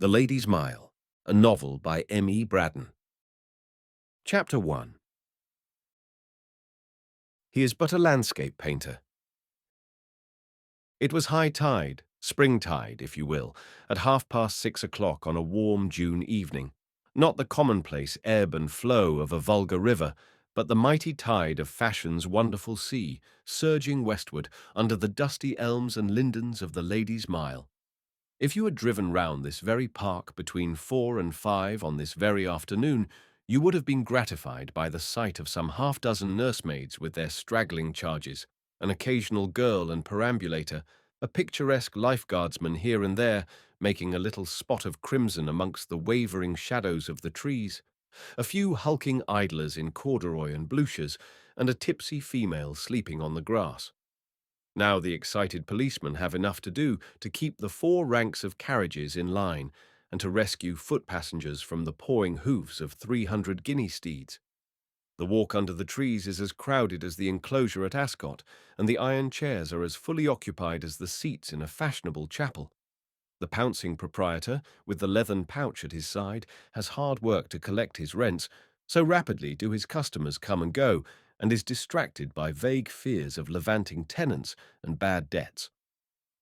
The Lady's Mile, a novel by M. Braddon. Chapter 1. He is but a landscape painter. It was high tide, spring tide, if you will, at 6:30 on a warm June evening, not the commonplace ebb and flow of a vulgar river, but the mighty tide of fashion's wonderful sea, surging westward under the dusty elms and lindens of the Lady's Mile. If you had driven round this very park between 4 and 5 on this very afternoon, you would have been gratified by the sight of some half-dozen nursemaids with their straggling charges, an occasional girl and perambulator, a picturesque lifeguardsman here and there making a little spot of crimson amongst the wavering shadows of the trees, a few hulking idlers in corduroy and bluchers, and a tipsy female sleeping on the grass. Now the excited policemen have enough to do to keep the 4 ranks of carriages in line and to rescue foot passengers from the pawing hoofs of 300 guinea steeds. The walk under the trees is as crowded as the enclosure at Ascot, and the iron chairs are as fully occupied as the seats in a fashionable chapel. The pouncing proprietor, with the leathern pouch at his side, has hard work to collect his rents, so rapidly do his customers come and go, and is distracted by vague fears of levanting tenants and bad debts.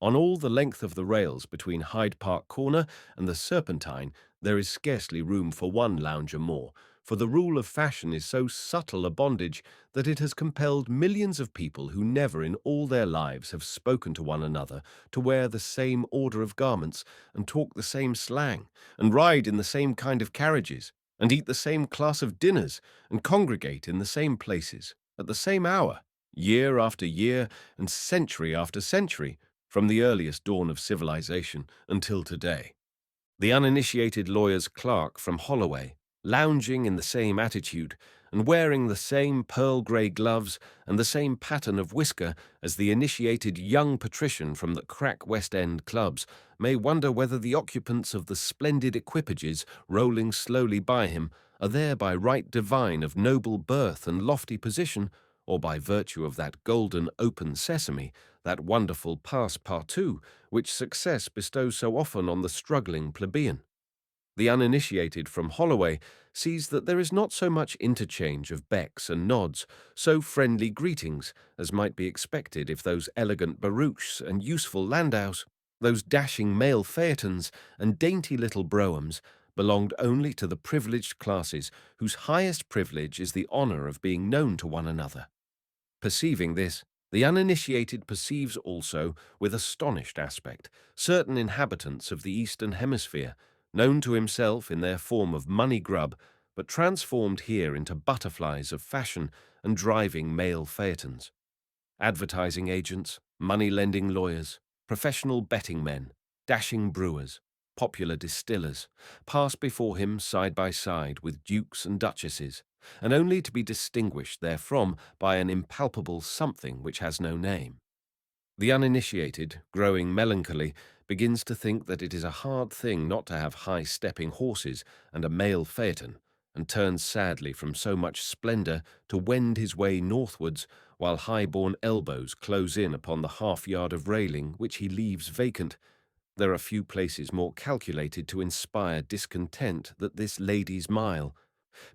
On all the length of the rails between Hyde Park Corner and the Serpentine there is scarcely room for one lounger more, for the rule of fashion is so subtle a bondage that it has compelled millions of people who never in all their lives have spoken to one another to wear the same order of garments and talk the same slang and ride in the same kind of carriages and eat the same class of dinners and congregate in the same places at the same hour, year after year and century after century, from the earliest dawn of civilization until today. The uninitiated lawyer's clerk from Holloway, lounging in the same attitude and wearing the same pearl-grey gloves and the same pattern of whisker as the initiated young patrician from the crack West End clubs, may wonder whether the occupants of the splendid equipages rolling slowly by him are there by right divine of noble birth and lofty position, or by virtue of that golden open sesame, that wonderful passe-partout, which success bestows so often on the struggling plebeian. The uninitiated from Holloway sees that there is not so much interchange of becks and nods, so friendly greetings, as might be expected if those elegant barouches and useful landaus, those dashing mail phaetons and dainty little broughams, belonged only to the privileged classes whose highest privilege is the honour of being known to one another. Perceiving this, the uninitiated perceives also, with astonished aspect, certain inhabitants of the Eastern Hemisphere, known to himself in their form of money grub, but transformed here into butterflies of fashion and driving mail phaetons. Advertising agents, money-lending lawyers, professional betting men, dashing brewers, popular distillers, pass before him side by side with dukes and duchesses, and only to be distinguished therefrom by an impalpable something which has no name. The uninitiated, growing melancholy, begins to think that it is a hard thing not to have high-stepping horses and a mail phaeton, and turns sadly from so much splendour to wend his way northwards, while high-born elbows close in upon the half-yard of railing which he leaves vacant. There are few places more calculated to inspire discontent than this Lady's Mile.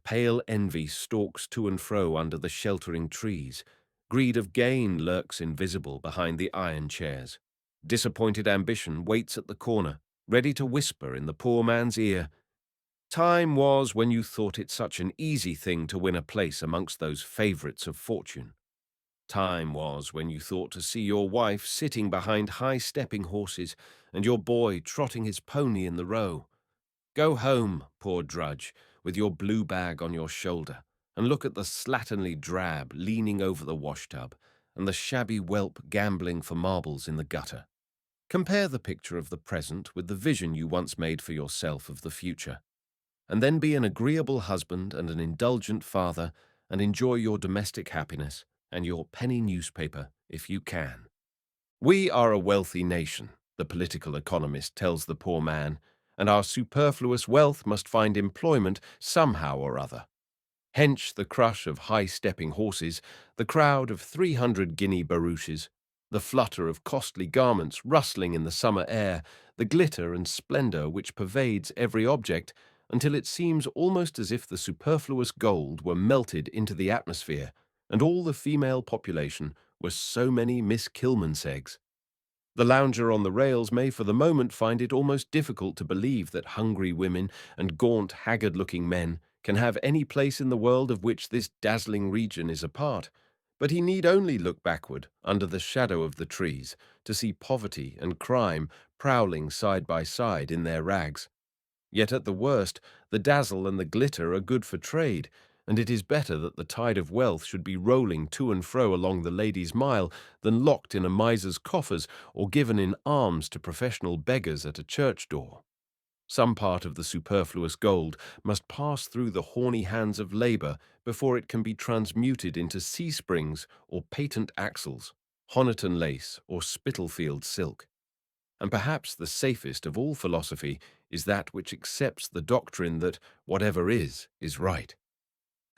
Pale envy stalks to and fro under the sheltering trees. Greed of gain lurks invisible behind the iron chairs. Disappointed ambition waits at the corner, ready to whisper in the poor man's ear, "Time was when you thought it such an easy thing to win a place amongst those favourites of fortune. Time was when you thought to see your wife sitting behind high-stepping horses and your boy trotting his pony in the Row. Go home, poor drudge, with your blue bag on your shoulder, and look at the slatternly drab leaning over the washtub, and the shabby whelp gambling for marbles in the gutter. Compare the picture of the present with the vision you once made for yourself of the future, and then be an agreeable husband and an indulgent father, and enjoy your domestic happiness and your penny newspaper if you can. We are a wealthy nation, the political economist tells the poor man, and our superfluous wealth must find employment somehow or other. Hence the crush of high-stepping horses, the crowd of 300 guinea barouches, the flutter of costly garments rustling in the summer air, the glitter and splendor which pervades every object, until it seems almost as if the superfluous gold were melted into the atmosphere, and all the female population were so many Miss Kilmanseggs. The lounger on the rails may for the moment find it almost difficult to believe that hungry women and gaunt, haggard-looking men can have any place in the world of which this dazzling region is a part, but he need only look backward, under the shadow of the trees, to see poverty and crime prowling side by side in their rags. Yet at the worst, the dazzle and the glitter are good for trade, and it is better that the tide of wealth should be rolling to and fro along the Ladies' Mile than locked in a miser's coffers or given in alms to professional beggars at a church door. Some part of the superfluous gold must pass through the horny hands of labour before it can be transmuted into sea springs or patent axles, Honiton lace or Spitalfield silk. And perhaps the safest of all philosophy is that which accepts the doctrine that whatever is right.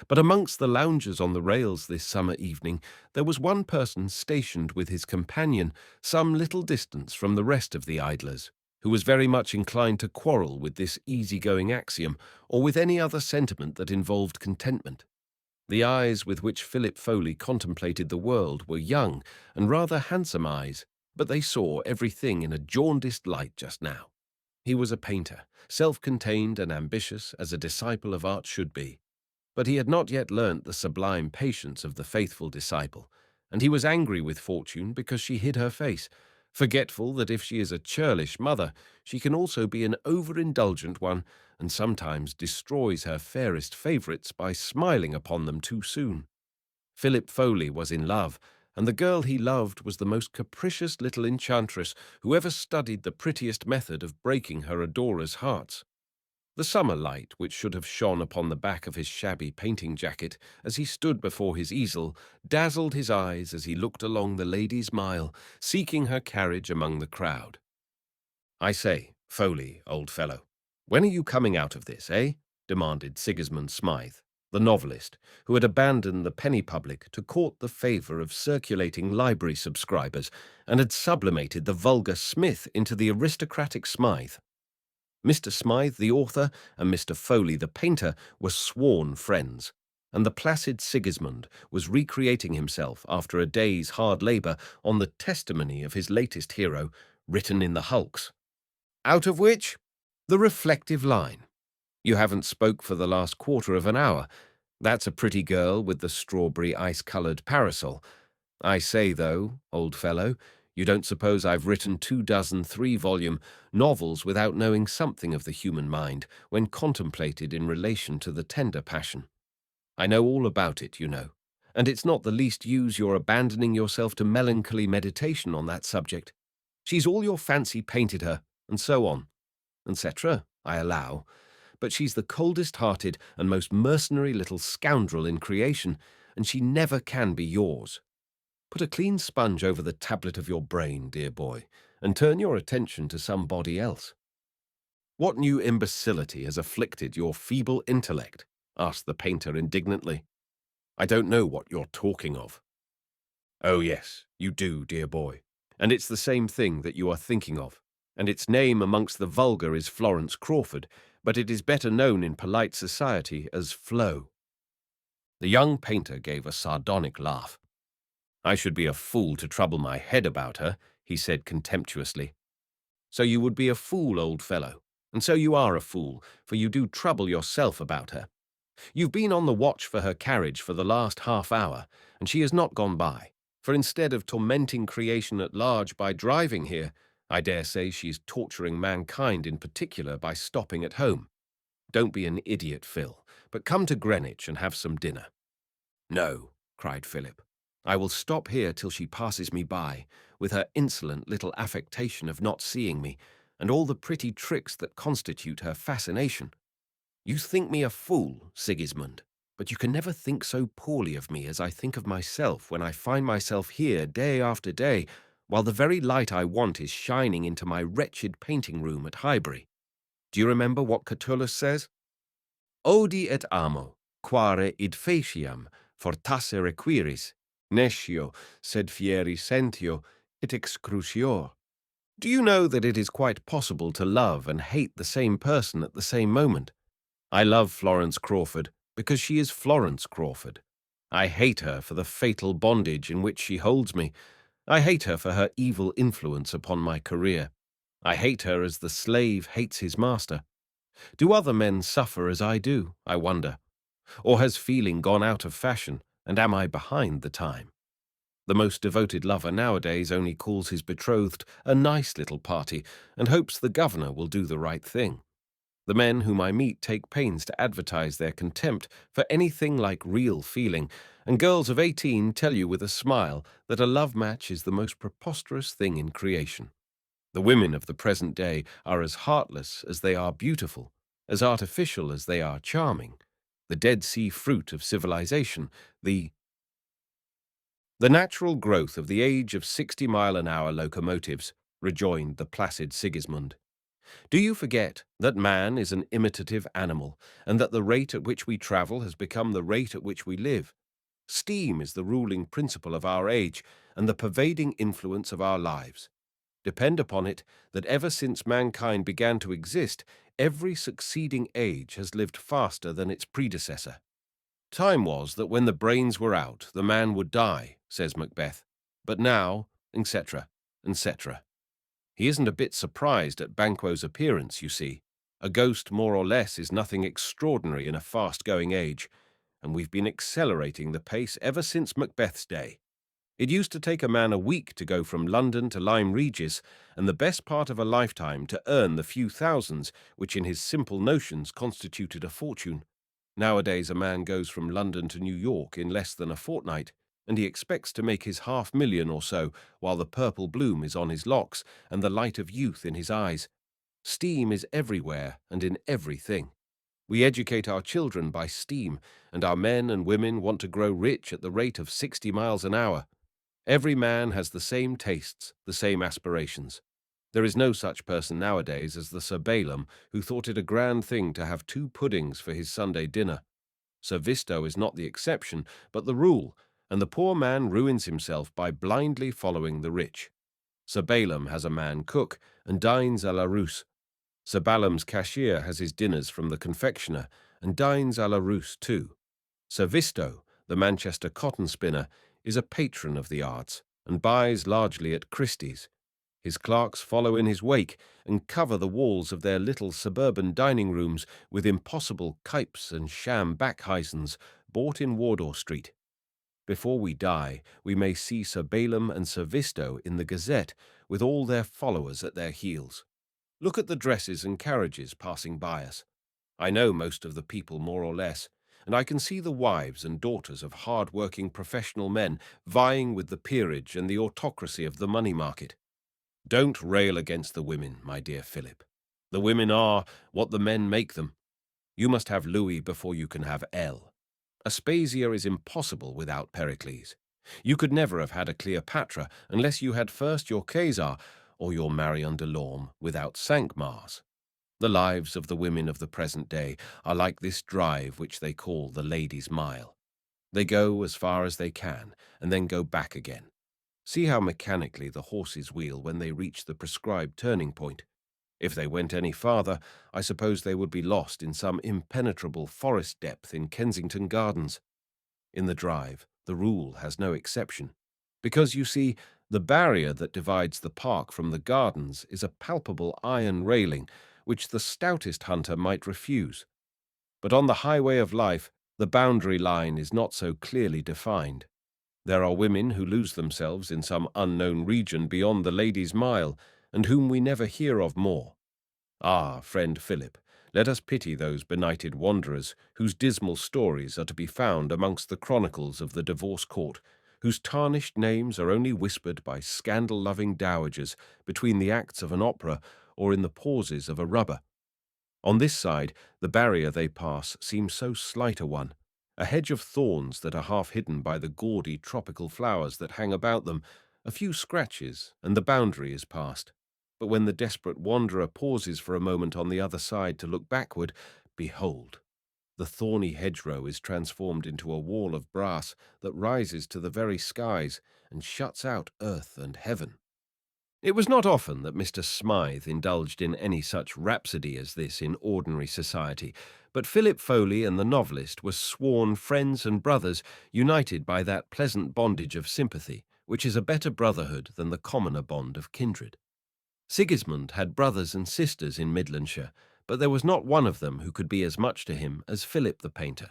But amongst the loungers on the rails this summer evening, there was one person stationed with his companion some little distance from the rest of the idlers, who was very much inclined to quarrel with this easy-going axiom, or with any other sentiment that involved contentment. The eyes with which Philip Foley contemplated the world were young and rather handsome eyes, but they saw everything in a jaundiced light just now. He was a painter, self-contained and ambitious as a disciple of art should be, but he had not yet learnt the sublime patience of the faithful disciple, and he was angry with Fortune because she hid her face, forgetful that if she is a churlish mother, she can also be an overindulgent one, and sometimes destroys her fairest favourites by smiling upon them too soon. Philip Foley was in love, and the girl he loved was the most capricious little enchantress who ever studied the prettiest method of breaking her adorers' hearts. The summer light, which should have shone upon the back of his shabby painting jacket as he stood before his easel, dazzled his eyes as he looked along the Ladies' Mile, seeking her carriage among the crowd. "I say, Foley, old fellow, when are you coming out of this, eh?" demanded Sigismund Smythe, the novelist, who had abandoned the penny public to court the favour of circulating library subscribers and had sublimated the vulgar Smith into the aristocratic Smythe. Mr. Smythe, the author, and Mr. Foley, the painter, were sworn friends, and the placid Sigismund was recreating himself after a day's hard labour on the testimony of his latest hero, written in the hulks. Out of which, the reflective line. "You haven't spoke for the last quarter of an hour. That's a pretty girl with the strawberry ice-coloured parasol. I say, though, old fellow, you don't suppose I've written 24 3-volume novels without knowing something of the human mind when contemplated in relation to the tender passion. I know all about it, you know, and it's not the least use your abandoning yourself to melancholy meditation on that subject. She's all your fancy painted her, and so on, etc., I allow, but she's the coldest-hearted and most mercenary little scoundrel in creation, and she never can be yours. Put a clean sponge over the tablet of your brain, dear boy, and turn your attention to somebody else." "What new imbecility has afflicted your feeble intellect?" asked the painter indignantly. "I don't know what you're talking of." "Oh yes, you do, dear boy, and it's the same thing that you are thinking of, and its name amongst the vulgar is Florence Crawford, but it is better known in polite society as Flo." The young painter gave a sardonic laugh. "I should be a fool to trouble my head about her," he said contemptuously. "So you would be a fool, old fellow, and so you are a fool, for you do trouble yourself about her. You've been on the watch for her carriage for the last half-hour, and she has not gone by, for instead of tormenting creation at large by driving here, I dare say she's torturing mankind in particular by stopping at home. Don't be an idiot, Phil, but come to Greenwich and have some dinner." "No," cried Philip. "I will stop here till she passes me by, with her insolent little affectation of not seeing me, and all the pretty tricks that constitute her fascination. You think me a fool, Sigismund, but you can never think so poorly of me as I think of myself when I find myself here day after day, while the very light I want is shining into my wretched painting room at Highbury. Do you remember what Catullus says? Odi et amo, quare id faciam, fortasse requiris, nescio, sed fieri sentio, et excrucior. Do you know that it is quite possible to love and hate the same person at the same moment? I love Florence Crawford because she is Florence Crawford. I hate her for the fatal bondage in which she holds me. I hate her for her evil influence upon my career. I hate her as the slave hates his master. Do other men suffer as I do, I wonder? Or has feeling gone out of fashion, and am I behind the time? The most devoted lover nowadays only calls his betrothed a nice little party and hopes the governor will do the right thing. The men whom I meet take pains to advertise their contempt for anything like real feeling, and girls of 18 tell you with a smile that a love match is the most preposterous thing in creation. The women of the present day are as heartless as they are beautiful, as artificial as they are charming. The Dead Sea fruit of civilization, the natural growth of the age of 60-mile-an-hour locomotives, rejoined the placid Sigismund. Do you forget that man is an imitative animal, and that the rate at which we travel has become the rate at which we live? Steam is the ruling principle of our age and the pervading influence of our lives. Depend upon it that ever since mankind began to exist, every succeeding age has lived faster than its predecessor. Time was that when the brains were out, the man would die, says Macbeth. But now, etc., etc. He isn't a bit surprised at Banquo's appearance, you see. A ghost more or less is nothing extraordinary in a fast-going age, and we've been accelerating the pace ever since Macbeth's day. It used to take a man a week to go from London to Lyme Regis, and the best part of a lifetime to earn the few thousands which in his simple notions constituted a fortune. Nowadays a man goes from London to New York in less than a fortnight, and he expects to make his 500,000 or so while the purple bloom is on his locks and the light of youth in his eyes. Steam is everywhere and in everything. We educate our children by steam, and our men and women want to grow rich at the rate of 60 miles an hour. Every man has the same tastes, the same aspirations. There is no such person nowadays as the Sir Balaam who thought it a grand thing to have 2 puddings for his Sunday dinner. Sir Visto is not the exception, but the rule, and the poor man ruins himself by blindly following the rich. Sir Balaam has a man cook and dines à la Russe. Sir Balaam's cashier has his dinners from the confectioner and dines à la Russe too. Sir Visto, the Manchester cotton spinner, is a patron of the arts and buys largely at Christie's. His clerks follow in his wake and cover the walls of their little suburban dining rooms with impossible kipes and sham Backhysens bought in Wardour Street. Before we die, we may see Sir Balaam and Sir Visto in the Gazette with all their followers at their heels. Look at the dresses and carriages passing by us. I know most of the people more or less, and I can see the wives and daughters of hard-working professional men vying with the peerage and the autocracy of the money market. Don't rail against the women, my dear Philip. The women are what the men make them. You must have Louis before you can have Elle. Aspasia is impossible without Pericles. You could never have had a Cleopatra unless you had first your Caesar or your Marion de Lorme without Cinq-Mars. The lives of the women of the present day are like this drive which they call the Ladies' Mile. They go as far as they can and then go back again. See how mechanically the horses wheel when they reach the prescribed turning point. If they went any farther, I suppose they would be lost in some impenetrable forest depth in Kensington Gardens. In the drive, the rule has no exception, because, you see, the barrier that divides the park from the gardens is a palpable iron railing which the stoutest hunter might refuse. But on the highway of life, the boundary line is not so clearly defined. There are women who lose themselves in some unknown region beyond the Ladies' Mile, and whom we never hear of more. Ah, friend Philip, let us pity those benighted wanderers whose dismal stories are to be found amongst the chronicles of the divorce court, whose tarnished names are only whispered by scandal-loving dowagers between the acts of an opera or in the pauses of a rubber. On this side, the barrier they pass seems so slight a one, a hedge of thorns that are half hidden by the gaudy tropical flowers that hang about them, a few scratches, and the boundary is passed. But when the desperate wanderer pauses for a moment on the other side to look backward, behold, the thorny hedgerow is transformed into a wall of brass that rises to the very skies and shuts out earth and heaven. It was not often that Mr. Smythe indulged in any such rhapsody as this in ordinary society, but Philip Foley and the novelist were sworn friends and brothers, united by that pleasant bondage of sympathy, which is a better brotherhood than the commoner bond of kindred. Sigismund had brothers and sisters in Midlandshire, but there was not one of them who could be as much to him as Philip the painter.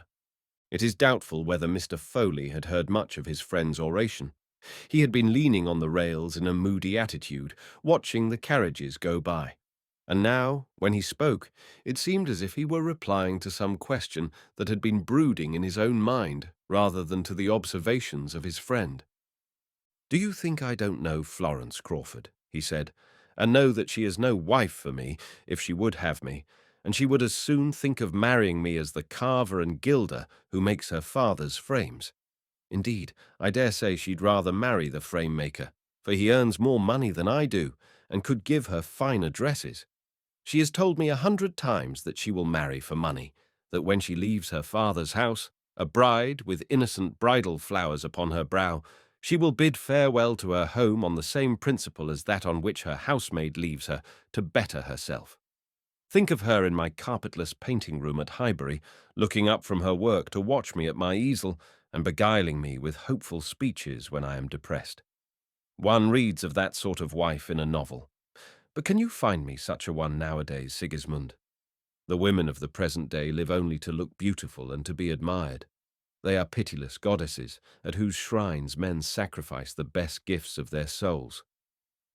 It is doubtful whether Mr. Foley had heard much of his friend's oration. He had been leaning on the rails in a moody attitude, watching the carriages go by. And now, when he spoke, it seemed as if he were replying to some question that had been brooding in his own mind, rather than to the observations of his friend. "Do you think I don't know Florence Crawford?" he said, "and know that she is no wife for me, if she would have me, and she would as soon think of marrying me as the carver and gilder who makes her father's frames? Indeed, I dare say she'd rather marry the frame-maker, for he earns more money than I do, and could give her finer dresses. She has told me 100 times that she will marry for money, that when she leaves her father's house, a bride with innocent bridal flowers upon her brow, she will bid farewell to her home on the same principle as that on which her housemaid leaves her, to better herself. Think of her in my carpetless painting room at Highbury, looking up from her work to watch me at my easel, and beguiling me with hopeful speeches when I am depressed. One reads of that sort of wife in a novel. But can you find me such a one nowadays, Sigismund? The women of the present day live only to look beautiful and to be admired. They are pitiless goddesses, at whose shrines men sacrifice the best gifts of their souls.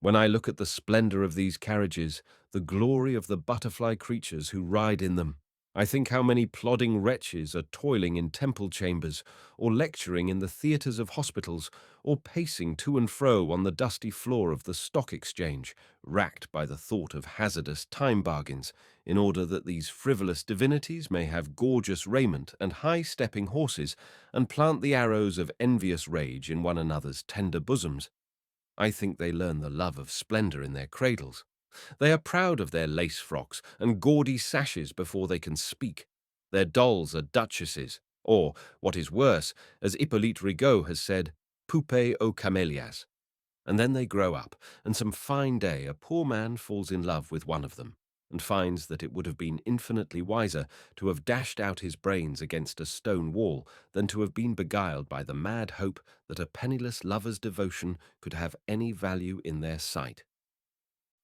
When I look at the splendor of these carriages, the glory of the butterfly creatures who ride in them, I think how many plodding wretches are toiling in temple chambers, or lecturing in the theatres of hospitals, or pacing to and fro on the dusty floor of the stock exchange, racked by the thought of hazardous time bargains, in order that these frivolous divinities may have gorgeous raiment and high-stepping horses, and plant the arrows of envious rage in one another's tender bosoms. I think they learn the love of splendor in their cradles. They are proud of their lace frocks and gaudy sashes before they can speak. Their dolls are duchesses, or, what is worse, as Hippolyte Rigaud has said, poupées aux camélias. And then they grow up, and some fine day a poor man falls in love with one of them, and finds that it would have been infinitely wiser to have dashed out his brains against a stone wall than to have been beguiled by the mad hope that a penniless lover's devotion could have any value in their sight.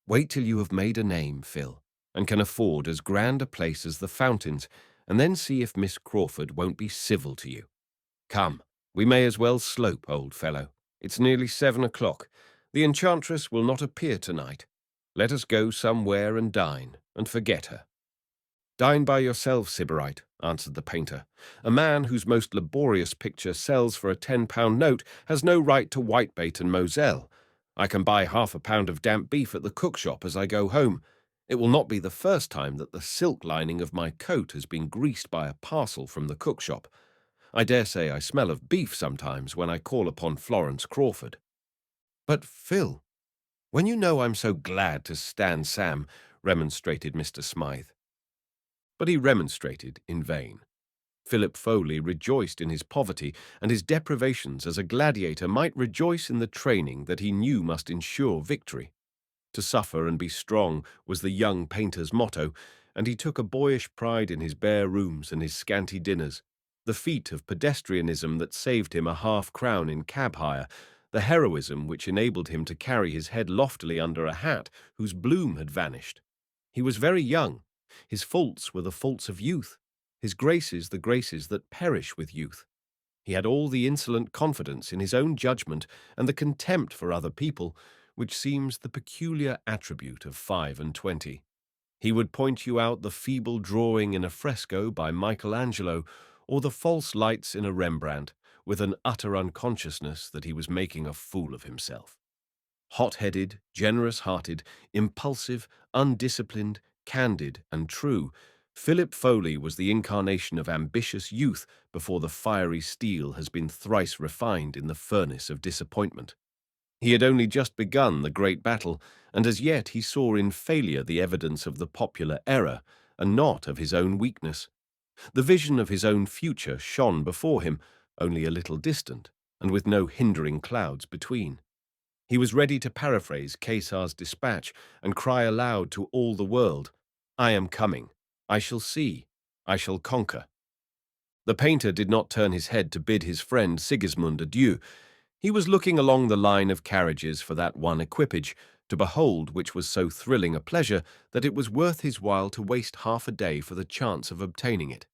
Wait till you have made a name, Phil, and can afford as grand a place as the Fountains, and then see if Miss Crawford won't be civil to you. Come, we may as well slope, old fellow. It's nearly 7 o'clock. The enchantress will not appear tonight. Let us go somewhere and dine, and forget her." "Dine by yourself, Sybarite," answered the painter. "A man whose most laborious picture sells for a £10 note has no right to whitebait and Moselle. I can buy half a pound of damp beef at the cook shop as I go home. It will not be the first time that the silk lining of my coat has been greased by a parcel from the cook shop. I dare say I smell of beef sometimes when I call upon Florence Crawford." "But, Phil, when you know I'm so glad to stand Sam," remonstrated Mr. Smythe. But he remonstrated in vain. Philip Foley rejoiced in his poverty and his deprivations as a gladiator might rejoice in the training that he knew must ensure victory. To suffer and be strong was the young painter's motto, and he took a boyish pride in his bare rooms and his scanty dinners, the feat of pedestrianism that saved him a half-crown in cab hire, the heroism which enabled him to carry his head loftily under a hat whose bloom had vanished. He was very young. His faults were the faults of youth, his graces the graces that perish with youth. He had all the insolent confidence in his own judgment and the contempt for other people, which seems the peculiar attribute of 25. He would point you out the feeble drawing in a fresco by Michelangelo, or the false lights in a Rembrandt, with an utter unconsciousness that he was making a fool of himself. Hot-headed, generous-hearted, impulsive, undisciplined, candid, and true, Philip Foley was the incarnation of ambitious youth before the fiery steel has been thrice refined in the furnace of disappointment. He had only just begun the great battle, and as yet he saw in failure the evidence of the popular error, and not of his own weakness. The vision of his own future shone before him, only a little distant, and with no hindering clouds between. He was ready to paraphrase Caesar's dispatch and cry aloud to all the world, "I am coming. I shall see. I shall conquer." The painter did not turn his head to bid his friend Sigismund adieu. He was looking along the line of carriages for that one equipage, to behold which was so thrilling a pleasure that it was worth his while to waste half a day for the chance of obtaining it.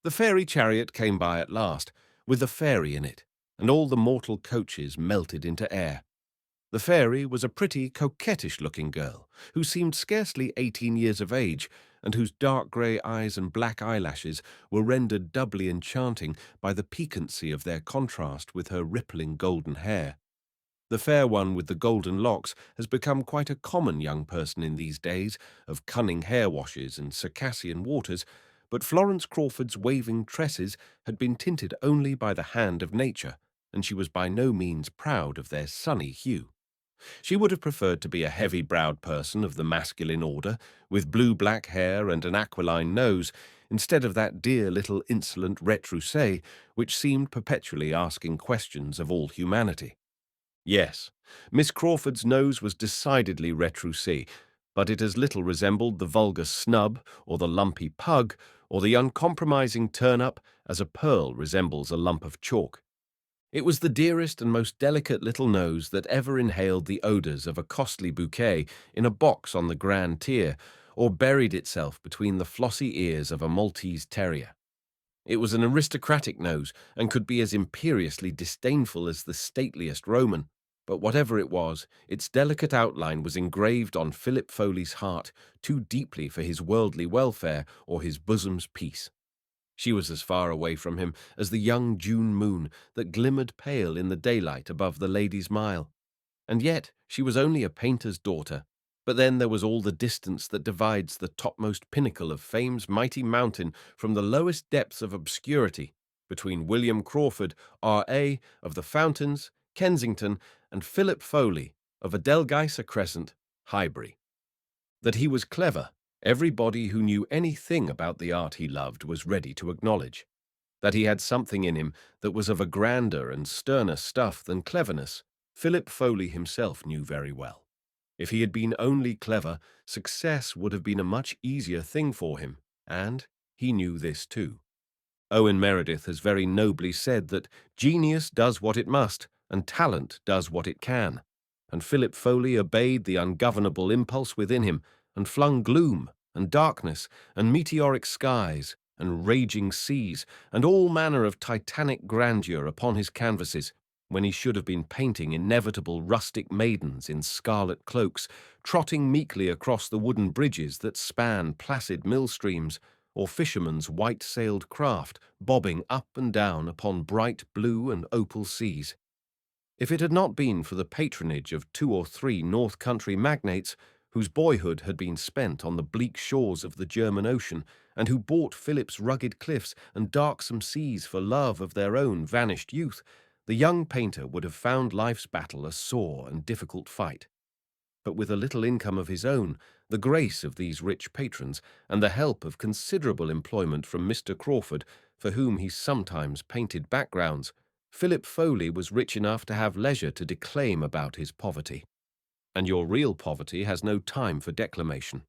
The fairy chariot came by at last, with the fairy in it, and all the mortal coaches melted into air. The fairy was a pretty, coquettish-looking girl, who seemed scarcely 18 years of age, and whose dark grey eyes and black eyelashes were rendered doubly enchanting by the piquancy of their contrast with her rippling golden hair. The fair one with the golden locks has become quite a common young person in these days of cunning hair washes and Circassian waters, but Florence Crawford's waving tresses had been tinted only by the hand of nature, and she was by no means proud of their sunny hue. She would have preferred to be a heavy-browed person of the masculine order, with blue-black hair and an aquiline nose, instead of that dear little insolent retroussé which seemed perpetually asking questions of all humanity. Yes, Miss Crawford's nose was decidedly retroussé, but it as little resembled the vulgar snub, or the lumpy pug, or the uncompromising turn-up as a pearl resembles a lump of chalk. It was the dearest and most delicate little nose that ever inhaled the odours of a costly bouquet in a box on the Grand Tier, or buried itself between the flossy ears of a Maltese terrier. It was an aristocratic nose, and could be as imperiously disdainful as the stateliest Roman, but whatever it was, its delicate outline was engraved on Philip Foley's heart too deeply for his worldly welfare or his bosom's peace. She was as far away from him as the young June moon that glimmered pale in the daylight above the Ladies' Mile. And yet she was only a painter's daughter. But then there was all the distance that divides the topmost pinnacle of fame's mighty mountain from the lowest depths of obscurity, between William Crawford, R.A., of the Fountains, Kensington, and Philip Foley, of Adelgeisa Crescent, Highbury. That he was clever, everybody who knew anything about the art he loved was ready to acknowledge. That he had something in him that was of a grander and sterner stuff than cleverness, Philip Foley himself knew very well. If he had been only clever, success would have been a much easier thing for him, and he knew this too. Owen Meredith has very nobly said that genius does what it must, and talent does what it can, and Philip Foley obeyed the ungovernable impulse within him, and flung gloom and darkness and meteoric skies and raging seas and all manner of titanic grandeur upon his canvases, when he should have been painting inevitable rustic maidens in scarlet cloaks, trotting meekly across the wooden bridges that span placid mill-streams, or fishermen's white-sailed craft bobbing up and down upon bright blue and opal seas. If it had not been for the patronage of 2 or 3 North Country magnates, whose boyhood had been spent on the bleak shores of the German Ocean, and who bought Philip's rugged cliffs and darksome seas for love of their own vanished youth, the young painter would have found life's battle a sore and difficult fight. But with a little income of his own, the grace of these rich patrons, and the help of considerable employment from Mr. Crawford, for whom he sometimes painted backgrounds, Philip Foley was rich enough to have leisure to declaim about his poverty. And your real poverty has no time for declamation.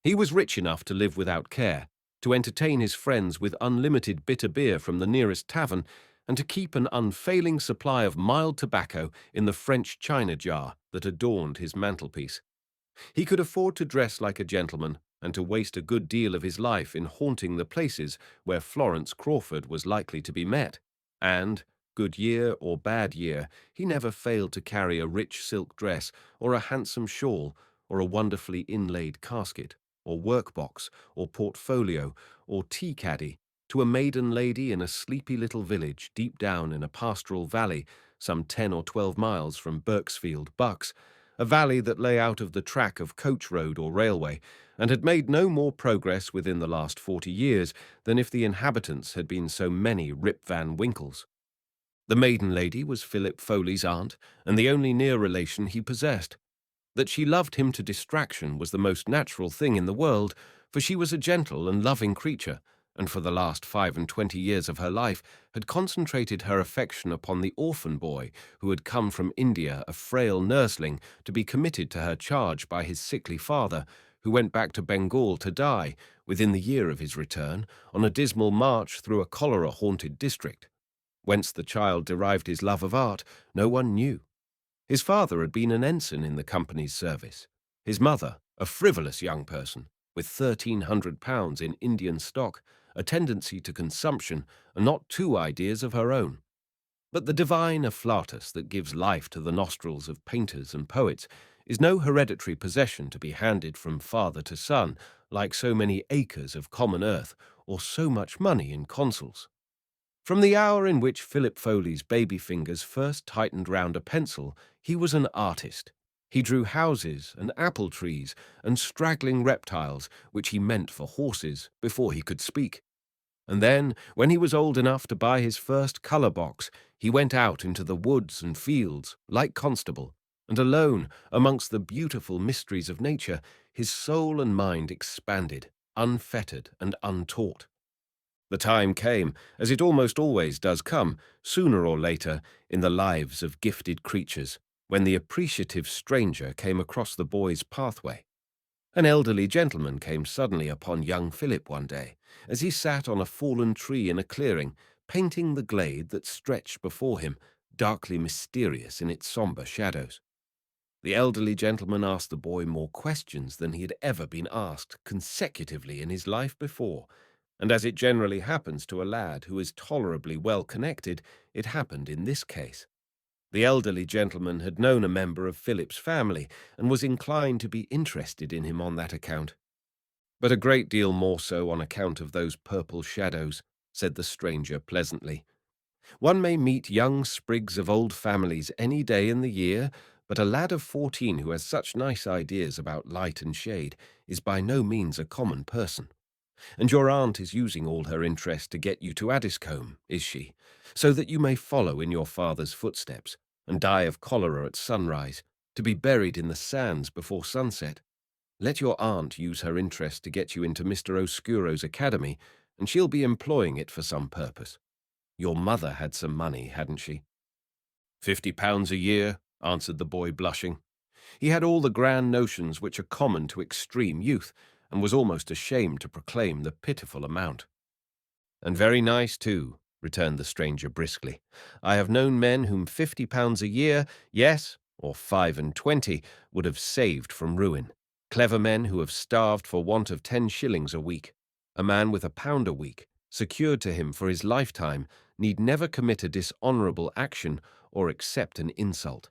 He was rich enough to live without care, to entertain his friends with unlimited bitter beer from the nearest tavern, and to keep an unfailing supply of mild tobacco in the French china jar that adorned his mantelpiece. He could afford to dress like a gentleman, and to waste a good deal of his life in haunting the places where Florence Crawford was likely to be met, and, good year or bad year, he never failed to carry a rich silk dress, or a handsome shawl, or a wonderfully inlaid casket, or workbox, or portfolio, or tea-caddy, to a maiden lady in a sleepy little village deep down in a pastoral valley, some 10 or 12 miles from Berksfield, Bucks, a valley that lay out of the track of coach road or railway, and had made no more progress within the last 40 years than if the inhabitants had been so many Rip Van Winkles. The maiden lady was Philip Foley's aunt, and the only near relation he possessed. That she loved him to distraction was the most natural thing in the world, for she was a gentle and loving creature, and for the last 25 years of her life had concentrated her affection upon the orphan boy who had come from India, a frail nursling, to be committed to her charge by his sickly father, who went back to Bengal to die, within the year of his return, on a dismal march through a cholera-haunted district. Whence the child derived his love of art, no one knew. His father had been an ensign in the company's service. His mother, a frivolous young person, with £1,300 in Indian stock, a tendency to consumption, and not two ideas of her own. But the divine afflatus that gives life to the nostrils of painters and poets is no hereditary possession to be handed from father to son, like so many acres of common earth or so much money in consols. From the hour in which Philip Foley's baby fingers first tightened round a pencil, he was an artist. He drew houses and apple trees and straggling reptiles, which he meant for horses, before he could speak. And then, when he was old enough to buy his first colour box, he went out into the woods and fields, like Constable, and alone, amongst the beautiful mysteries of nature, his soul and mind expanded, unfettered and untaught. The time came, as it almost always does come, sooner or later, in the lives of gifted creatures, when the appreciative stranger came across the boy's pathway. An elderly gentleman came suddenly upon young Philip one day, as he sat on a fallen tree in a clearing, painting the glade that stretched before him, darkly mysterious in its sombre shadows. The elderly gentleman asked the boy more questions than he had ever been asked consecutively in his life before, and as it generally happens to a lad who is tolerably well connected, it happened in this case. The elderly gentleman had known a member of Philip's family, and was inclined to be interested in him on that account. But a great deal more so on account of those purple shadows, said the stranger pleasantly. One may meet young sprigs of old families any day in the year, but a lad of 14 who has such nice ideas about light and shade is by no means a common person. And your aunt is using all her interest to get you to Addiscombe, is she, so that you may follow in your father's footsteps, and die of cholera at sunrise, to be buried in the sands before sunset? Let your aunt use her interest to get you into Mr. Oscuro's academy, and she'll be employing it for some purpose. Your mother had some money, hadn't she? £50 a year, answered the boy, blushing. He had all the grand notions which are common to extreme youth, and was almost ashamed to proclaim the pitiful amount. And very nice, too, returned the stranger briskly. I have known men whom £50 a year, yes, or 25, would have saved from ruin. Clever men who have starved for want of 10 shillings a week. A man with £1 a week, secured to him for his lifetime, need never commit a dishonourable action or accept an insult.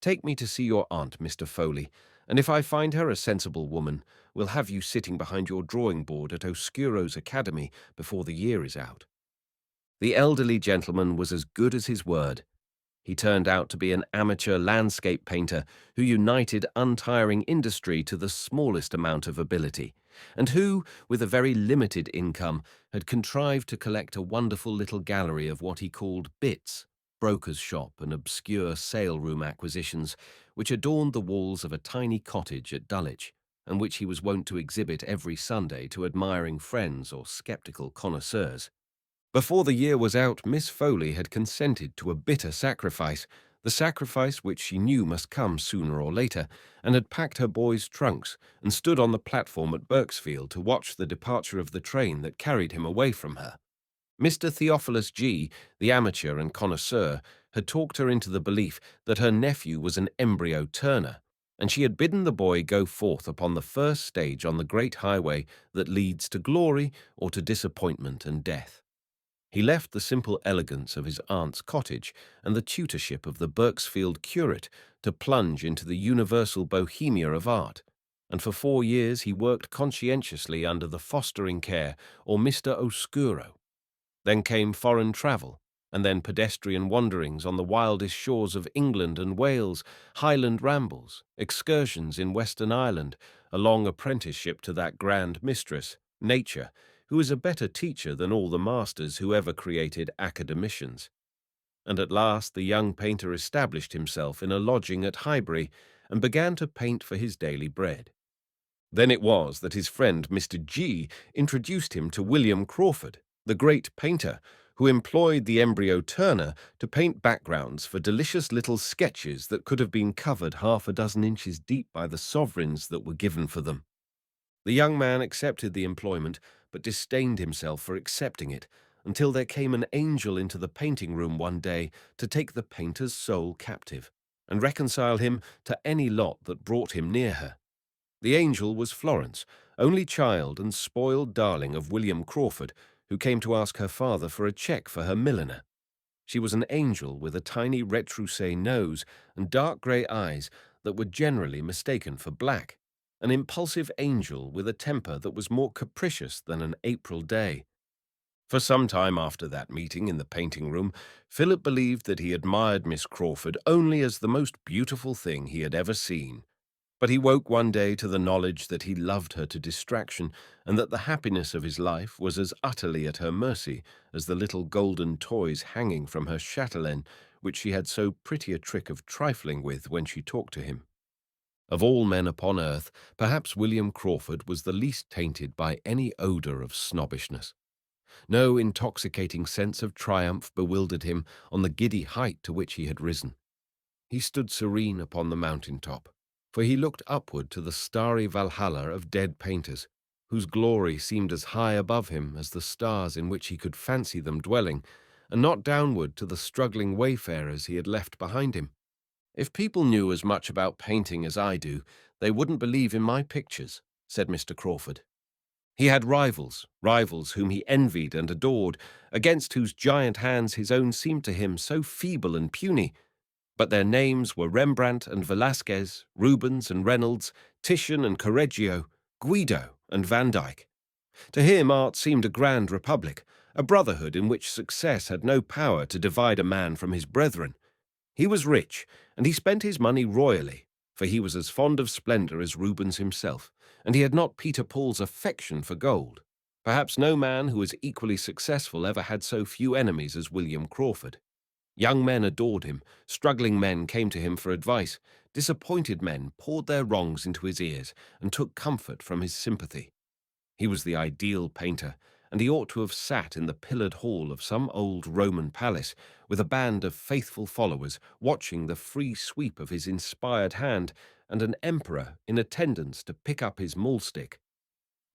Take me to see your aunt, Mr. Foley, and if I find her a sensible woman, we'll have you sitting behind your drawing-board at Oscuro's academy before the year is out. The elderly gentleman was as good as his word. He turned out to be an amateur landscape painter who united untiring industry to the smallest amount of ability, and who, with a very limited income, had contrived to collect a wonderful little gallery of what he called bits, broker's shop and obscure sale-room acquisitions, which adorned the walls of a tiny cottage at Dulwich, and which he was wont to exhibit every Sunday to admiring friends or sceptical connoisseurs. Before the year was out, Miss Foley had consented to a bitter sacrifice, the sacrifice which she knew must come sooner or later, and had packed her boy's trunks and stood on the platform at Berksfield to watch the departure of the train that carried him away from her. Mr. Theophilus G., the amateur and connoisseur, had talked her into the belief that her nephew was an embryo Turner, and she had bidden the boy go forth upon the first stage on the great highway that leads to glory or to disappointment and death. He left the simple elegance of his aunt's cottage and the tutorship of the Berksfield curate to plunge into the universal bohemia of art, and for 4 years he worked conscientiously under the fostering care or Mr. Oscuro. Then came foreign travel, and then pedestrian wanderings on the wildest shores of England and Wales, Highland rambles, excursions in Western Ireland, a long apprenticeship to that grand mistress, Nature, who is a better teacher than all the masters who ever created academicians. And at last the young painter established himself in a lodging at Highbury and began to paint for his daily bread. Then it was that his friend Mr. G introduced him to William Crawford, the great painter, who employed the embryo Turner to paint backgrounds for delicious little sketches that could have been covered half a dozen inches deep by the sovereigns that were given for them. The young man accepted the employment, but disdained himself for accepting it, until there came an angel into the painting room one day to take the painter's soul captive, and reconcile him to any lot that brought him near her. The angel was Florence, only child and spoiled darling of William Crawford, who came to ask her father for a cheque for her milliner. She was an angel with a tiny retroussé nose and dark grey eyes that were generally mistaken for black, an impulsive angel with a temper that was more capricious than an April day. For some time after that meeting in the painting room, Philip believed that he admired Miss Crawford only as the most beautiful thing he had ever seen. But he woke one day to the knowledge that he loved her to distraction, and that the happiness of his life was as utterly at her mercy as the little golden toys hanging from her chatelaine, which she had so pretty a trick of trifling with when she talked to him. Of all men upon earth, perhaps William Crawford was the least tainted by any odour of snobbishness. No intoxicating sense of triumph bewildered him on the giddy height to which he had risen. He stood serene upon the mountain-top, for he looked upward to the starry Valhalla of dead painters, whose glory seemed as high above him as the stars in which he could fancy them dwelling, and not downward to the struggling wayfarers he had left behind him. "If people knew as much about painting as I do, they wouldn't believe in my pictures," said Mr. Crawford. He had rivals whom he envied and adored, against whose giant hands his own seemed to him so feeble and puny, but their names were Rembrandt and Velasquez, Rubens and Reynolds, Titian and Correggio, Guido and Van Dyck. To him art seemed a grand republic, a brotherhood in which success had no power to divide a man from his brethren. He was rich, and he spent his money royally, for he was as fond of splendour as Rubens himself, and he had not Peter Paul's affection for gold. Perhaps no man who was equally successful ever had so few enemies as William Crawford. Young men adored him, struggling men came to him for advice, disappointed men poured their wrongs into his ears and took comfort from his sympathy. He was the ideal painter, and he ought to have sat in the pillared hall of some old Roman palace with a band of faithful followers watching the free sweep of his inspired hand and an emperor in attendance to pick up his maulstick.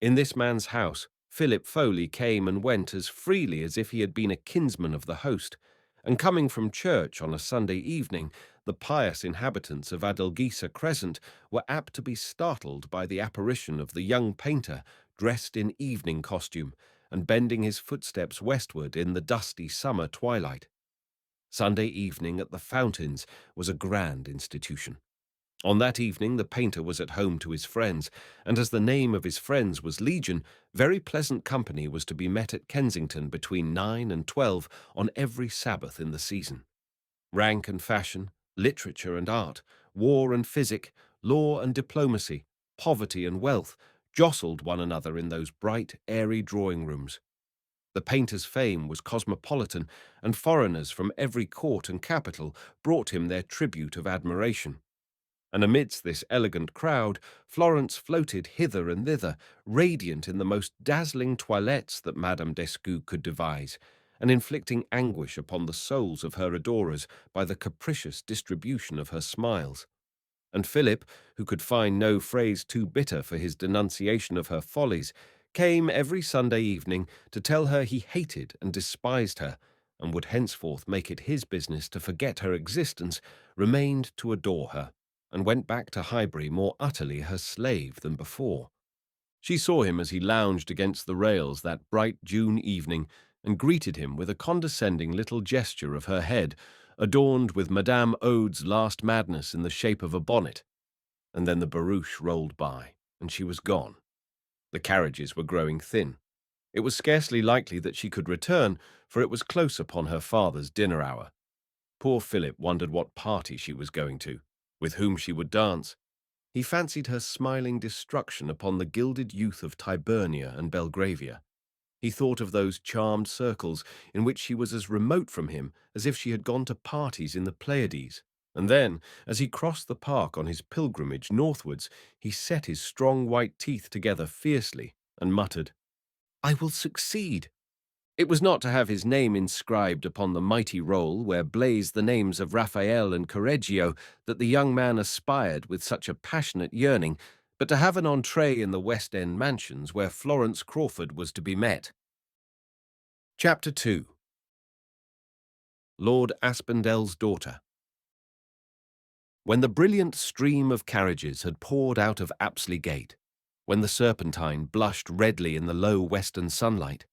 In this man's house, Philip Foley came and went as freely as if he had been a kinsman of the host, and coming from church on a Sunday evening, the pious inhabitants of Adelgisa Crescent were apt to be startled by the apparition of the young painter dressed in evening costume and bending his footsteps westward in the dusty summer twilight. Sunday evening at the Fountains was a grand institution. On that evening the painter was at home to his friends, and as the name of his friends was Legion, very pleasant company was to be met at Kensington between 9 and 12 on every Sabbath in the season. Rank and fashion, literature and art, war and physic, law and diplomacy, poverty and wealth jostled one another in those bright, airy drawing-rooms. The painter's fame was cosmopolitan, and foreigners from every court and capital brought him their tribute of admiration. And amidst this elegant crowd, Florence floated hither and thither, radiant in the most dazzling toilettes that Madame d'Escoues could devise, and inflicting anguish upon the souls of her adorers by the capricious distribution of her smiles. And Philip, who could find no phrase too bitter for his denunciation of her follies, came every Sunday evening to tell her he hated and despised her, and would henceforth make it his business to forget her existence, remained to adore her, and went back to Highbury more utterly her slave than before. She saw him as he lounged against the rails that bright June evening, and greeted him with a condescending little gesture of her head, adorned with Madame Ode's last madness in the shape of a bonnet. And then the barouche rolled by, and she was gone. The carriages were growing thin. It was scarcely likely that she could return, for it was close upon her father's dinner hour. Poor Philip wondered what party she was going to, with whom she would dance. He fancied her smiling destruction upon the gilded youth of Tyburnia and Belgravia. He thought of those charmed circles in which she was as remote from him as if she had gone to parties in the Pleiades. And then, as he crossed the park on his pilgrimage northwards, he set his strong white teeth together fiercely and muttered, "I will succeed." It was not to have his name inscribed upon the mighty roll where blazed the names of Raphael and Correggio that the young man aspired with such a passionate yearning, but to have an entree in the West End mansions where Florence Crawford was to be met. Chapter 2. Lord Aspindel's Daughter. When the brilliant stream of carriages had poured out of Apsley Gate, when the Serpentine blushed redly in the low western sunlight,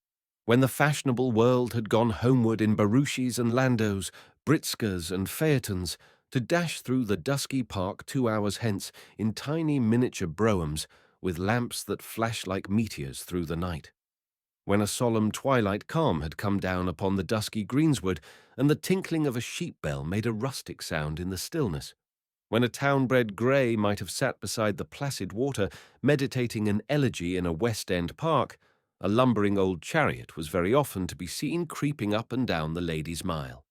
when the fashionable world had gone homeward in barouches and landaus, britskas and phaetons, to dash through the dusky park 2 hours hence in tiny miniature broughams with lamps that flash like meteors through the night, when a solemn twilight calm had come down upon the dusky greensward and the tinkling of a sheep bell made a rustic sound in the stillness, when a town-bred grey might have sat beside the placid water meditating an elegy in a West End park, a lumbering old chariot was very often to be seen creeping up and down the Ladies' Mile.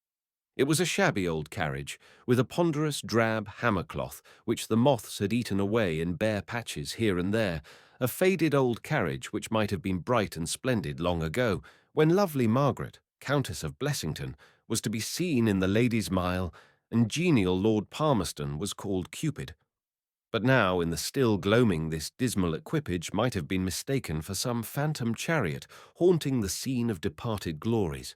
It was a shabby old carriage, with a ponderous drab hammercloth which the moths had eaten away in bare patches here and there, a faded old carriage which might have been bright and splendid long ago, when lovely Margaret, Countess of Blessington, was to be seen in the Ladies' Mile, and genial Lord Palmerston was called Cupid. But now, in the still gloaming, this dismal equipage might have been mistaken for some phantom chariot haunting the scene of departed glories.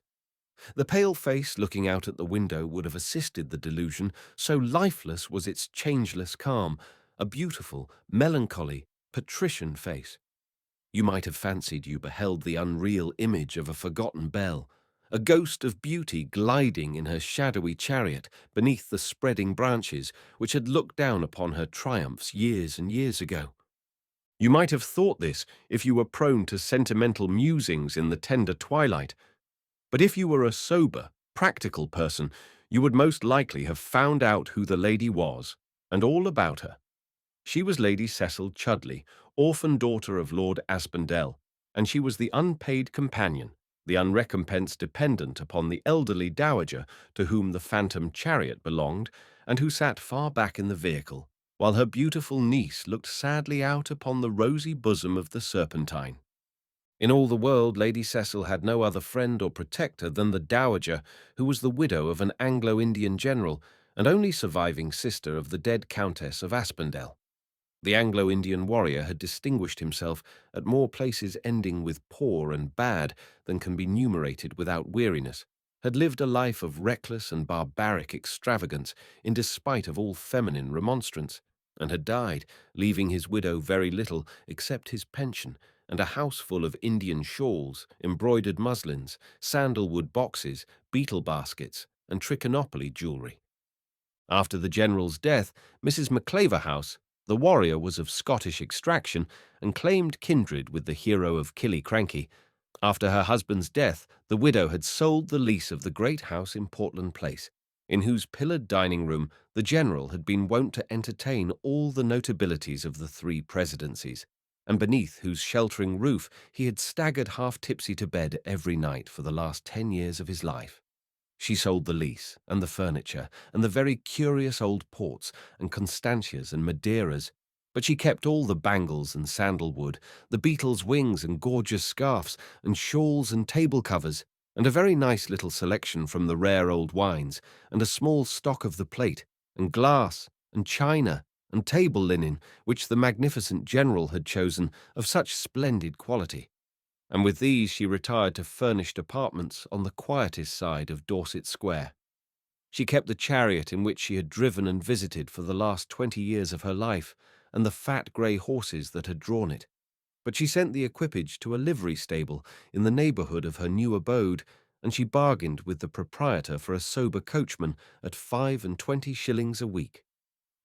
The pale face looking out at the window would have assisted the delusion, so lifeless was its changeless calm, a beautiful, melancholy, patrician face. You might have fancied you beheld the unreal image of a forgotten belle, a ghost of beauty gliding in her shadowy chariot beneath the spreading branches which had looked down upon her triumphs years and years ago. You might have thought this if you were prone to sentimental musings in the tender twilight, but if you were a sober, practical person, you would most likely have found out who the lady was, and all about her. She was Lady Cecil Chudleigh, orphan daughter of Lord Aspendell, and she was the unpaid companion, the unrecompensed dependent upon the elderly dowager to whom the phantom chariot belonged, and who sat far back in the vehicle, while her beautiful niece looked sadly out upon the rosy bosom of the Serpentine. In all the world, Lady Cecil had no other friend or protector than the dowager, who was the widow of an Anglo-Indian general and only surviving sister of the dead Countess of Aspendell. The Anglo-Indian warrior had distinguished himself at more places ending with poor and bad than can be numerated without weariness, had lived a life of reckless and barbaric extravagance in despite of all feminine remonstrance, and had died, leaving his widow very little except his pension and a house full of Indian shawls, embroidered muslins, sandalwood boxes, beetle baskets, and Trichinopoly jewellery. After the general's death, Mrs. Maclaverhouse, the warrior, was of Scottish extraction and claimed kindred with the hero of Killiecrankie. After her husband's death, the widow had sold the lease of the great house in Portland Place, in whose pillared dining room the general had been wont to entertain all the notabilities of the 3 presidencies, and beneath whose sheltering roof he had staggered half-tipsy to bed every night for the last 10 years of his life. She sold the lease, and the furniture, and the very curious old ports, and Constantias and Madeiras, but she kept all the bangles and sandalwood, the beetles' wings and gorgeous scarfs, and shawls and table covers, and a very nice little selection from the rare old wines, and a small stock of the plate, and glass, and china, and table linen, which the magnificent general had chosen, of such splendid quality. And with these she retired to furnished apartments on the quietest side of Dorset Square. She kept the chariot in which she had driven and visited for the last 20 years of her life, and the fat grey horses that had drawn it, but she sent the equipage to a livery stable in the neighbourhood of her new abode, and she bargained with the proprietor for a sober coachman at 25 shillings a week,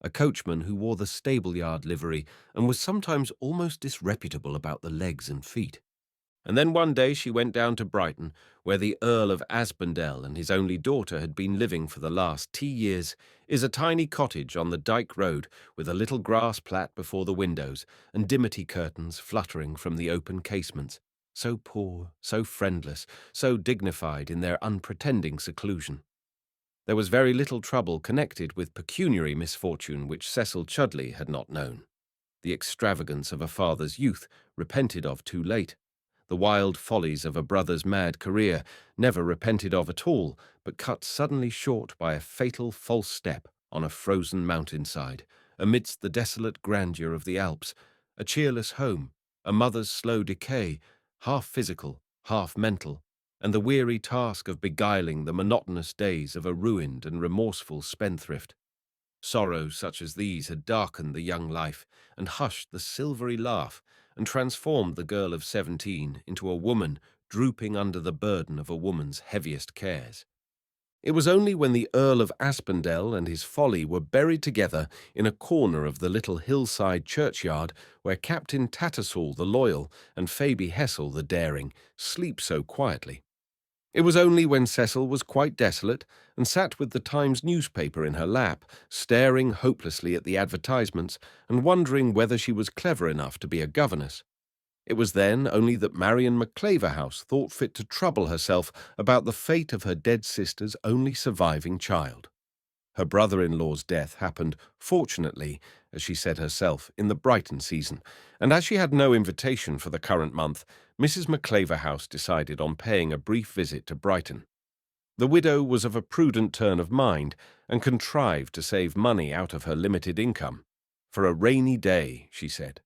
a coachman who wore the stable-yard livery and was sometimes almost disreputable about the legs and feet. And then one day she went down to Brighton, where the Earl of Aspendell and his only daughter had been living for the last 2 years, is a tiny cottage on the Dyke Road with a little grass plat before the windows and dimity curtains fluttering from the open casements, so poor, so friendless, so dignified in their unpretending seclusion. There was very little trouble connected with pecuniary misfortune which Cecil Chudley had not known. The extravagance of a father's youth, repented of too late. The wild follies of a brother's mad career, never repented of at all, but cut suddenly short by a fatal false step on a frozen mountainside, amidst the desolate grandeur of the Alps, a cheerless home, a mother's slow decay, half physical, half mental, and the weary task of beguiling the monotonous days of a ruined and remorseful spendthrift. Sorrows such as these had darkened the young life and hushed the silvery laugh and transformed the girl of 17 into a woman drooping under the burden of a woman's heaviest cares. It was only when the Earl of Aspendell and his folly were buried together in a corner of the little hillside churchyard where Captain Tattersall the loyal and Phoebe Hessel the daring sleep so quietly. It was only when Cecil was quite desolate and sat with the Times newspaper in her lap, staring hopelessly at the advertisements and wondering whether she was clever enough to be a governess. It was then only that Marian Maclaverhouse thought fit to trouble herself about the fate of her dead sister's only surviving child. Her brother-in-law's death happened, fortunately, as she said herself, in the Brighton season, and as she had no invitation for the current month, Mrs. Maclaverhouse decided on paying a brief visit to Brighton. The widow was of a prudent turn of mind and contrived to save money out of her limited income. For a rainy day, she said.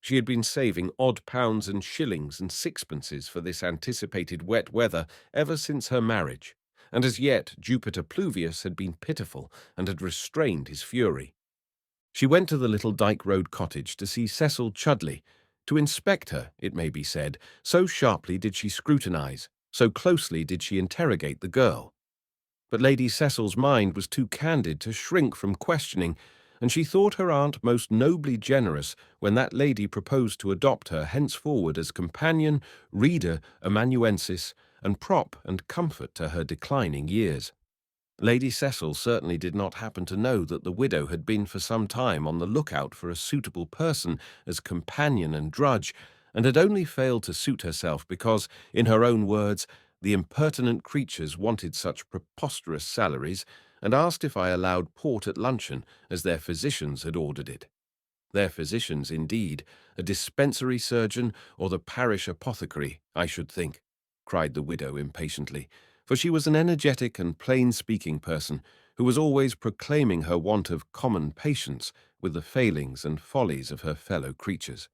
She had been saving odd pounds and shillings and sixpences for this anticipated wet weather ever since her marriage, and as yet Jupiter Pluvius had been pitiful and had restrained his fury. She went to the little Dyke Road cottage to see Cecil Chudley, to inspect her, it may be said, so sharply did she scrutinize, so closely did she interrogate the girl. But Lady Cecil's mind was too candid to shrink from questioning, and she thought her aunt most nobly generous when that lady proposed to adopt her henceforward as companion, reader, amanuensis, and prop and comfort to her declining years. Lady Cecil certainly did not happen to know that the widow had been for some time on the lookout for a suitable person as companion and drudge, and had only failed to suit herself because, in her own words, the impertinent creatures wanted such preposterous salaries, and asked if I allowed port at luncheon, as their physicians had ordered it. Their physicians, indeed, a dispensary surgeon or the parish apothecary, I should think, cried the widow impatiently, for she was an energetic and plain-speaking person who was always proclaiming her want of common patience with the failings and follies of her fellow creatures.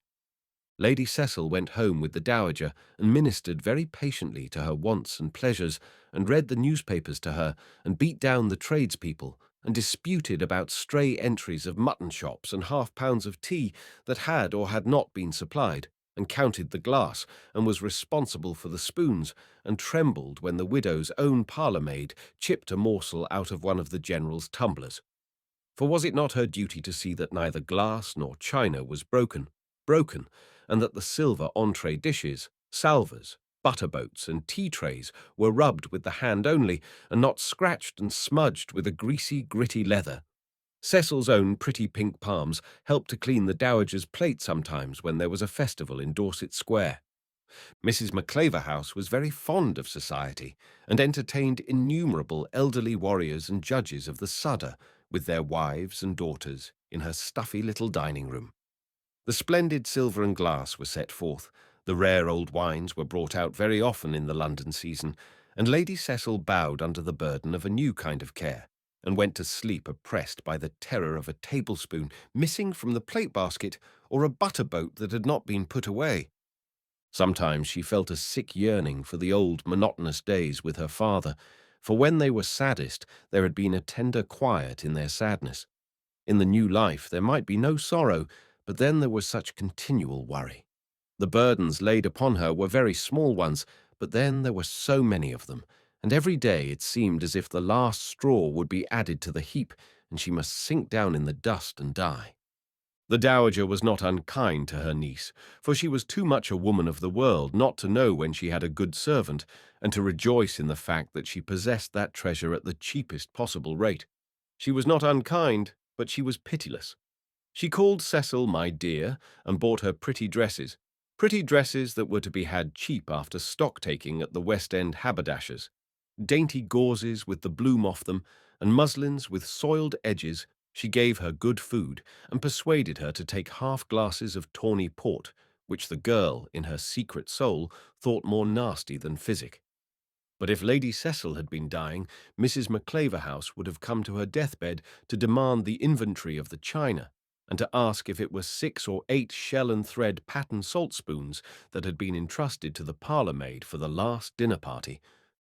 Lady Cecil went home with the dowager and ministered very patiently to her wants and pleasures, and read the newspapers to her, and beat down the tradespeople, and disputed about stray entries of mutton shops and half-pounds of tea that had or had not been supplied, and counted the glass, and was responsible for the spoons, and trembled when the widow's own parlour-maid chipped a morsel out of one of the general's tumblers. For was it not her duty to see that neither glass nor china was broken, and that the silver entree dishes, salvers, butterboats, and tea-trays were rubbed with the hand only, and not scratched and smudged with a greasy, gritty leather? Cecil's own pretty pink palms helped to clean the dowager's plate sometimes when there was a festival in Dorset Square. Mrs. Maclaverhouse was very fond of society, and entertained innumerable elderly warriors and judges of the Sudder, with their wives and daughters, in her stuffy little dining-room. The splendid silver and glass were set forth, the rare old wines were brought out very often in the London season, and Lady Cecil bowed under the burden of a new kind of care, and went to sleep oppressed by the terror of a tablespoon missing from the plate-basket or a butter-boat that had not been put away. Sometimes she felt a sick yearning for the old monotonous days with her father, for when they were saddest there had been a tender quiet in their sadness. In the new life there might be no sorrow, but then there was such continual worry. The burdens laid upon her were very small ones, but then there were so many of them, and every day it seemed as if the last straw would be added to the heap, and she must sink down in the dust and die. The dowager was not unkind to her niece, for she was too much a woman of the world not to know when she had a good servant, and to rejoice in the fact that she possessed that treasure at the cheapest possible rate. She was not unkind, but she was pitiless. She called Cecil my dear, and bought her pretty dresses that were to be had cheap after stock-taking at the West End haberdashers. Dainty gauzes with the bloom off them, and muslins with soiled edges. She gave her good food and persuaded her to take half glasses of tawny port, which the girl, in her secret soul, thought more nasty than physic. But if Lady Cecil had been dying, Mrs. Maclaverhouse would have come to her deathbed to demand the inventory of the china, and to ask if it were 6 or 8 shell and thread pattern salt spoons that had been entrusted to the parlour-maid for the last dinner party.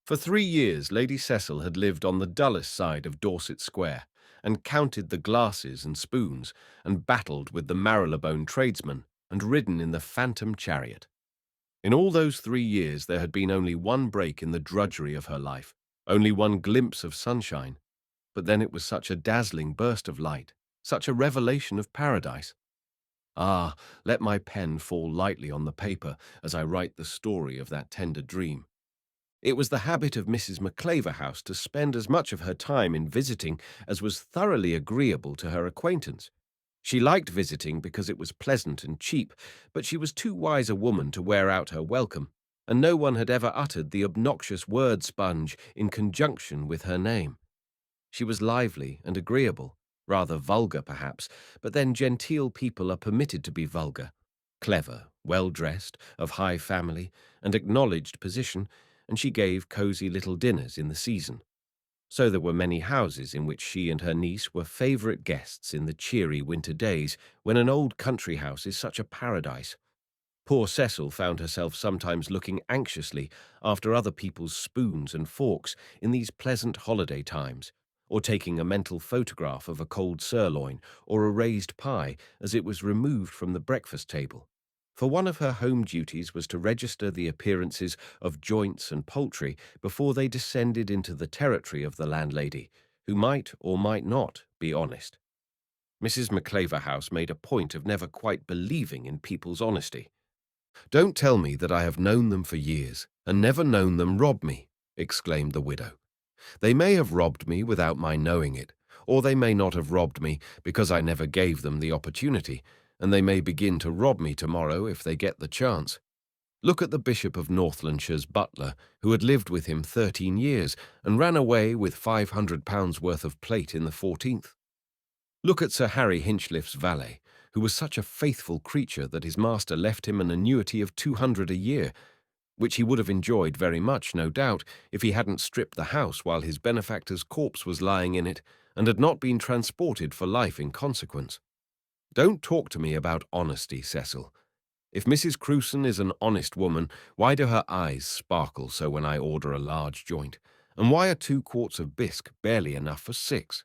For 3 years Lady Cecil had lived on the dullest side of Dorset Square, and counted the glasses and spoons, and battled with the Marylebone tradesmen, and ridden in the phantom chariot. In all those 3 years there had been only one break in the drudgery of her life, only one glimpse of sunshine, but then it was such a dazzling burst of light, such a revelation of paradise. Ah, let my pen fall lightly on the paper as I write the story of that tender dream. It was the habit of Mrs. Maclaverhouse to spend as much of her time in visiting as was thoroughly agreeable to her acquaintance. She liked visiting because it was pleasant and cheap, but she was too wise a woman to wear out her welcome, and no one had ever uttered the obnoxious word sponge in conjunction with her name. She was lively and agreeable, rather vulgar perhaps, but then genteel people are permitted to be vulgar, clever, well-dressed, of high family, and acknowledged position, and she gave cosy little dinners in the season. So there were many houses in which she and her niece were favourite guests in the cheery winter days, when an old country house is such a paradise. Poor Cecil found herself sometimes looking anxiously after other people's spoons and forks in these pleasant holiday times, or taking a mental photograph of a cold sirloin or a raised pie as it was removed from the breakfast table. For one of her home duties was to register the appearances of joints and poultry before they descended into the territory of the landlady, who might or might not be honest. Mrs. Maclaverhouse made a point of never quite believing in people's honesty. "Don't tell me that I have known them for years, and never known them rob me," exclaimed the widow. "They may have robbed me without my knowing it, or they may not have robbed me because I never gave them the opportunity, and they may begin to rob me tomorrow if they get the chance. Look at the Bishop of Northlandshire's butler, who had lived with him 13 years, and ran away with £500 worth of plate in the 14th. Look at Sir Harry Hinchliffe's valet, who was such a faithful creature that his master left him an annuity of 200 a year, which he would have enjoyed very much, no doubt, if he hadn't stripped the house while his benefactor's corpse was lying in it, and had not been transported for life in consequence. Don't talk to me about honesty, Cecil. If Mrs. Crewson is an honest woman, why do her eyes sparkle so when I order a large joint? And why are 2 quarts of bisque barely enough for 6?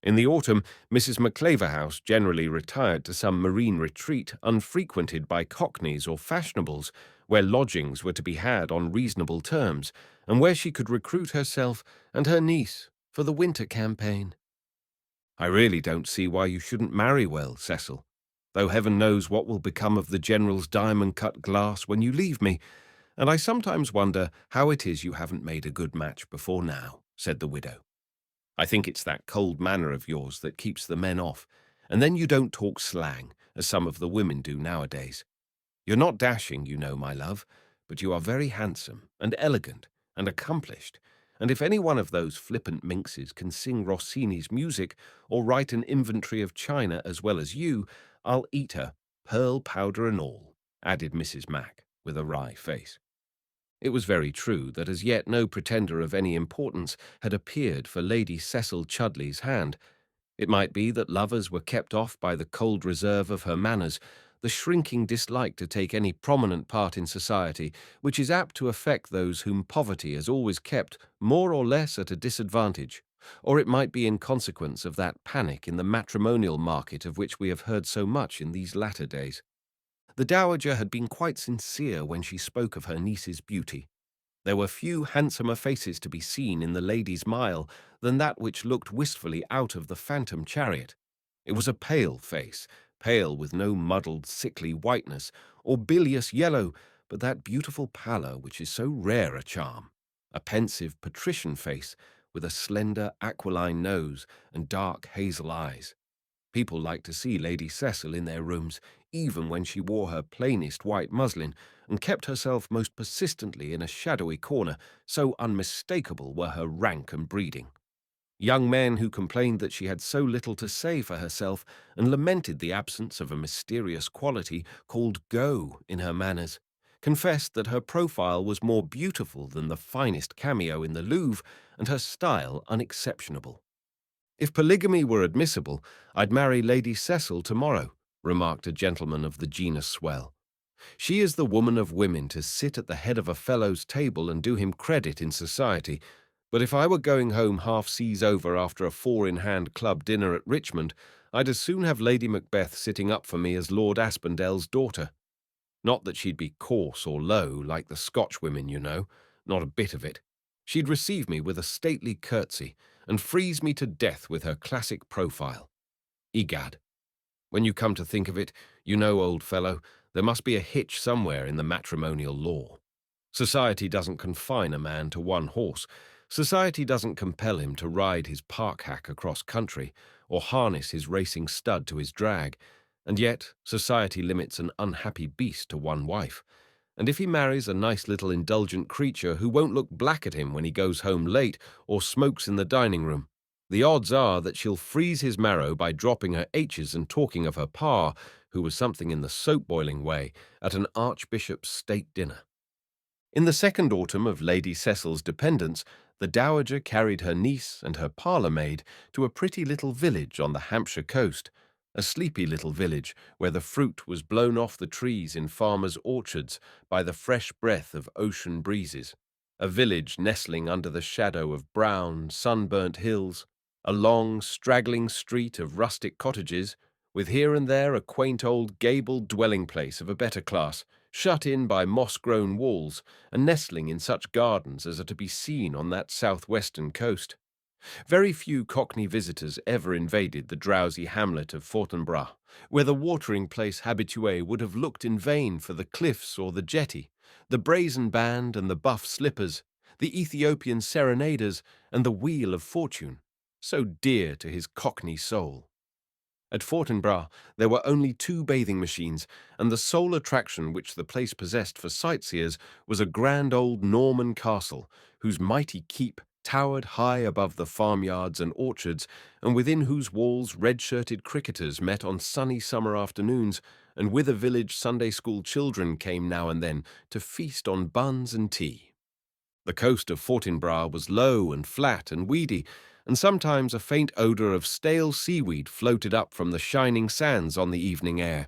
In the autumn, Mrs. Maclaverhouse generally retired to some marine retreat unfrequented by cockneys or fashionables, where lodgings were to be had on reasonable terms, and where she could recruit herself and her niece for the winter campaign. I really don't see why you shouldn't marry well, Cecil, though heaven knows what will become of the General's diamond-cut glass when you leave me, and I sometimes wonder how it is you haven't made a good match before now," said the widow. "I think it's that cold manner of yours that keeps the men off, and then you don't talk slang, as some of the women do nowadays. You're not dashing, you know, my love, but you are very handsome and elegant and accomplished, and if any one of those flippant minxes can sing Rossini's music or write an inventory of china as well as you, I'll eat her, pearl powder and all," added Mrs. Mac, with a wry face. It was very true that as yet no pretender of any importance had appeared for Lady Cecil Chudley's hand. It might be that lovers were kept off by the cold reserve of her manners, the shrinking dislike to take any prominent part in society, which is apt to affect those whom poverty has always kept more or less at a disadvantage, or it might be in consequence of that panic in the matrimonial market of which we have heard so much in these latter days. The dowager had been quite sincere when she spoke of her niece's beauty. There were few handsomer faces to be seen in the Ladies' Mile than that which looked wistfully out of the phantom chariot. It was a pale face, pale with no muddled, sickly whiteness, or bilious yellow, but that beautiful pallor which is so rare a charm, a pensive patrician face with a slender aquiline nose and dark hazel eyes. People liked to see Lady Cecil in their rooms, even when she wore her plainest white muslin and kept herself most persistently in a shadowy corner, so unmistakable were her rank and breeding. Young men who complained that she had so little to say for herself and lamented the absence of a mysterious quality called go in her manners, confessed that her profile was more beautiful than the finest cameo in the Louvre and her style unexceptionable. "If polygamy were admissible, I'd marry Lady Cecil tomorrow," remarked a gentleman of the genus swell. "She is the woman of women to sit at the head of a fellow's table and do him credit in society. But if I were going home half seas over after a four-in-hand club dinner at Richmond, I'd as soon have Lady Macbeth sitting up for me as Lord Aspindel's daughter. Not that she'd be coarse or low, like the Scotch women, you know. Not a bit of it. She'd receive me with a stately curtsy and freeze me to death with her classic profile. Egad, when you come to think of it, you know, old fellow, there must be a hitch somewhere in the matrimonial law. Society doesn't confine a man to one horse. Society doesn't compel him to ride his park hack across country or harness his racing stud to his drag. And yet, society limits an unhappy beast to one wife. And if he marries a nice little indulgent creature who won't look black at him when he goes home late or smokes in the dining room, the odds are that she'll freeze his marrow by dropping her H's and talking of her pa, who was something in the soap-boiling way, at an archbishop's state dinner. In the second autumn of Lady Cecil's dependence, the dowager carried her niece and her parlour-maid to a pretty little village on the Hampshire coast, a sleepy little village where the fruit was blown off the trees in farmers' orchards by the fresh breath of ocean breezes, a village nestling under the shadow of brown, sunburnt hills, a long, straggling street of rustic cottages, with here and there a quaint old gabled dwelling-place of a better class, shut in by moss-grown walls and nestling in such gardens as are to be seen on that southwestern coast. Very few Cockney visitors ever invaded the drowsy hamlet of Fortinbras, where the watering-place habitué would have looked in vain for the cliffs or the jetty, the brazen band and the buff slippers, the Ethiopian serenaders and the wheel of fortune, so dear to his Cockney soul. At Fortinbras there were only 2 bathing machines, and the sole attraction which the place possessed for sightseers was a grand old Norman castle, whose mighty keep towered high above the farmyards and orchards, and within whose walls red-shirted cricketers met on sunny summer afternoons, and whither village Sunday-school children came now and then to feast on buns and tea. The coast of Fortinbras was low and flat and weedy, and sometimes a faint odour of stale seaweed floated up from the shining sands on the evening air.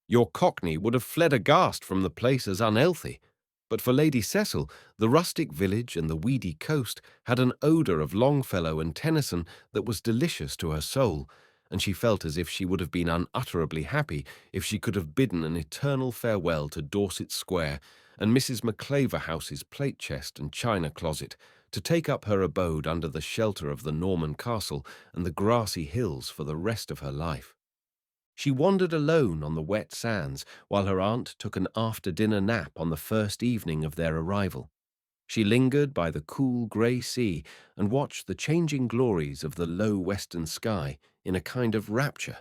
Your Cockney would have fled aghast from the place as unhealthy, but for Lady Cecil, the rustic village and the weedy coast had an odour of Longfellow and Tennyson that was delicious to her soul, and she felt as if she would have been unutterably happy if she could have bidden an eternal farewell to Dorset Square and Mrs. Maclaverhouse's plate chest and china closet, to take up her abode under the shelter of the Norman castle and the grassy hills for the rest of her life. She wandered alone on the wet sands while her aunt took an after-dinner nap on the first evening of their arrival. She lingered by the cool grey sea and watched the changing glories of the low western sky in a kind of rapture.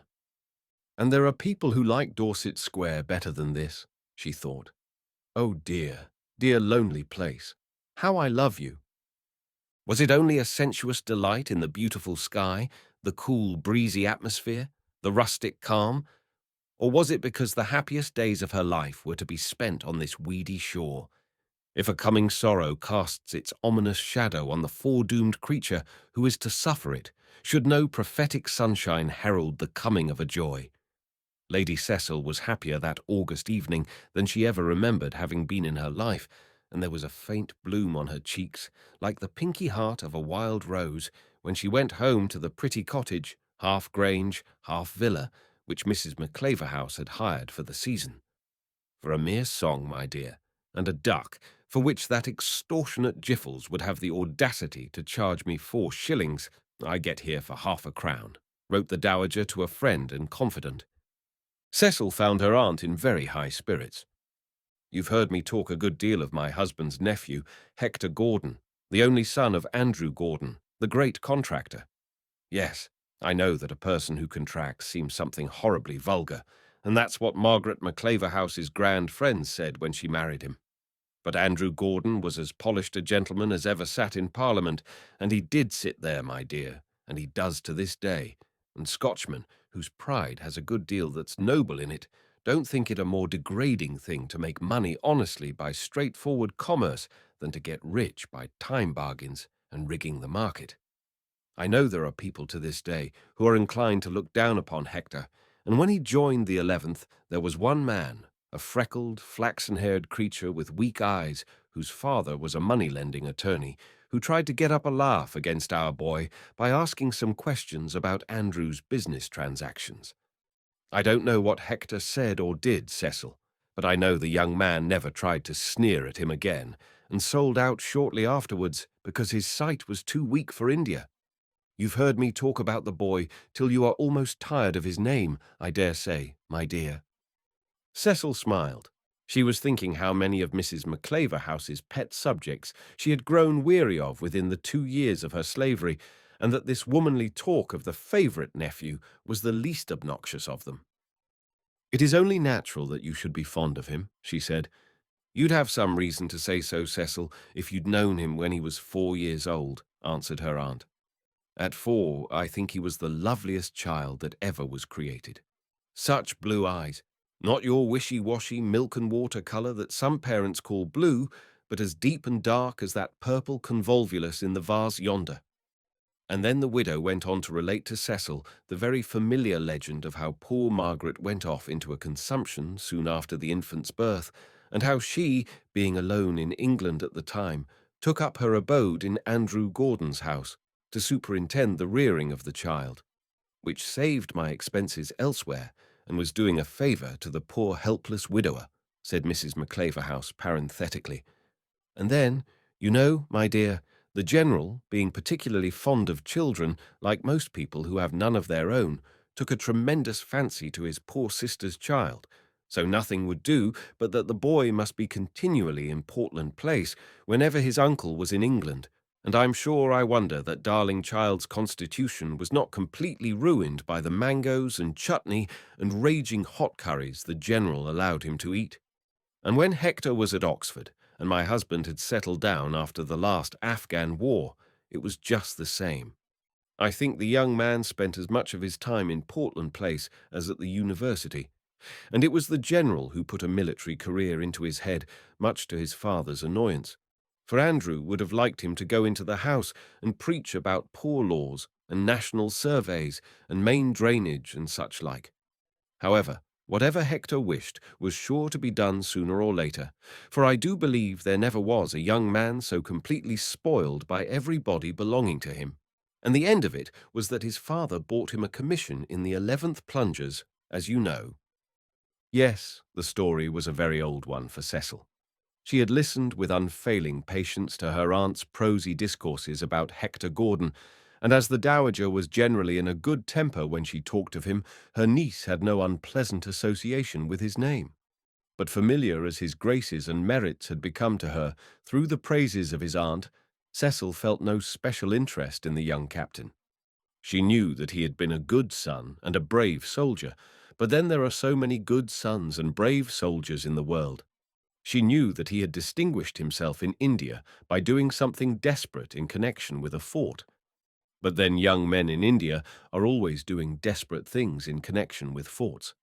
And there are people who like Dorset Square better than this, she thought. Oh dear, dear lonely place, how I love you. Was it only a sensuous delight in the beautiful sky, the cool, breezy atmosphere, the rustic calm, or was it because the happiest days of her life were to be spent on this weedy shore? If a coming sorrow casts its ominous shadow on the foredoomed creature who is to suffer it, should no prophetic sunshine herald the coming of a joy? Lady Cecil was happier that August evening than she ever remembered having been in her life, and there was a faint bloom on her cheeks, like the pinky heart of a wild rose, when she went home to the pretty cottage, half grange, half villa, which Mrs. Maclaverhouse had hired for the season. For a mere song, my dear, and a duck, for which that extortionate Jiffles would have the audacity to charge me 4 shillings, I get here for half a crown, wrote the dowager to a friend and confidant. Cecil found her aunt in very high spirits. You've heard me talk a good deal of my husband's nephew, Hector Gordon, the only son of Andrew Gordon, the great contractor. Yes, I know that a person who contracts seems something horribly vulgar, and that's what Margaret Maclaverhouse's grand friend said when she married him. But Andrew Gordon was as polished a gentleman as ever sat in Parliament, and he did sit there, my dear, and he does to this day. And Scotchmen, whose pride has a good deal that's noble in it, don't think it a more degrading thing to make money honestly by straightforward commerce than to get rich by time bargains and rigging the market. I know there are people to this day who are inclined to look down upon Hector, and when he joined the 11th, there was one man, a freckled, flaxen-haired creature with weak eyes, whose father was a money-lending attorney, who tried to get up a laugh against our boy by asking some questions about Andrew's business transactions. I don't know what Hector said or did, Cecil, but I know the young man never tried to sneer at him again, and sold out shortly afterwards because his sight was too weak for India. You've heard me talk about the boy till you are almost tired of his name, I dare say, my dear." Cecil smiled. She was thinking how many of Mrs. Maclaverhouse's pet subjects she had grown weary of within the 2 years of her slavery, and that this womanly talk of the favourite nephew was the least obnoxious of them. "It is only natural that you should be fond of him," she said. "You'd have some reason to say so, Cecil, if you'd known him when he was 4 years old," answered her aunt. "At 4, I think he was the loveliest child that ever was created. Such blue eyes, not your wishy-washy milk and water colour that some parents call blue, but as deep and dark as that purple convolvulus in the vase yonder." And then the widow went on to relate to Cecil the very familiar legend of how poor Margaret went off into a consumption soon after the infant's birth, and how she, being alone in England at the time, took up her abode in Andrew Gordon's house to superintend the rearing of the child, which saved my expenses elsewhere and was doing a favour to the poor helpless widower, said Mrs. Maclaverhouse parenthetically. "And then, you know, my dear, the General, being particularly fond of children, like most people who have none of their own, took a tremendous fancy to his poor sister's child, so nothing would do but that the boy must be continually in Portland Place whenever his uncle was in England, and I'm sure I wonder that darling child's constitution was not completely ruined by the mangoes and chutney and raging hot curries the General allowed him to eat. And when Hector was at Oxford, and my husband had settled down after the last Afghan war, it was just the same. I think the young man spent as much of his time in Portland Place as at the university, and it was the General who put a military career into his head, much to his father's annoyance. For Andrew would have liked him to go into the House and preach about poor laws and national surveys and main drainage and such like. However, whatever Hector wished was sure to be done sooner or later, for I do believe there never was a young man so completely spoiled by everybody belonging to him. And the end of it was that his father bought him a commission in the 11th Plungers, as you know. Yes, the story was a very old one for Cecil. She had listened with unfailing patience to her aunt's prosy discourses about Hector Gordon, and as the dowager was generally in a good temper when she talked of him, her niece had no unpleasant association with his name. But familiar as his graces and merits had become to her through the praises of his aunt, Cecil felt no special interest in the young captain. She knew that he had been a good son and a brave soldier, but then there are so many good sons and brave soldiers in the world. She knew that he had distinguished himself in India by doing something desperate in connection with a fort. But then young men in India are always doing desperate things in connection with forts.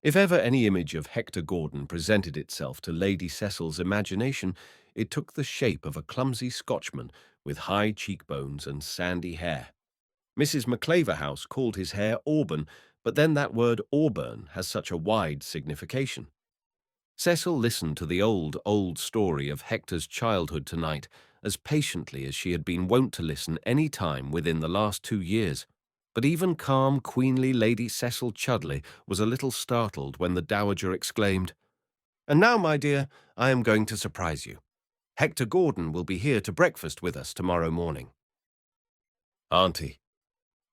If ever any image of Hector Gordon presented itself to Lady Cecil's imagination, it took the shape of a clumsy Scotchman with high cheekbones and sandy hair. Mrs. Maclaverhouse called his hair auburn, but then that word auburn has such a wide signification. Cecil listened to the old story of Hector's childhood tonight as patiently as she had been wont to listen any time within the last 2 years. But even calm, queenly Lady Cecil Chudley was a little startled when the dowager exclaimed, "And now, my dear, I am going to surprise you. Hector Gordon will be here to breakfast with us tomorrow morning." "Auntie,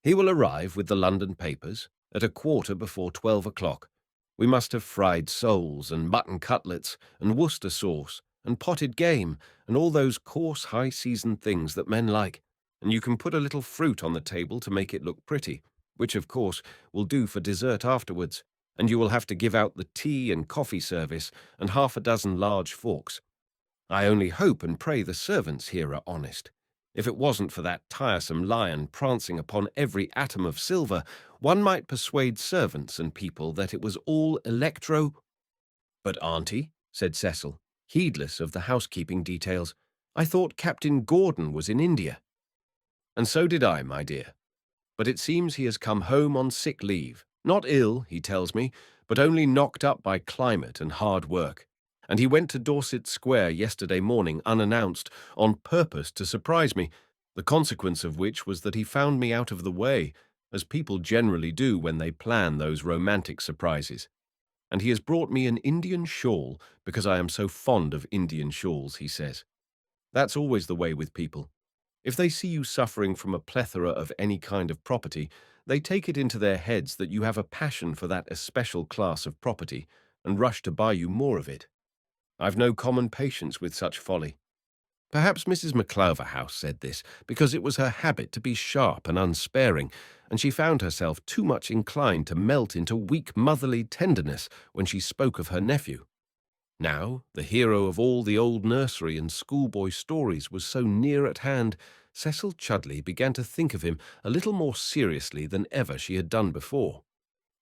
he will arrive with the London papers at 12:15. We must have fried soles and mutton cutlets and Worcester sauce and potted game and all those coarse high-seasoned things that men like, and you can put a little fruit on the table to make it look pretty. which of course will do for dessert afterwards, and you will have to give out the tea and coffee service and half a dozen large forks. I only hope and pray the servants here are honest. If it wasn't for that tiresome lion prancing upon every atom of silver, one might persuade servants and people that it was all electro— But auntie, said Cecil, heedless of the housekeeping details, I thought Captain Gordon was in India. And so did I, my dear. But it seems he has come home on sick leave. Not ill, he tells me, but only knocked up by climate and hard work. And he went to Dorset Square yesterday morning unannounced, on purpose to surprise me, the consequence of which was that he found me out of the way, as people generally do when they plan those romantic surprises. And he has brought me an Indian shawl because I am so fond of Indian shawls, he says. That's always the way with people. If they see you suffering from a plethora of any kind of property, they take it into their heads that you have a passion for that especial class of property and rush to buy you more of it. I've no common patience with such folly. Perhaps Mrs. McCloverhouse said this because it was her habit to be sharp and unsparing, and she found herself too much inclined to melt into weak motherly tenderness when she spoke of her nephew. Now, the hero of all the old nursery and schoolboy stories was so near at hand, Cecil Chudley began to think of him a little more seriously than ever she had done before.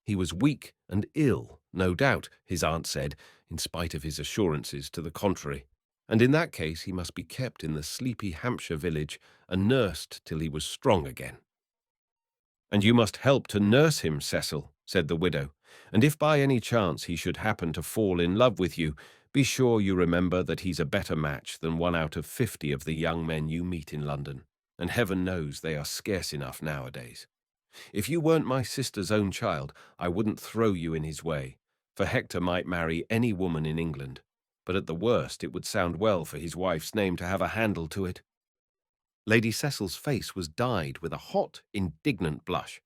He was weak and ill, no doubt, his aunt said, in spite of his assurances to the contrary, and in that case he must be kept in the sleepy Hampshire village and nursed till he was strong again. And you must help to nurse him, Cecil, said the widow, and if by any chance he should happen to fall in love with you, be sure you remember that he's a better match than 1 out of 50 of the young men you meet in London, and heaven knows they are scarce enough nowadays. If you weren't my sister's own child, I wouldn't throw you in his way, for Hector might marry any woman in England, but at the worst it would sound well for his wife's name to have a handle to it. Lady Cecil's face was dyed with a hot, indignant blush.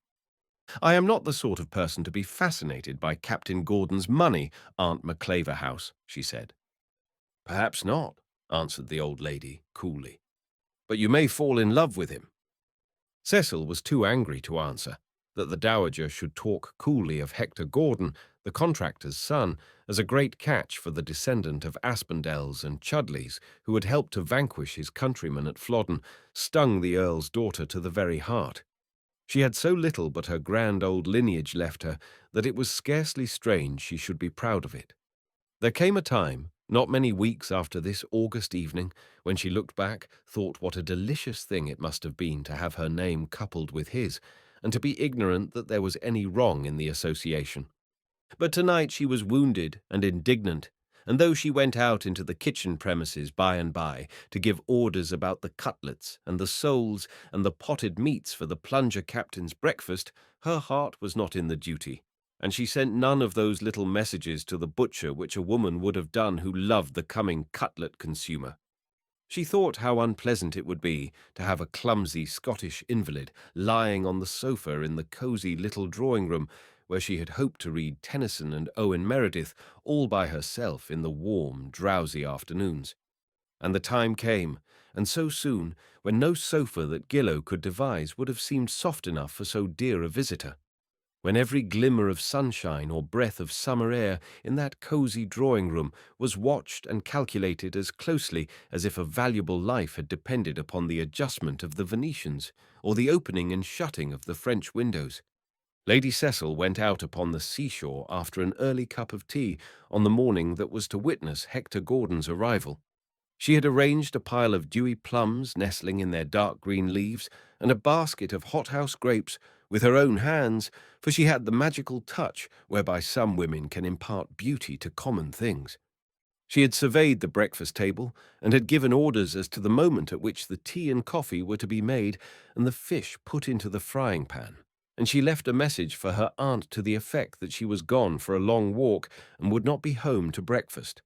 I am not the sort of person to be fascinated by Captain Gordon's money, Aunt McClaverhouse, she said. Perhaps not, answered the old lady coolly, but you may fall in love with him. Cecil was too angry to answer. That the dowager should talk coolly of Hector Gordon, the contractor's son, as a great catch for the descendant of Aspendels and Chudleys, who had helped to vanquish his countrymen at Flodden, stung the Earl's daughter to the very heart. She had so little but her grand old lineage left her that it was scarcely strange she should be proud of it. There came a time, not many weeks after this August evening, when she looked back, thought what a delicious thing it must have been to have her name coupled with his, and to be ignorant that there was any wrong in the association. But tonight she was wounded and indignant, and though she went out into the kitchen premises by and by to give orders about the cutlets and the soles and the potted meats for the plunger captain's breakfast, her heart was not in the duty, and she sent none of those little messages to the butcher which a woman would have done who loved the coming cutlet consumer. She thought how unpleasant it would be to have a clumsy Scottish invalid lying on the sofa in the cosy little drawing-room where she had hoped to read Tennyson and Owen Meredith all by herself in the warm, drowsy afternoons. And the time came, and so soon, when no sofa that Gillow could devise would have seemed soft enough for so dear a visitor. When every glimmer of sunshine or breath of summer air in that cosy drawing-room was watched and calculated as closely as if a valuable life had depended upon the adjustment of the Venetians or the opening and shutting of the French windows. Lady Cecil went out upon the seashore after an early cup of tea on the morning that was to witness Hector Gordon's arrival. She had arranged a pile of dewy plums nestling in their dark green leaves and a basket of hothouse grapes with her own hands, for she had the magical touch whereby some women can impart beauty to common things. She had surveyed the breakfast table and had given orders as to the moment at which the tea and coffee were to be made and the fish put into the frying pan, and she left a message for her aunt to the effect that she was gone for a long walk and would not be home to breakfast.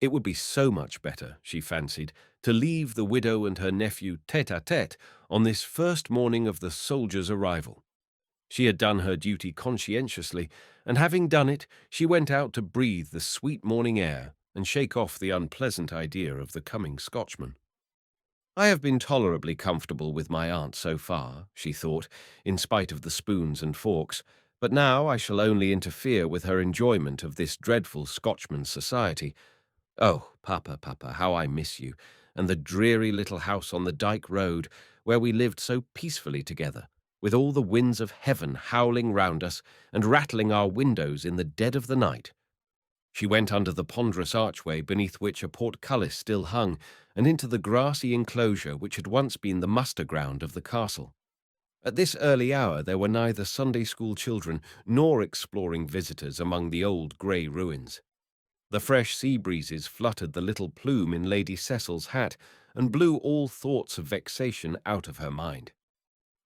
It would be so much better, she fancied, to leave the widow and her nephew tête-à-tête on this first morning of the soldier's arrival. She had done her duty conscientiously, and having done it, she went out to breathe the sweet morning air and shake off the unpleasant idea of the coming Scotchman. I have been tolerably comfortable with my aunt so far, she thought, in spite of the spoons and forks, but now I shall only interfere with her enjoyment of this dreadful Scotchman's society. Oh, Papa, Papa, how I miss you, and the dreary little house on the Dyke Road, where we lived so peacefully together, with all the winds of heaven howling round us and rattling our windows in the dead of the night. She went under the ponderous archway beneath which a portcullis still hung, and into the grassy enclosure which had once been the muster ground of the castle. At this early hour there were neither Sunday school children nor exploring visitors among the old grey ruins. The fresh sea breezes fluttered the little plume in Lady Cecil's hat and blew all thoughts of vexation out of her mind.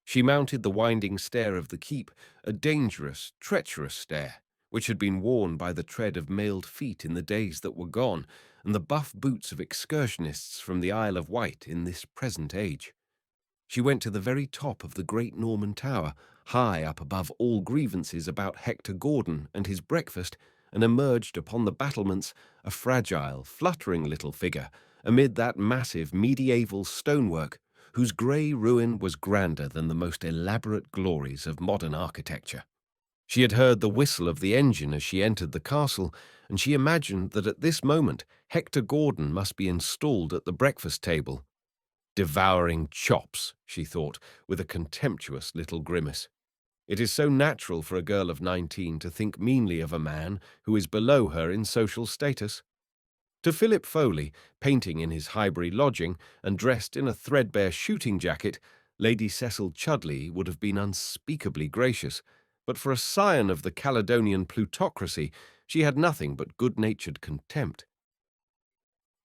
She mounted the winding stair of the keep, a dangerous, treacherous stair, which had been worn by the tread of mailed feet in the days that were gone, and the buff boots of excursionists from the Isle of Wight in this present age. She went to the very top of the great Norman tower, high up above all grievances about Hector Gordon and his breakfast, and emerged upon the battlements, a fragile, fluttering little figure, amid that massive medieval stonework, whose grey ruin was grander than the most elaborate glories of modern architecture. She had heard the whistle of the engine as she entered the castle, and she imagined that at this moment Hector Gordon must be installed at the breakfast table. Devouring chops, she thought, with a contemptuous little grimace. It is so natural for a girl of 19 to think meanly of a man who is below her in social status. To Philip Foley, painting in his Highbury lodging and dressed in a threadbare shooting jacket, Lady Cecil Chudleigh would have been unspeakably gracious, but for a scion of the Caledonian plutocracy she had nothing but good-natured contempt.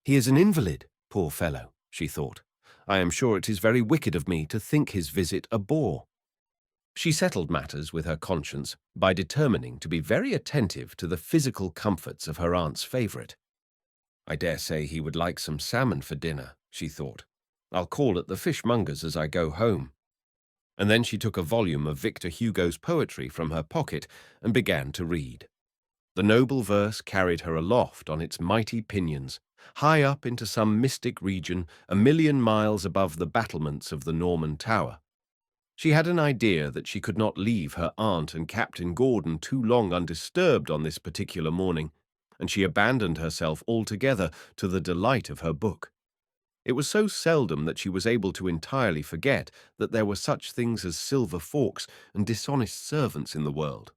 "He is an invalid, poor fellow," she thought. "I am sure it is very wicked of me to think his visit a bore." She settled matters with her conscience by determining to be very attentive to the physical comforts of her aunt's favourite. "I dare say he would like some salmon for dinner," she thought. "I'll call at the fishmonger's as I go home." And then she took a volume of Victor Hugo's poetry from her pocket and began to read. The noble verse carried her aloft on its mighty pinions, high up into some mystic region 1,000,000 miles above the battlements of the Norman Tower. She had an idea that she could not leave her aunt and Captain Gordon too long undisturbed on this particular morning, and she abandoned herself altogether to the delight of her book. It was so seldom that she was able to entirely forget that there were such things as silver forks and dishonest servants in the world.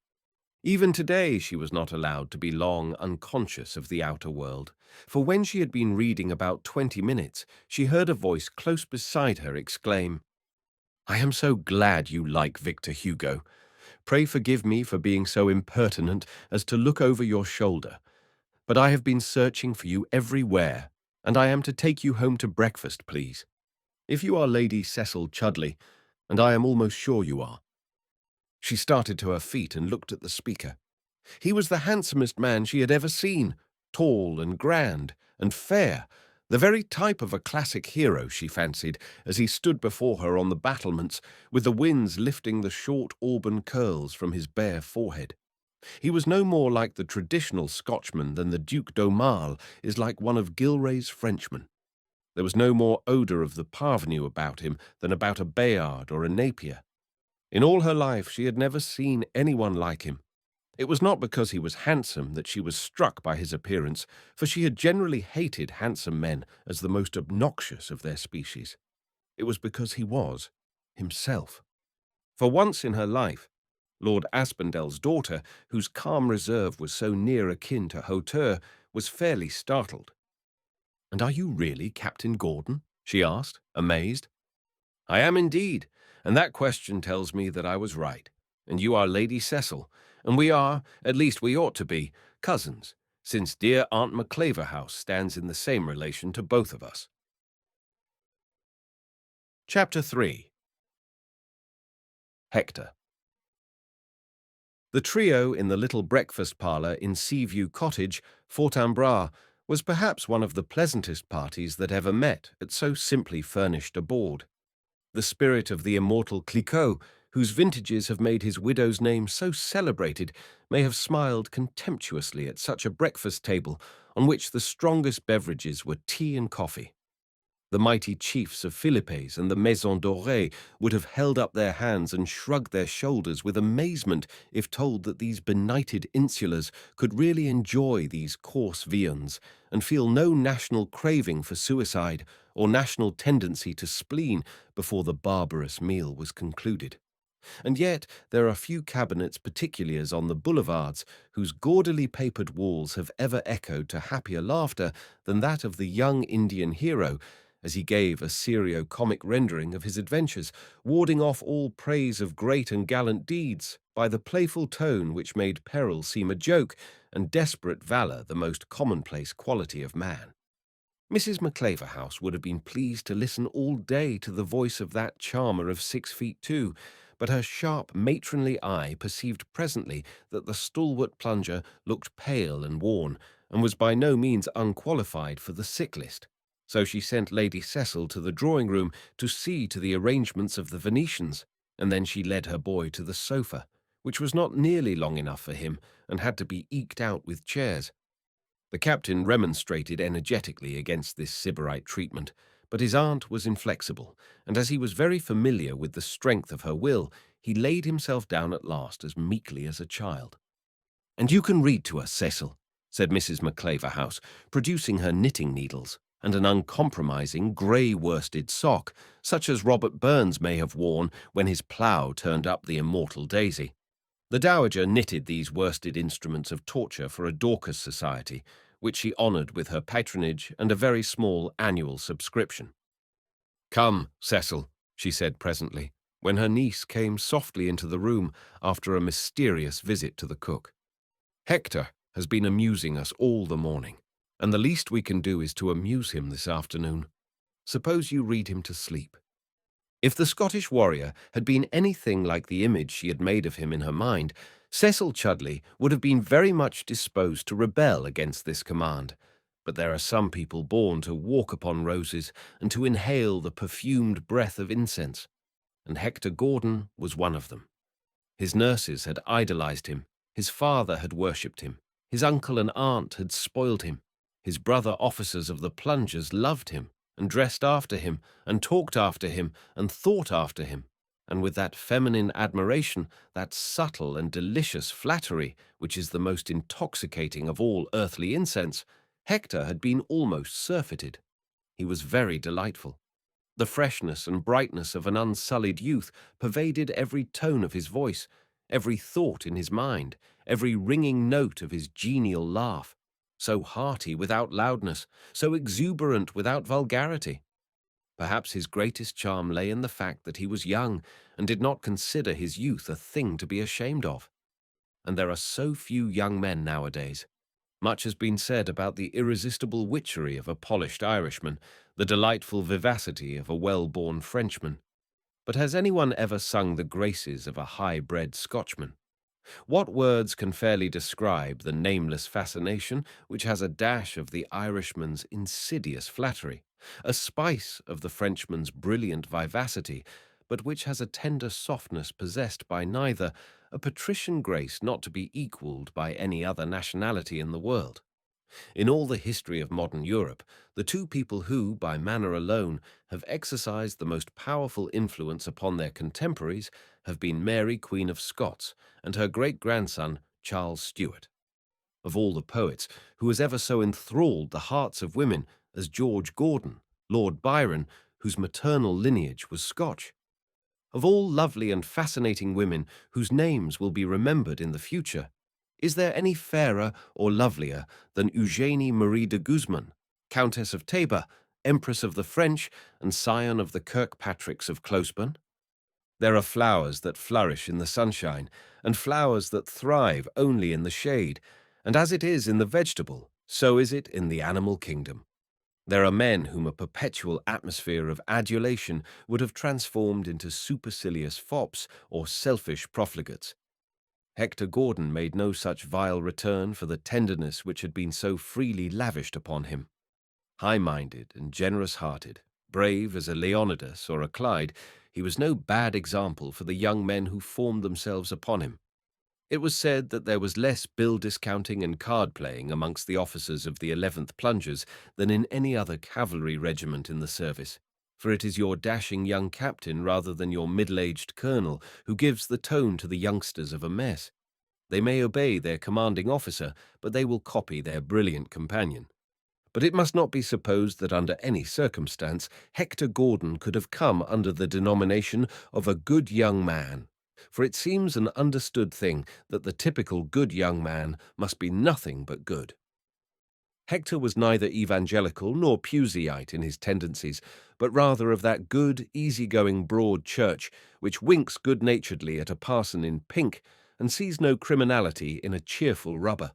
Even today she was not allowed to be long unconscious of the outer world, for when she had been reading about 20 minutes, she heard a voice close beside her exclaim, "I am so glad you like Victor Hugo. Pray forgive me for being so impertinent as to look over your shoulder, but I have been searching for you everywhere, and I am to take you home to breakfast, please. If you are Lady Cecil Chudleigh, and I am almost sure you are." She started to her feet and looked at the speaker. He was the handsomest man she had ever seen, tall and grand and fair, the very type of a classic hero, she fancied, as he stood before her on the battlements, with the winds lifting the short auburn curls from his bare forehead. He was no more like the traditional Scotchman than the Duke d'Aumale is like one of Gilray's Frenchmen. There was no more odour of the parvenu about him than about a Bayard or a Napier. In all her life she had never seen anyone like him. It was not because he was handsome that she was struck by his appearance, for she had generally hated handsome men as the most obnoxious of their species. It was because he was himself. For once in her life, Lord Aspindel's daughter, whose calm reserve was so near akin to hauteur, was fairly startled. "And are you really Captain Gordon?" she asked, amazed. "I am indeed, and that question tells me that I was right. And you are Lady Cecil, and we are, at least we ought to be, cousins, since dear Aunt Maclaverhouse stands in the same relation to both of us." Chapter 3. Hector. The trio in the little breakfast parlour in Seaview Cottage, Fortinbras, was perhaps one of the pleasantest parties that ever met at so simply furnished a board. The spirit of the immortal Clicquot, whose vintages have made his widow's name so celebrated, may have smiled contemptuously at such a breakfast table on which the strongest beverages were tea and coffee. The mighty chiefs of Philippes and the Maison Dorée would have held up their hands and shrugged their shoulders with amazement if told that these benighted insulars could really enjoy these coarse viands and feel no national craving for suicide or national tendency to spleen before the barbarous meal was concluded. And yet there are few cabinets, particularly as on the boulevards, whose gaudily papered walls have ever echoed to happier laughter than that of the young Indian hero, as he gave a serio-comic rendering of his adventures, warding off all praise of great and gallant deeds by the playful tone which made peril seem a joke and desperate valour the most commonplace quality of man. Mrs. Maclaverhouse would have been pleased to listen all day to the voice of that charmer of 6 feet 2, but her sharp matronly eye perceived presently that the stalwart plunger looked pale and worn, and was by no means unqualified for the sick list. So she sent Lady Cecil to the drawing-room to see to the arrangements of the Venetians, and then she led her boy to the sofa, which was not nearly long enough for him, and had to be eked out with chairs. The captain remonstrated energetically against this sybarite treatment, but his aunt was inflexible, and as he was very familiar with the strength of her will, he laid himself down at last as meekly as a child. "And you can read to us, Cecil," said Mrs. Maclaverhouse, producing her knitting needles and an uncompromising grey worsted sock, such as Robert Burns may have worn when his plough turned up the immortal daisy. The dowager knitted these worsted instruments of torture for a Dorcas society, which she honoured with her patronage and a very small annual subscription. "Come, Cecil," she said presently, when her niece came softly into the room after a mysterious visit to the cook. "Hector has been amusing us all the morning, and the least we can do is to amuse him this afternoon. Suppose you read him to sleep." If the Scottish warrior had been anything like the image she had made of him in her mind, Cecil Chudley would have been very much disposed to rebel against this command. But there are some people born to walk upon roses and to inhale the perfumed breath of incense, and Hector Gordon was one of them. His nurses had idolized him, his father had worshipped him, his uncle and aunt had spoiled him, his brother officers of the plungers loved him, and dressed after him, and talked after him, and thought after him, and with that feminine admiration, that subtle and delicious flattery, which is the most intoxicating of all earthly incense, Hector had been almost surfeited. He was very delightful. The freshness and brightness of an unsullied youth pervaded every tone of his voice, every thought in his mind, every ringing note of his genial laugh, so hearty without loudness, so exuberant without vulgarity. Perhaps his greatest charm lay in the fact that he was young and did not consider his youth a thing to be ashamed of. And there are so few young men nowadays. Much has been said about the irresistible witchery of a polished Irishman, the delightful vivacity of a well-born Frenchman. But has anyone ever sung the graces of a high-bred Scotchman? What words can fairly describe the nameless fascination which has a dash of the Irishman's insidious flattery, a spice of the Frenchman's brilliant vivacity, but which has a tender softness possessed by neither, a patrician grace not to be equalled by any other nationality in the world? In all the history of modern Europe, the two people who, by manner alone, have exercised the most powerful influence upon their contemporaries have been Mary, Queen of Scots, and her great-grandson, Charles Stuart. Of all the poets, who has ever so enthralled the hearts of women as George Gordon, Lord Byron, whose maternal lineage was Scotch? Of all lovely and fascinating women whose names will be remembered in the future, is there any fairer or lovelier than Eugénie Marie de Guzman, Countess of Tabor, Empress of the French, and scion of the Kirkpatricks of Closeburn? There are flowers that flourish in the sunshine, and flowers that thrive only in the shade, and as it is in the vegetable, so is it in the animal kingdom. There are men whom a perpetual atmosphere of adulation would have transformed into supercilious fops or selfish profligates. Hector Gordon made no such vile return for the tenderness which had been so freely lavished upon him. High-minded and generous-hearted, brave as a Leonidas or a Clyde, he was no bad example for the young men who formed themselves upon him. It was said that there was less bill discounting and card playing amongst the officers of the 11th Plungers than in any other cavalry regiment in the service, for it is your dashing young captain rather than your middle-aged colonel who gives the tone to the youngsters of a mess. They may obey their commanding officer, but they will copy their brilliant companion. But it must not be supposed that under any circumstance Hector Gordon could have come under the denomination of a good young man, for it seems an understood thing that the typical good young man must be nothing but good. Hector was neither evangelical nor Puseyite in his tendencies, but rather of that good, easy-going broad church which winks good-naturedly at a parson in pink and sees no criminality in a cheerful rubber.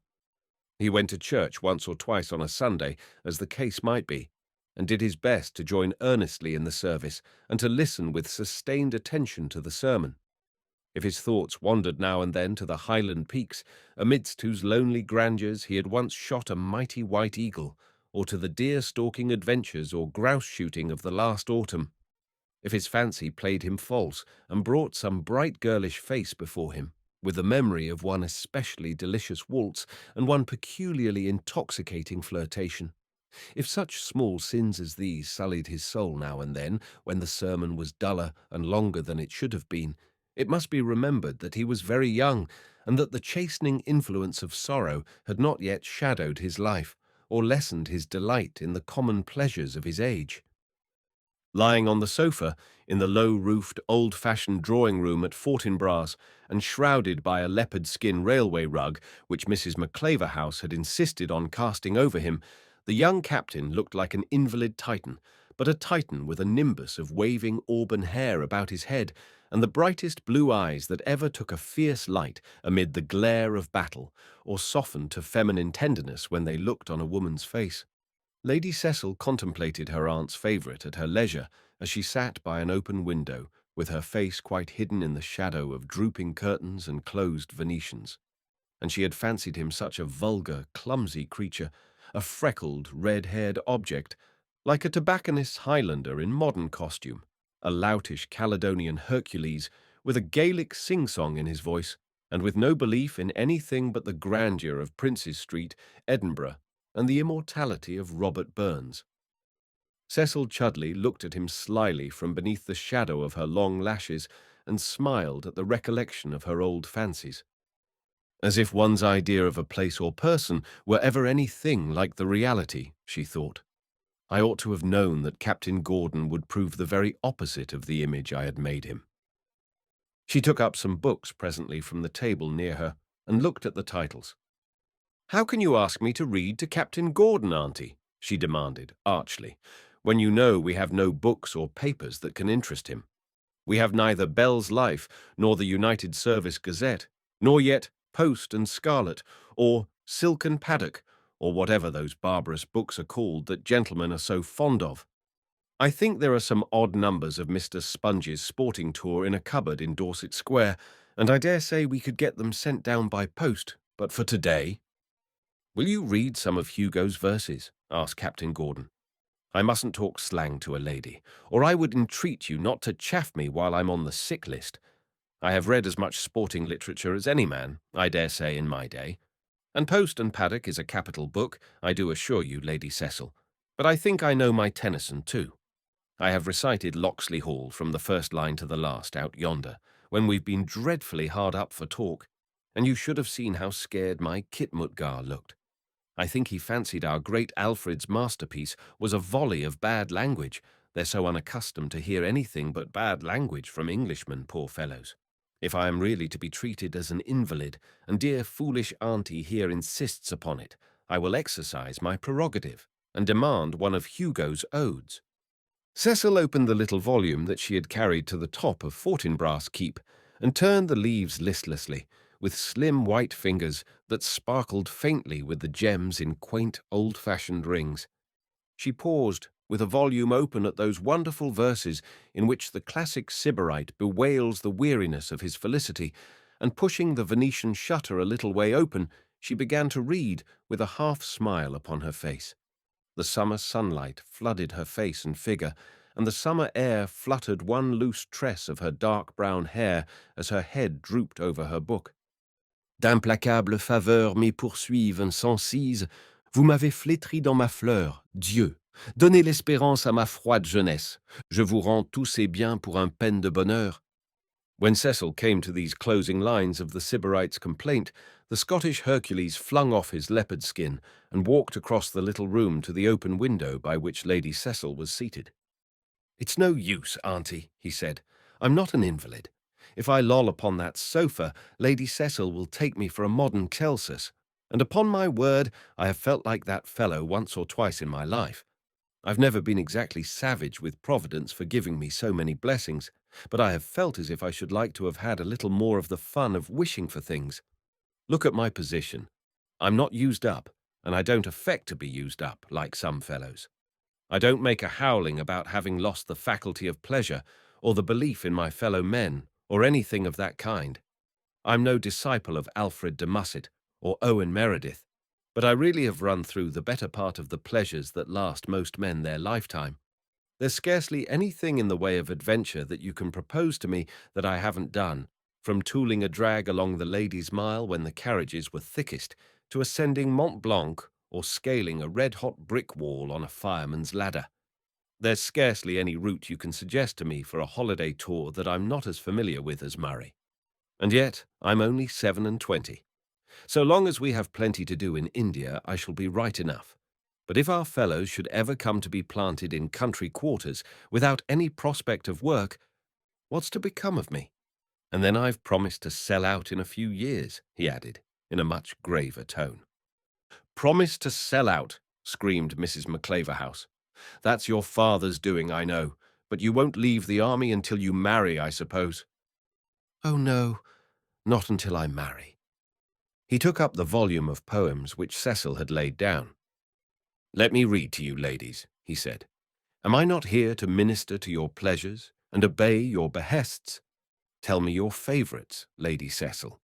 He went to church once or twice on a Sunday, as the case might be, and did his best to join earnestly in the service and to listen with sustained attention to the sermon. If his thoughts wandered now and then to the Highland peaks, amidst whose lonely grandeurs he had once shot a mighty white eagle, or to the deer-stalking adventures or grouse-shooting of the last autumn, if his fancy played him false and brought some bright girlish face before him, with the memory of one especially delicious waltz and one peculiarly intoxicating flirtation, if such small sins as these sullied his soul now and then, when the sermon was duller and longer than it should have been, it must be remembered that he was very young, and that the chastening influence of sorrow had not yet shadowed his life, or lessened his delight in the common pleasures of his age. Lying on the sofa in the low-roofed, old-fashioned drawing-room at Fortinbras, and shrouded by a leopard-skin railway rug which Mrs. Maclaverhouse had insisted on casting over him, the young captain looked like an invalid Titan, but a Titan with a nimbus of waving auburn hair about his head, and the brightest blue eyes that ever took a fierce light amid the glare of battle, or softened to feminine tenderness when they looked on a woman's face. Lady Cecil contemplated her aunt's favourite at her leisure as she sat by an open window, with her face quite hidden in the shadow of drooping curtains and closed Venetians. And she had fancied him such a vulgar, clumsy creature, a freckled, red-haired object, like a tobacconist's Highlander in modern costume, a loutish Caledonian Hercules with a Gaelic sing-song in his voice, and with no belief in anything but the grandeur of Princes Street, Edinburgh, and the immortality of Robert Burns. Cecil Chudley looked at him slyly from beneath the shadow of her long lashes and smiled at the recollection of her old fancies. As if one's idea of a place or person were ever anything like the reality, she thought. I ought to have known that Captain Gordon would prove the very opposite of the image I had made him. She took up some books presently from the table near her and looked at the titles. "How can you ask me to read to Captain Gordon, Auntie?" she demanded, archly, "when you know we have no books or papers that can interest him. We have neither Bell's Life, nor the United Service Gazette, nor yet Post and Scarlet, or Silk and Paddock, or whatever those barbarous books are called that gentlemen are so fond of. I think there are some odd numbers of Mr. Sponge's sporting tour in a cupboard in Dorset Square, and I dare say we could get them sent down by post, but for today." "Will you read some of Hugo's verses?" asked Captain Gordon. "I mustn't talk slang to a lady, or I would entreat you not to chaff me while I'm on the sick list. I have read as much sporting literature as any man, I dare say, in my day. And Post and Paddock is a capital book, I do assure you, Lady Cecil. But I think I know my Tennyson, too. I have recited Locksley Hall from the first line to the last out yonder, when we've been dreadfully hard up for talk, and you should have seen how scared my Kitmutgar looked. I think he fancied our great Alfred's masterpiece was a volley of bad language. They're so unaccustomed to hear anything but bad language from Englishmen, poor fellows. If I am really to be treated as an invalid, and dear foolish auntie here insists upon it, I will exercise my prerogative, and demand one of Hugo's odes." Cecil opened the little volume that she had carried to the top of Fortinbras Keep, and turned the leaves listlessly, with slim white fingers that sparkled faintly with the gems in quaint old-fashioned rings. She paused, with a volume open at those wonderful verses in which the classic Sybarite bewails the weariness of his felicity, and pushing the Venetian shutter a little way open, she began to read with a half-smile upon her face. The summer sunlight flooded her face and figure, and the summer air fluttered one loose tress of her dark brown hair as her head drooped over her book. D'implacables faveurs m'y poursuivent sans cise. Vous m'avez flétri dans ma fleur, Dieu. Donnez l'espérance à ma froide jeunesse. Je vous rends tous ces biens pour un peine de bonheur. When Cecil came to these closing lines of the Sybarite's complaint, the Scottish Hercules flung off his leopard skin and walked across the little room to the open window by which Lady Cecil was seated. "It's no use, Auntie," he said. "I'm not an invalid. If I loll upon that sofa, Lady Cecil will take me for a modern Celsus, and upon my word, I have felt like that fellow once or twice in my life. I've never been exactly savage with Providence for giving me so many blessings, but I have felt as if I should like to have had a little more of the fun of wishing for things. Look at my position. I'm not used up, and I don't affect to be used up, like some fellows. I don't make a howling about having lost the faculty of pleasure, or the belief in my fellow men, or anything of that kind. I'm no disciple of Alfred de Musset or Owen Meredith, but I really have run through the better part of the pleasures that last most men their lifetime. There's scarcely anything in the way of adventure that you can propose to me that I haven't done, from tooling a drag along the Ladies' Mile when the carriages were thickest, to ascending Mont Blanc or scaling a red-hot brick wall on a fireman's ladder. There's scarcely any route you can suggest to me for a holiday tour that I'm not as familiar with as Murray. And yet I'm only 27. So long as we have plenty to do in India, I shall be right enough. But if our fellows should ever come to be planted in country quarters without any prospect of work, what's to become of me? And then I've promised to sell out in a few years," he added, in a much graver tone. "Promised to sell out," screamed Mrs. Maclaverhouse. "That's your father's doing, I know, but you won't leave the army until you marry, I suppose." "Oh, no, not until I marry." He took up the volume of poems which Cecil had laid down. "Let me read to you, ladies," he said. "Am I not here to minister to your pleasures and obey your behests? Tell me your favourites, Lady Cecil."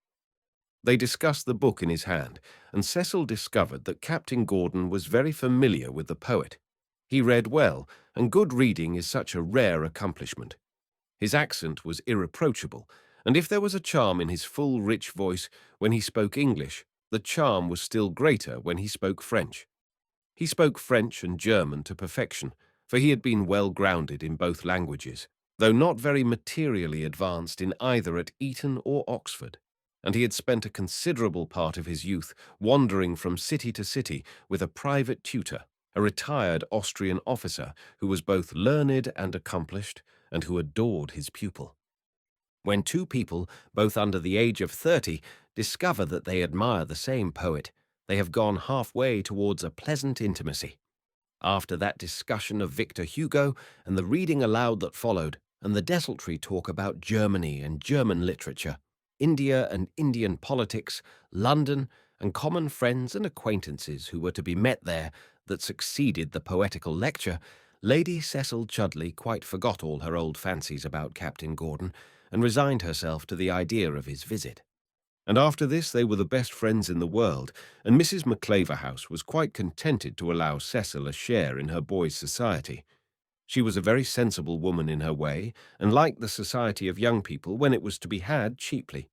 They discussed the book in his hand, and Cecil discovered that Captain Gordon was very familiar with the poet. He read well, and good reading is such a rare accomplishment. His accent was irreproachable, and if there was a charm in his full, rich voice when he spoke English, the charm was still greater when he spoke French. He spoke French and German to perfection, for he had been well grounded in both languages, though not very materially advanced in either at Eton or Oxford, and he had spent a considerable part of his youth wandering from city to city with a private tutor, a retired Austrian officer who was both learned and accomplished, and who adored his pupil. When two people, both under the age of 30, discover that they admire the same poet, they have gone halfway towards a pleasant intimacy. After that discussion of Victor Hugo, and the reading aloud that followed, and the desultory talk about Germany and German literature, India and Indian politics, London, and common friends and acquaintances who were to be met there, that succeeded the poetical lecture, Lady Cecil Chudley quite forgot all her old fancies about Captain Gordon, and resigned herself to the idea of his visit. And after this they were the best friends in the world, and Mrs. Maclaverhouse was quite contented to allow Cecil a share in her boy's society. She was a very sensible woman in her way, and liked the society of young people when it was to be had cheaply.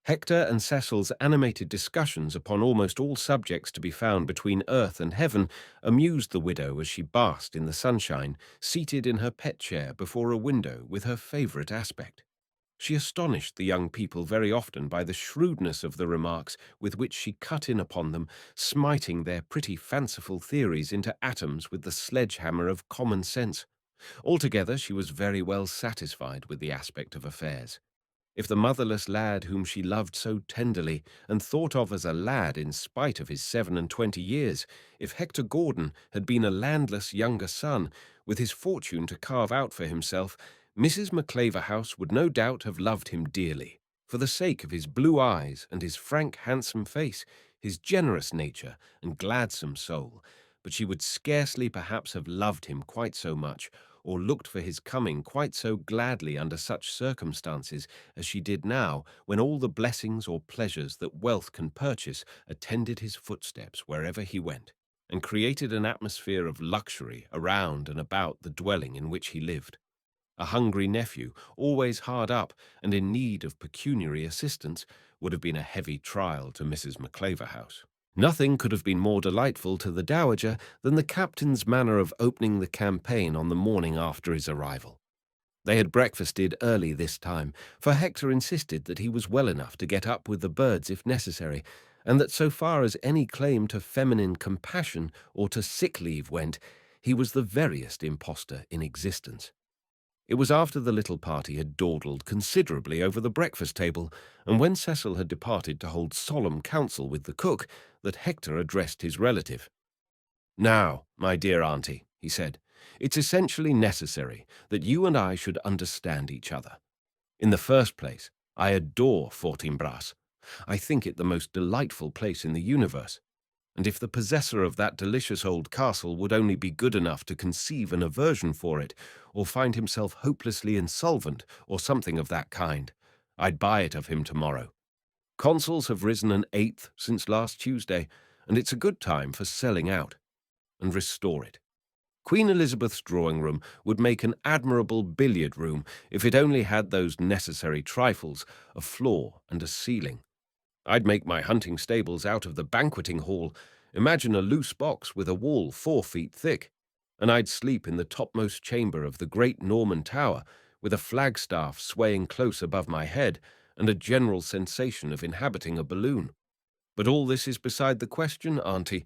Hector and Cecil's animated discussions upon almost all subjects to be found between earth and heaven amused the widow as she basked in the sunshine, seated in her pet chair before a window with her favourite aspect. She astonished the young people very often by the shrewdness of the remarks with which she cut in upon them, smiting their pretty fanciful theories into atoms with the sledge-hammer of common sense. Altogether, she was very well satisfied with the aspect of affairs. If the motherless lad whom she loved so tenderly, and thought of as a lad in spite of his 27 years, if Hector Gordon had been a landless younger son, with his fortune to carve out for himself, Mrs. Maclaverhouse would no doubt have loved him dearly, for the sake of his blue eyes and his frank, handsome face, his generous nature and gladsome soul, but she would scarcely perhaps have loved him quite so much, or looked for his coming quite so gladly under such circumstances as she did now, when all the blessings or pleasures that wealth can purchase attended his footsteps wherever he went, and created an atmosphere of luxury around and about the dwelling in which he lived. A hungry nephew, always hard up and in need of pecuniary assistance, would have been a heavy trial to Mrs. Maclaverhouse. Nothing could have been more delightful to the dowager than the captain's manner of opening the campaign on the morning after his arrival. They had breakfasted early this time, for Hector insisted that he was well enough to get up with the birds if necessary, and that so far as any claim to feminine compassion or to sick leave went, he was the veriest impostor in existence. It was after the little party had dawdled considerably over the breakfast table, and when Cecil had departed to hold solemn counsel with the cook, that Hector addressed his relative. "Now, my dear auntie," he said, "it's essentially necessary that you and I should understand each other. In the first place, I adore Fortinbras. I think it the most delightful place in the universe, and if the possessor of that delicious old castle would only be good enough to conceive an aversion for it, or find himself hopelessly insolvent, or something of that kind, I'd buy it of him tomorrow. Consols have risen an eighth since last Tuesday, and it's a good time for selling out and restore it. Queen Elizabeth's drawing-room would make an admirable billiard-room if it only had those necessary trifles, a floor and a ceiling. I'd make my hunting stables out of the banqueting hall. Imagine a loose box with a wall 4 feet thick. And I'd sleep in the topmost chamber of the great Norman tower, with a flagstaff swaying close above my head, and a general sensation of inhabiting a balloon. But all this is beside the question, auntie.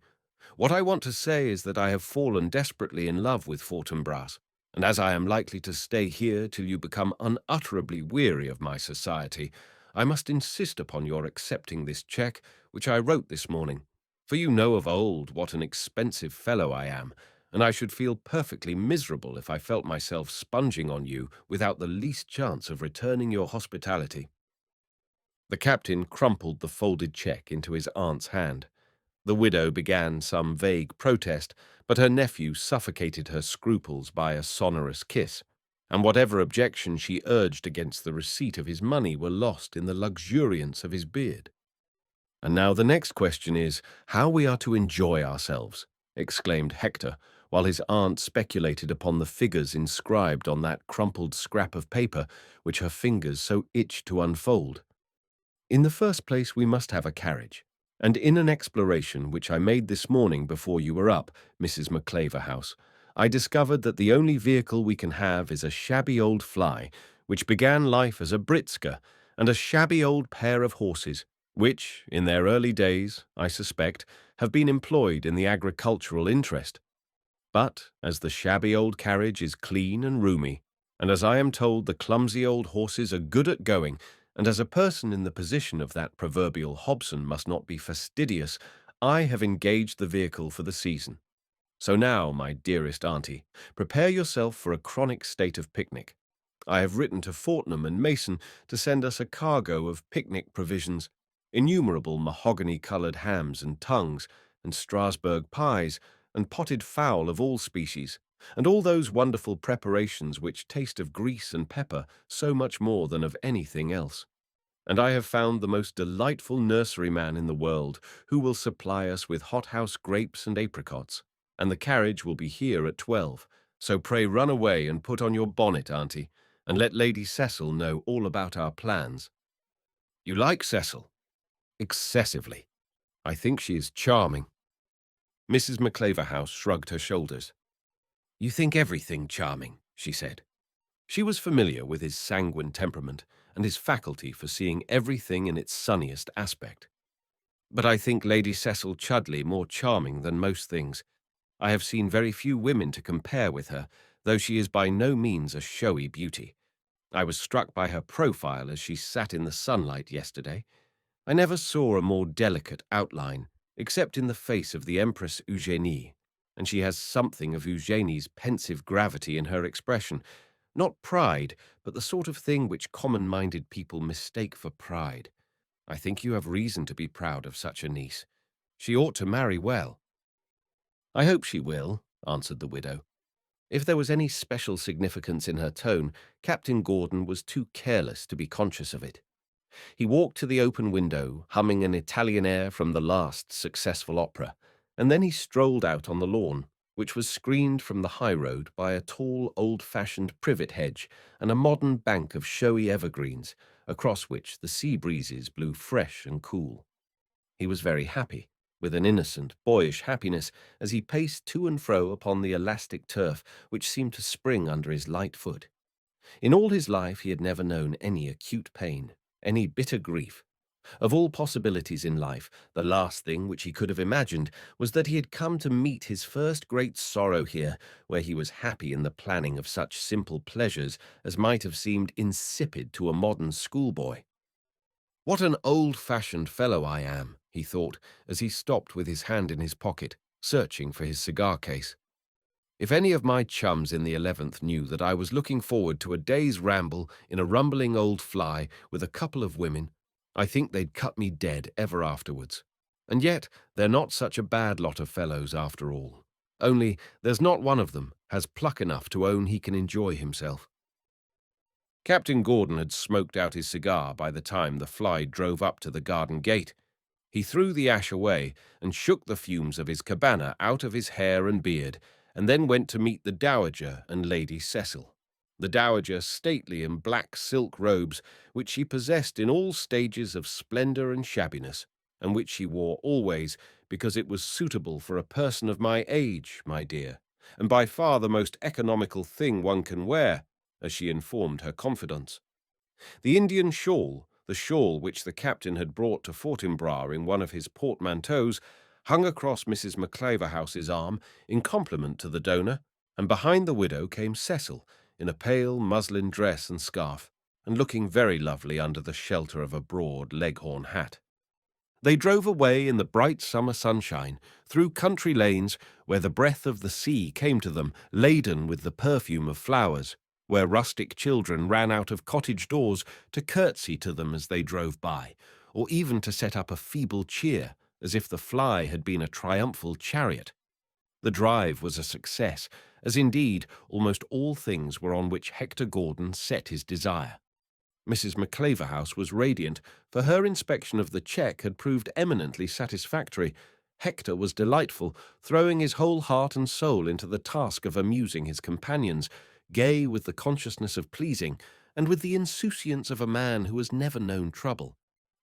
What I want to say is that I have fallen desperately in love with Fortinbras, and as I am likely to stay here till you become unutterably weary of my society, I must insist upon your accepting this cheque which I wrote this morning, for you know of old what an expensive fellow I am, and I should feel perfectly miserable if I felt myself sponging on you without the least chance of returning your hospitality." The captain crumpled the folded cheque into his aunt's hand. The widow began some vague protest, but her nephew suffocated her scruples by a sonorous kiss, and whatever objection she urged against the receipt of his money were lost in the luxuriance of his beard. "And now the next question is, how we are to enjoy ourselves," exclaimed Hector, while his aunt speculated upon the figures inscribed on that crumpled scrap of paper which her fingers so itched to unfold. "In the first place, we must have a carriage. And in an exploration which I made this morning before you were up, Mrs. Maclaverhouse, I discovered that the only vehicle we can have is a shabby old fly, which began life as a britska, and a shabby old pair of horses, which, in their early days, I suspect, have been employed in the agricultural interest. But as the shabby old carriage is clean and roomy, and as I am told the clumsy old horses are good at going, and as a person in the position of that proverbial Hobson must not be fastidious, I have engaged the vehicle for the season. So now, my dearest auntie, prepare yourself for a chronic state of picnic. I have written to Fortnum and Mason to send us a cargo of picnic provisions, innumerable mahogany-coloured hams and tongues, and Strasbourg pies, and potted fowl of all species, and all those wonderful preparations which taste of grease and pepper so much more than of anything else. And I have found the most delightful nurseryman in the world, who will supply us with hothouse grapes and apricots, and the carriage will be here at 12, so pray run away and put on your bonnet, auntie, and let Lady Cecil know all about our plans." "You like Cecil?" "Excessively. I think she is charming." Mrs. Maclaverhouse shrugged her shoulders. "You think everything charming," she said. She was familiar with his sanguine temperament and his faculty for seeing everything in its sunniest aspect. "But I think Lady Cecil Chudley more charming than most things. I have seen very few women to compare with her, though she is by no means a showy beauty. I was struck by her profile as she sat in the sunlight yesterday. I never saw a more delicate outline, except in the face of the Empress Eugénie, and she has something of Eugénie's pensive gravity in her expression. Not pride, but the sort of thing which common-minded people mistake for pride. I think you have reason to be proud of such a niece. She ought to marry well." "I hope she will," answered the widow. If there was any special significance in her tone, Captain Gordon was too careless to be conscious of it. He walked to the open window, humming an Italian air from the last successful opera, and then he strolled out on the lawn. which was screened from the high road by a tall, old-fashioned privet hedge and a modern bank of showy evergreens, across which the sea breezes blew fresh and cool. He was very happy, with an innocent, boyish happiness, as he paced to and fro upon the elastic turf which seemed to spring under his light foot. In all his life he had never known any acute pain, any bitter grief. Of all possibilities in life, the last thing which he could have imagined was that he had come to meet his first great sorrow here, where he was happy in the planning of such simple pleasures as might have seemed insipid to a modern schoolboy. "What an old-fashioned fellow I am," he thought, as he stopped with his hand in his pocket, searching for his cigar case. "If any of my chums in the 11th knew that I was looking forward to a day's ramble in a rumbling old fly with a couple of women, I think they'd cut me dead ever afterwards. And yet they're not such a bad lot of fellows after all. Only there's not one of them has pluck enough to own he can enjoy himself." Captain Gordon had smoked out his cigar by the time the fly drove up to the garden gate. He threw the ash away and shook the fumes of his cabana out of his hair and beard, and then went to meet the Dowager and Lady Cecil. The Dowager stately in black silk robes, which she possessed in all stages of splendour and shabbiness, and which she wore always because it was suitable for a person of my age, my dear, and by far the most economical thing one can wear, as she informed her confidants. The Indian shawl, the shawl which the captain had brought to Fortinbras in one of his portmanteaus, hung across Mrs. Macleverhouse's arm in compliment to the donor, and behind the widow came Cecil, in a pale muslin dress and scarf, and looking very lovely under the shelter of a broad leghorn hat. They drove away in the bright summer sunshine, through country lanes where the breath of the sea came to them, laden with the perfume of flowers, where rustic children ran out of cottage doors to curtsy to them as they drove by, or even to set up a feeble cheer, as if the fly had been a triumphal chariot. The drive was a success, as indeed almost all things were on which Hector Gordon set his desire. Mrs. Macleverhouse was radiant, for her inspection of the cheque had proved eminently satisfactory. Hector was delightful, throwing his whole heart and soul into the task of amusing his companions, gay with the consciousness of pleasing, and with the insouciance of a man who has never known trouble.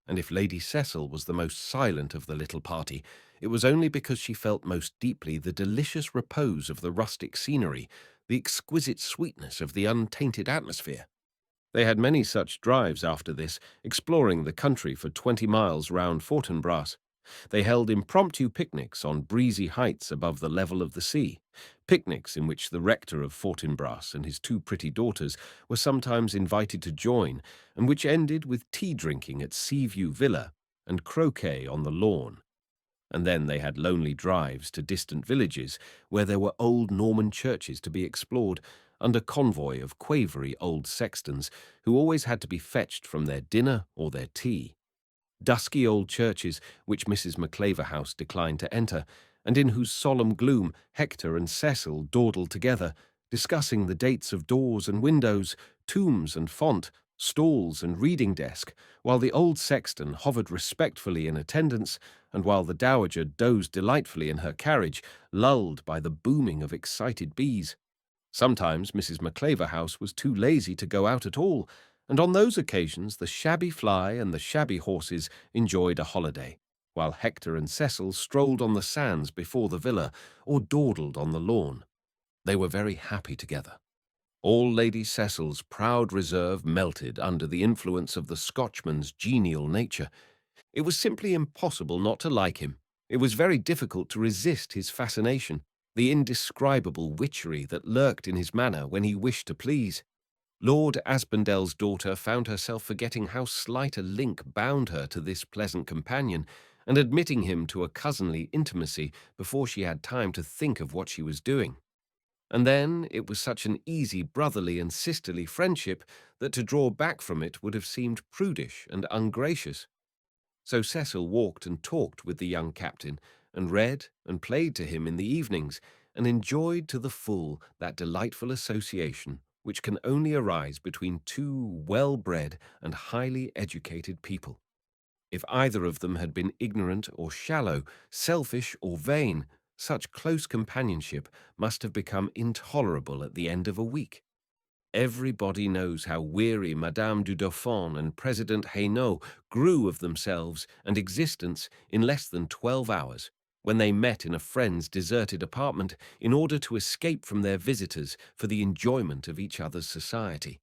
And if Lady Cecil was the most silent of the little party, it was only because she felt most deeply the delicious repose of the rustic scenery, the exquisite sweetness of the untainted atmosphere. They had many such drives after this, exploring the country for 20 miles round Fortinbras. They held impromptu picnics on breezy heights above the level of the sea, picnics in which the rector of Fortinbras and his two pretty daughters were sometimes invited to join, and which ended with tea-drinking at Seaview Villa and croquet on the lawn. And then they had lonely drives to distant villages where there were old Norman churches to be explored, under convoy of quavery old sextons who always had to be fetched from their dinner or their tea. Dusky old churches which Mrs. Macleverhouse declined to enter, and in whose solemn gloom Hector and Cecil dawdled together, discussing the dates of doors and windows, tombs and font, stalls and reading desk, while the old sexton hovered respectfully in attendance, and while the dowager dozed delightfully in her carriage, lulled by the booming of excited bees. Sometimes Mrs. Macleverhouse was too lazy to go out at all, and on those occasions the shabby fly and the shabby horses enjoyed a holiday, while Hector and Cecil strolled on the sands before the villa or dawdled on the lawn. They were very happy together. All Lady Cecil's proud reserve melted under the influence of the Scotchman's genial nature. It was simply impossible not to like him. It was very difficult to resist his fascination, the indescribable witchery that lurked in his manner when he wished to please. Lord Aspindel's daughter found herself forgetting how slight a link bound her to this pleasant companion, and admitting him to a cousinly intimacy before she had time to think of what she was doing. And then it was such an easy brotherly and sisterly friendship that to draw back from it would have seemed prudish and ungracious. So Cecil walked and talked with the young captain, and read and played to him in the evenings, and enjoyed to the full that delightful association which can only arise between two well-bred and highly educated people. If either of them had been ignorant or shallow, selfish or vain, Such close companionship must have become intolerable at the end of a week. Everybody knows how weary Madame du Dauphin and President Hainaut grew of themselves and existence in less than 12 hours, when they met in a friend's deserted apartment in order to escape from their visitors for the enjoyment of each other's society.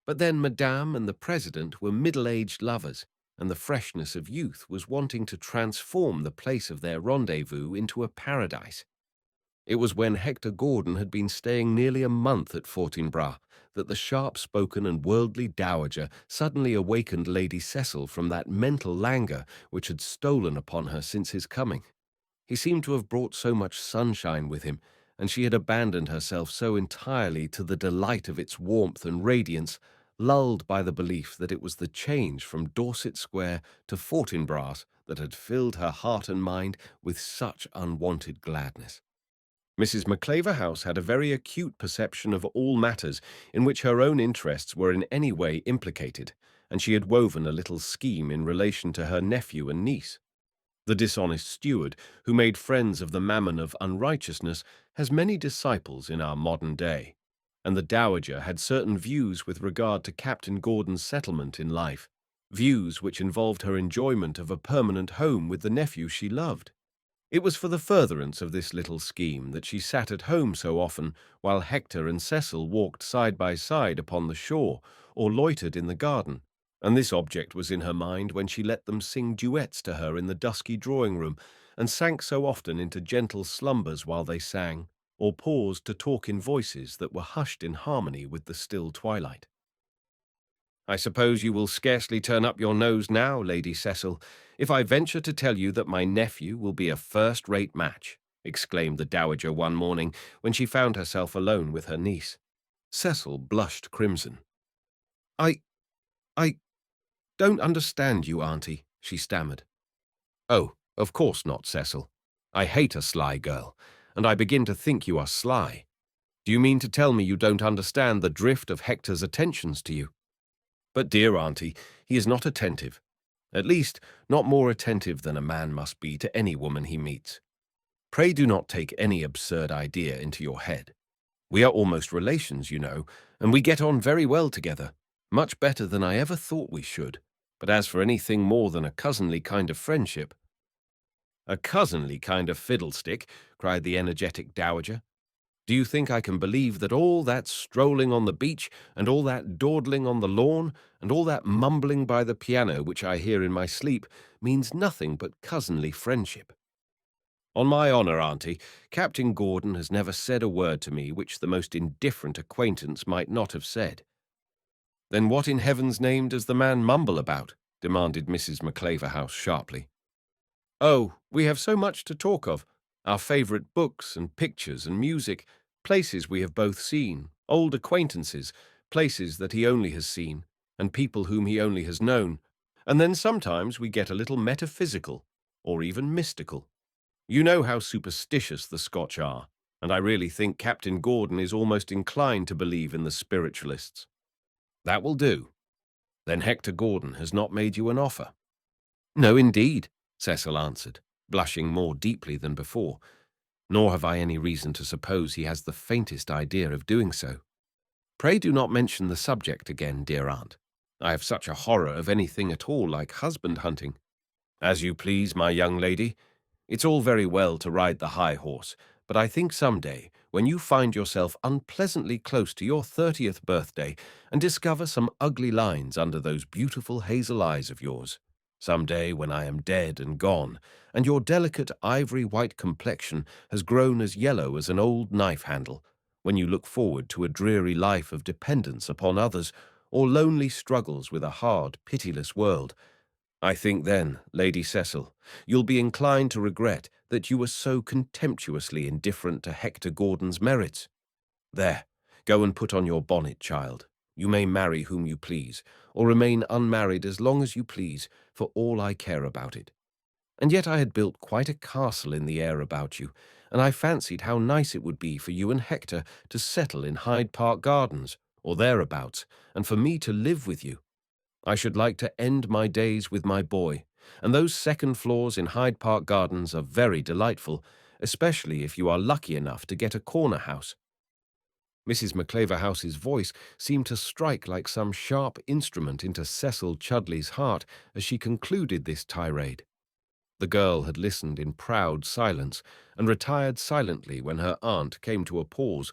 But then Madame and the President were middle-aged lovers, and the freshness of youth was wanting to transform the place of their rendezvous into a paradise. It was when Hector Gordon had been staying nearly a month at Fortinbras that the sharp-spoken and worldly dowager suddenly awakened Lady Cecil from that mental languor which had stolen upon her since his coming. He seemed to have brought so much sunshine with him, and she had abandoned herself so entirely to the delight of its warmth and radiance, lulled by the belief that it was the change from Dorset Square to Fortinbras that had filled her heart and mind with such unwonted gladness. Mrs. Claverhouse had a very acute perception of all matters in which her own interests were in any way implicated, and she had woven a little scheme in relation to her nephew and niece. The dishonest steward, who made friends of the mammon of unrighteousness, has many disciples in our modern day, and the dowager had certain views with regard to Captain Gordon's settlement in life, views which involved her enjoyment of a permanent home with the nephew she loved. It was for the furtherance of this little scheme that she sat at home so often while Hector and Cecil walked side by side upon the shore or loitered in the garden, and this object was in her mind when she let them sing duets to her in the dusky drawing-room, and sank so often into gentle slumbers while they sang, or paused to talk in voices that were hushed in harmony with the still twilight. "I suppose you will scarcely turn up your nose now, Lady Cecil, if I venture to tell you that my nephew will be a first-rate match," exclaimed the dowager one morning when she found herself alone with her niece. Cecil blushed crimson. I don't understand you, Auntie," she stammered. "Oh, of course not, Cecil. I hate a sly girl, and I begin to think you are sly. Do you mean to tell me you don't understand the drift of Hector's attentions to you? But, dear Auntie, he is not attentive. At least, not more attentive than a man must be to any woman he meets. Pray do not take any absurd idea into your head. We are almost relations, you know, and we get on very well together, much better than I ever thought we should. But as for anything more than a cousinly kind of friendship—" "A cousinly kind of fiddlestick," cried the energetic dowager. "Do you think I can believe that all that strolling on the beach, and all that dawdling on the lawn, and all that mumbling by the piano which I hear in my sleep means nothing but cousinly friendship? On my honour, Auntie, Captain Gordon has never said a word to me which the most indifferent acquaintance might not have said." "Then what in heaven's name does the man mumble about?" demanded Mrs. Claverhouse sharply. "Oh, we have so much to talk of. Our favourite books and pictures and music, places we have both seen, old acquaintances, places that he only has seen, and people whom he only has known. And then sometimes we get a little metaphysical, or even mystical. You know how superstitious the Scotch are, and I really think Captain Gordon is almost inclined to believe in the spiritualists." "That will do. Then Hector Gordon has not made you an offer?" "No, indeed," Cecil answered, blushing more deeply than before. "Nor have I any reason to suppose he has the faintest idea of doing so. Pray do not mention the subject again, dear aunt. I have such a horror of anything at all like husband-hunting." "As you please, my young lady. It's all very well to ride the high horse, but I think some day, when you find yourself unpleasantly close to your 30th birthday and discover some ugly lines under those beautiful hazel eyes of yours, some day when I am dead and gone, and your delicate ivory-white complexion has grown as yellow as an old knife-handle, when you look forward to a dreary life of dependence upon others, or lonely struggles with a hard, pitiless world, I think then, Lady Cecil, you'll be inclined to regret that you were so contemptuously indifferent to Hector Gordon's merits. There, go and put on your bonnet, child. You may marry whom you please, or remain unmarried as long as you please, for all I care about it. And yet I had built quite a castle in the air about you, and I fancied how nice it would be for you and Hector to settle in Hyde Park Gardens, or thereabouts, and for me to live with you. I should like to end my days with my boy, and those second floors in Hyde Park Gardens are very delightful, especially if you are lucky enough to get a corner house. Mrs. McClaverhouse's voice seemed to strike like some sharp instrument into Cecil Chudley's heart as she concluded this tirade. The girl had listened in proud silence and retired silently when her aunt came to a pause.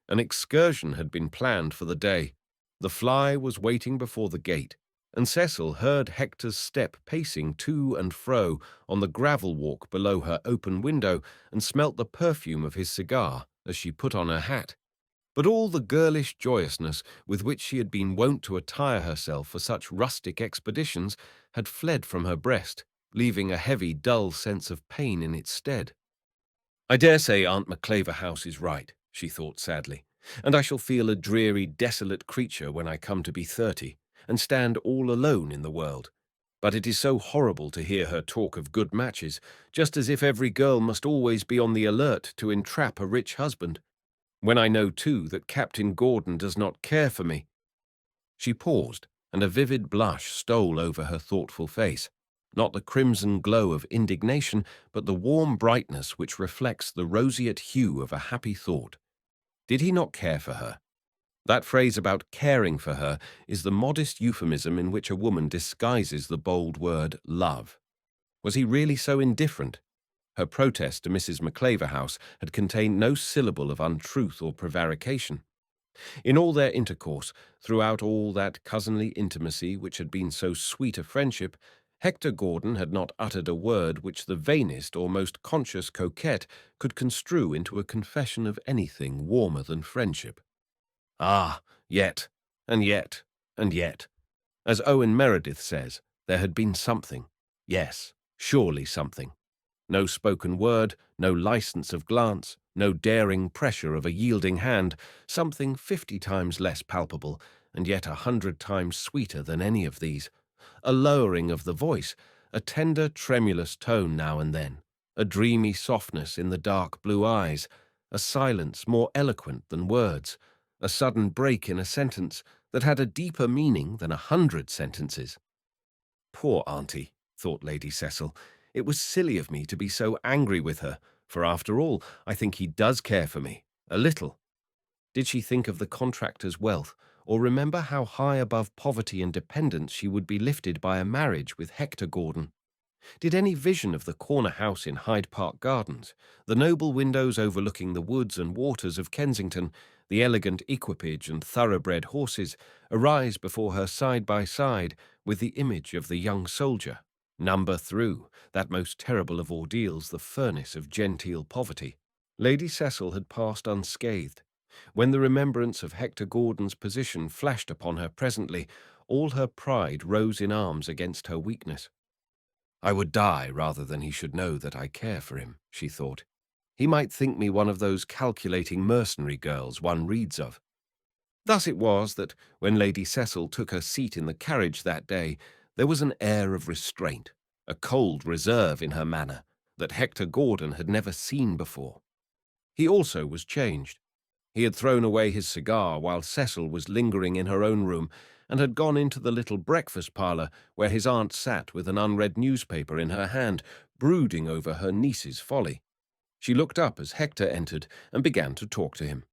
An excursion had been planned for the day. The fly was waiting before the gate, and Cecil heard Hector's step pacing to and fro on the gravel walk below her open window and smelt the perfume of his cigar as she put on her hat. But all the girlish joyousness with which she had been wont to attire herself for such rustic expeditions had fled from her breast, leaving a heavy, dull sense of pain in its stead. "I dare say Aunt McClaverhouse is right," she thought sadly, "and I shall feel a dreary, desolate creature when I come to be 30, and stand all alone in the world. But it is so horrible to hear her talk of good matches, just as if every girl must always be on the alert to entrap a rich husband. When I know, too, that Captain Gordon does not care for me." She paused, and a vivid blush stole over her thoughtful face. Not the crimson glow of indignation, but the warm brightness which reflects the roseate hue of a happy thought. Did he not care for her? That phrase about caring for her is the modest euphemism in which a woman disguises the bold word love. Was he really so indifferent? Her protest to Mrs. McClaverhouse had contained no syllable of untruth or prevarication. In all their intercourse, throughout all that cousinly intimacy which had been so sweet a friendship, Hector Gordon had not uttered a word which the vainest or most conscious coquette could construe into a confession of anything warmer than friendship. Ah, yet, and yet, and yet. As Owen Meredith says, there had been something. Yes, surely something. No spoken word, no license of glance, no daring pressure of a yielding hand, something 50 times less palpable, and yet 100 times sweeter than any of these. A lowering of the voice, a tender, tremulous tone now and then, a dreamy softness in the dark blue eyes, a silence more eloquent than words, a sudden break in a sentence that had a deeper meaning than 100 sentences. Poor auntie, thought Lady Cecil. It was silly of me to be so angry with her, for after all, I think he does care for me, a little. Did she think of the contractor's wealth, or remember how high above poverty and dependence she would be lifted by a marriage with Hector Gordon? Did any vision of the corner house in Hyde Park Gardens, the noble windows overlooking the woods and waters of Kensington, the elegant equipage and thoroughbred horses, arise before her side by side with the image of the young soldier, number through that most terrible of ordeals, the furnace of genteel poverty? Lady Cecil had passed unscathed. When the remembrance of Hector Gordon's position flashed upon her presently, all her pride rose in arms against her weakness. "I would die rather than he should know that I care for him," she thought. "He might think me one of those calculating mercenary girls one reads of." Thus it was that, when Lady Cecil took her seat in the carriage that day, there was an air of restraint, a cold reserve in her manner, that Hector Gordon had never seen before. He also was changed. He had thrown away his cigar while Cecil was lingering in her own room, and had gone into the little breakfast parlour where his aunt sat with an unread newspaper in her hand, brooding over her niece's folly. She looked up as Hector entered and began to talk to him.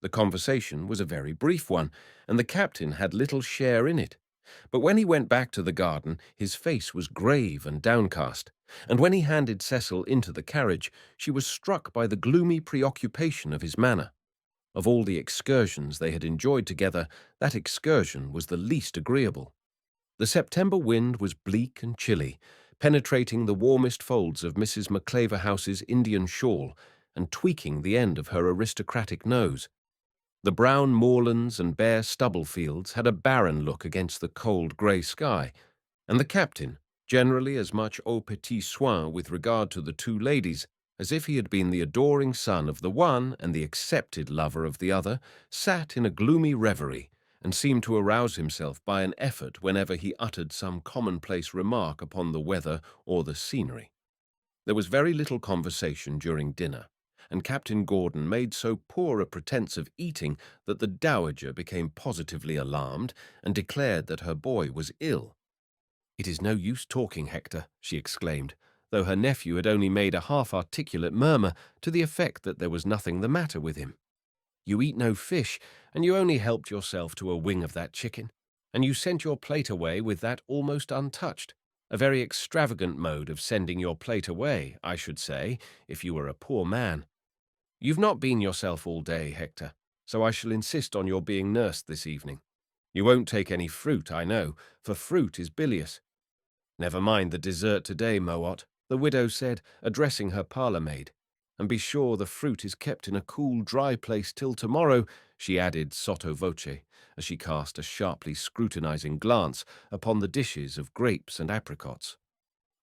The conversation was a very brief one, and the captain had little share in it. But when he went back to the garden, his face was grave and downcast, and when he handed Cecil into the carriage, she was struck by the gloomy preoccupation of his manner. Of all the excursions they had enjoyed together, that excursion was the least agreeable. The September wind was bleak and chilly, penetrating the warmest folds of Mrs. McClaverhouse's Indian shawl and tweaking the end of her aristocratic nose. The brown moorlands and bare stubble fields had a barren look against the cold grey sky, and the captain, generally as much au petit soin with regard to the two ladies as if he had been the adoring son of the one and the accepted lover of the other, sat in a gloomy reverie, and seemed to arouse himself by an effort whenever he uttered some commonplace remark upon the weather or the scenery. There was very little conversation during dinner, and Captain Gordon made so poor a pretence of eating that the dowager became positively alarmed and declared that her boy was ill. "It is no use talking, Hector," she exclaimed. though her nephew had only made a half-articulate murmur to the effect that there was nothing the matter with him. "You eat no fish, and you only helped yourself to a wing of that chicken, and you sent your plate away with that almost untouched. A very extravagant mode of sending your plate away, I should say, if you were a poor man. You've not been yourself all day, Hector, so I shall insist on your being nursed this evening. You won't take any fruit, I know, for fruit is bilious. Never mind the dessert today, Mowat," the widow said, addressing her parlour-maid. "And be sure the fruit is kept in a cool, dry place till tomorrow," she added sotto voce, as she cast a sharply scrutinizing glance upon the dishes of grapes and apricots.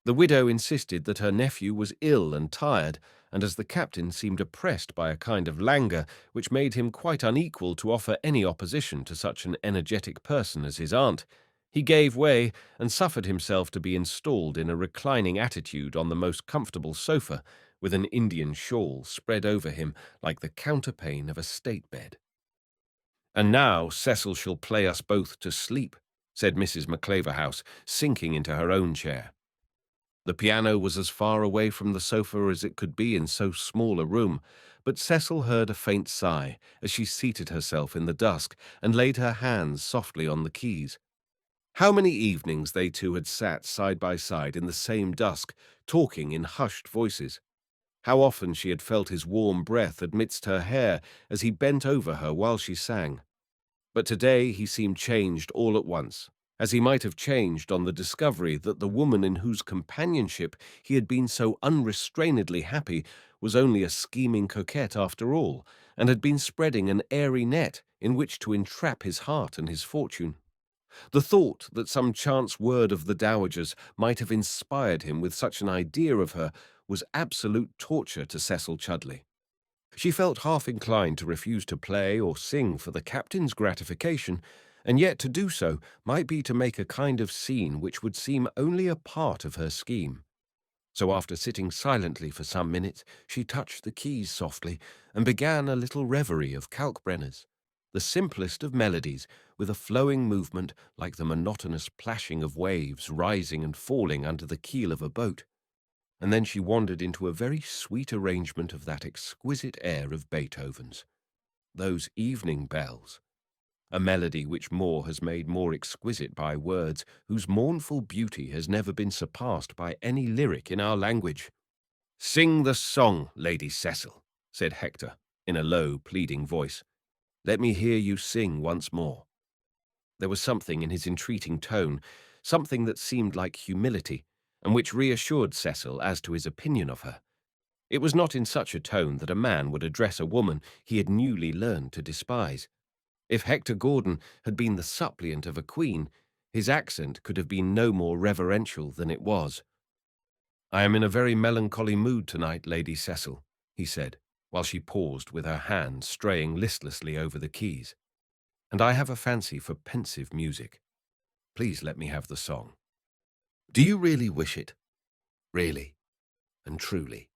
The widow insisted that her nephew was ill and tired, and as the captain seemed oppressed by a kind of languor which made him quite unequal to offer any opposition to such an energetic person as his aunt, he gave way and suffered himself to be installed in a reclining attitude on the most comfortable sofa, with an Indian shawl spread over him like the counterpane of a state-bed. "And now Cecil shall play us both to sleep," said Mrs. Maclaverhouse, sinking into her own chair. The piano was as far away from the sofa as it could be in so small a room, but Cecil heard a faint sigh as she seated herself in the dusk and laid her hands softly on the keys. How many evenings they two had sat side by side in the same dusk, talking in hushed voices. How often she had felt his warm breath amidst her hair as he bent over her while she sang. But today he seemed changed all at once, as he might have changed on the discovery that the woman in whose companionship he had been so unrestrainedly happy was only a scheming coquette after all, and had been spreading an airy net in which to entrap his heart and his fortune. The thought that some chance word of the dowager's might have inspired him with such an idea of her was absolute torture to Cecil Chudley. She felt half inclined to refuse to play or sing for the captain's gratification, and yet to do so might be to make a kind of scene which would seem only a part of her scheme. So after sitting silently for some minutes, she touched the keys softly and began a little reverie of Kalkbrenner's, the simplest of melodies, with a flowing movement like the monotonous plashing of waves rising and falling under the keel of a boat. And then she wandered into a very sweet arrangement of that exquisite air of Beethoven's, those evening bells, a melody which Moore has made more exquisite by words whose mournful beauty has never been surpassed by any lyric in our language. "Sing the song, Lady Cecil," said Hector, in a low, pleading voice. "Let me hear you sing once more." There was something in his entreating tone, something that seemed like humility, and which reassured Cecil as to his opinion of her. It was not in such a tone that a man would address a woman he had newly learned to despise. If Hector Gordon had been the suppliant of a queen, his accent could have been no more reverential than it was. "I am in a very melancholy mood tonight, Lady Cecil," he said, while she paused with her hand straying listlessly over the keys. "And I have a fancy for pensive music. Please let me have the song." "Do you really wish it? Really and truly?"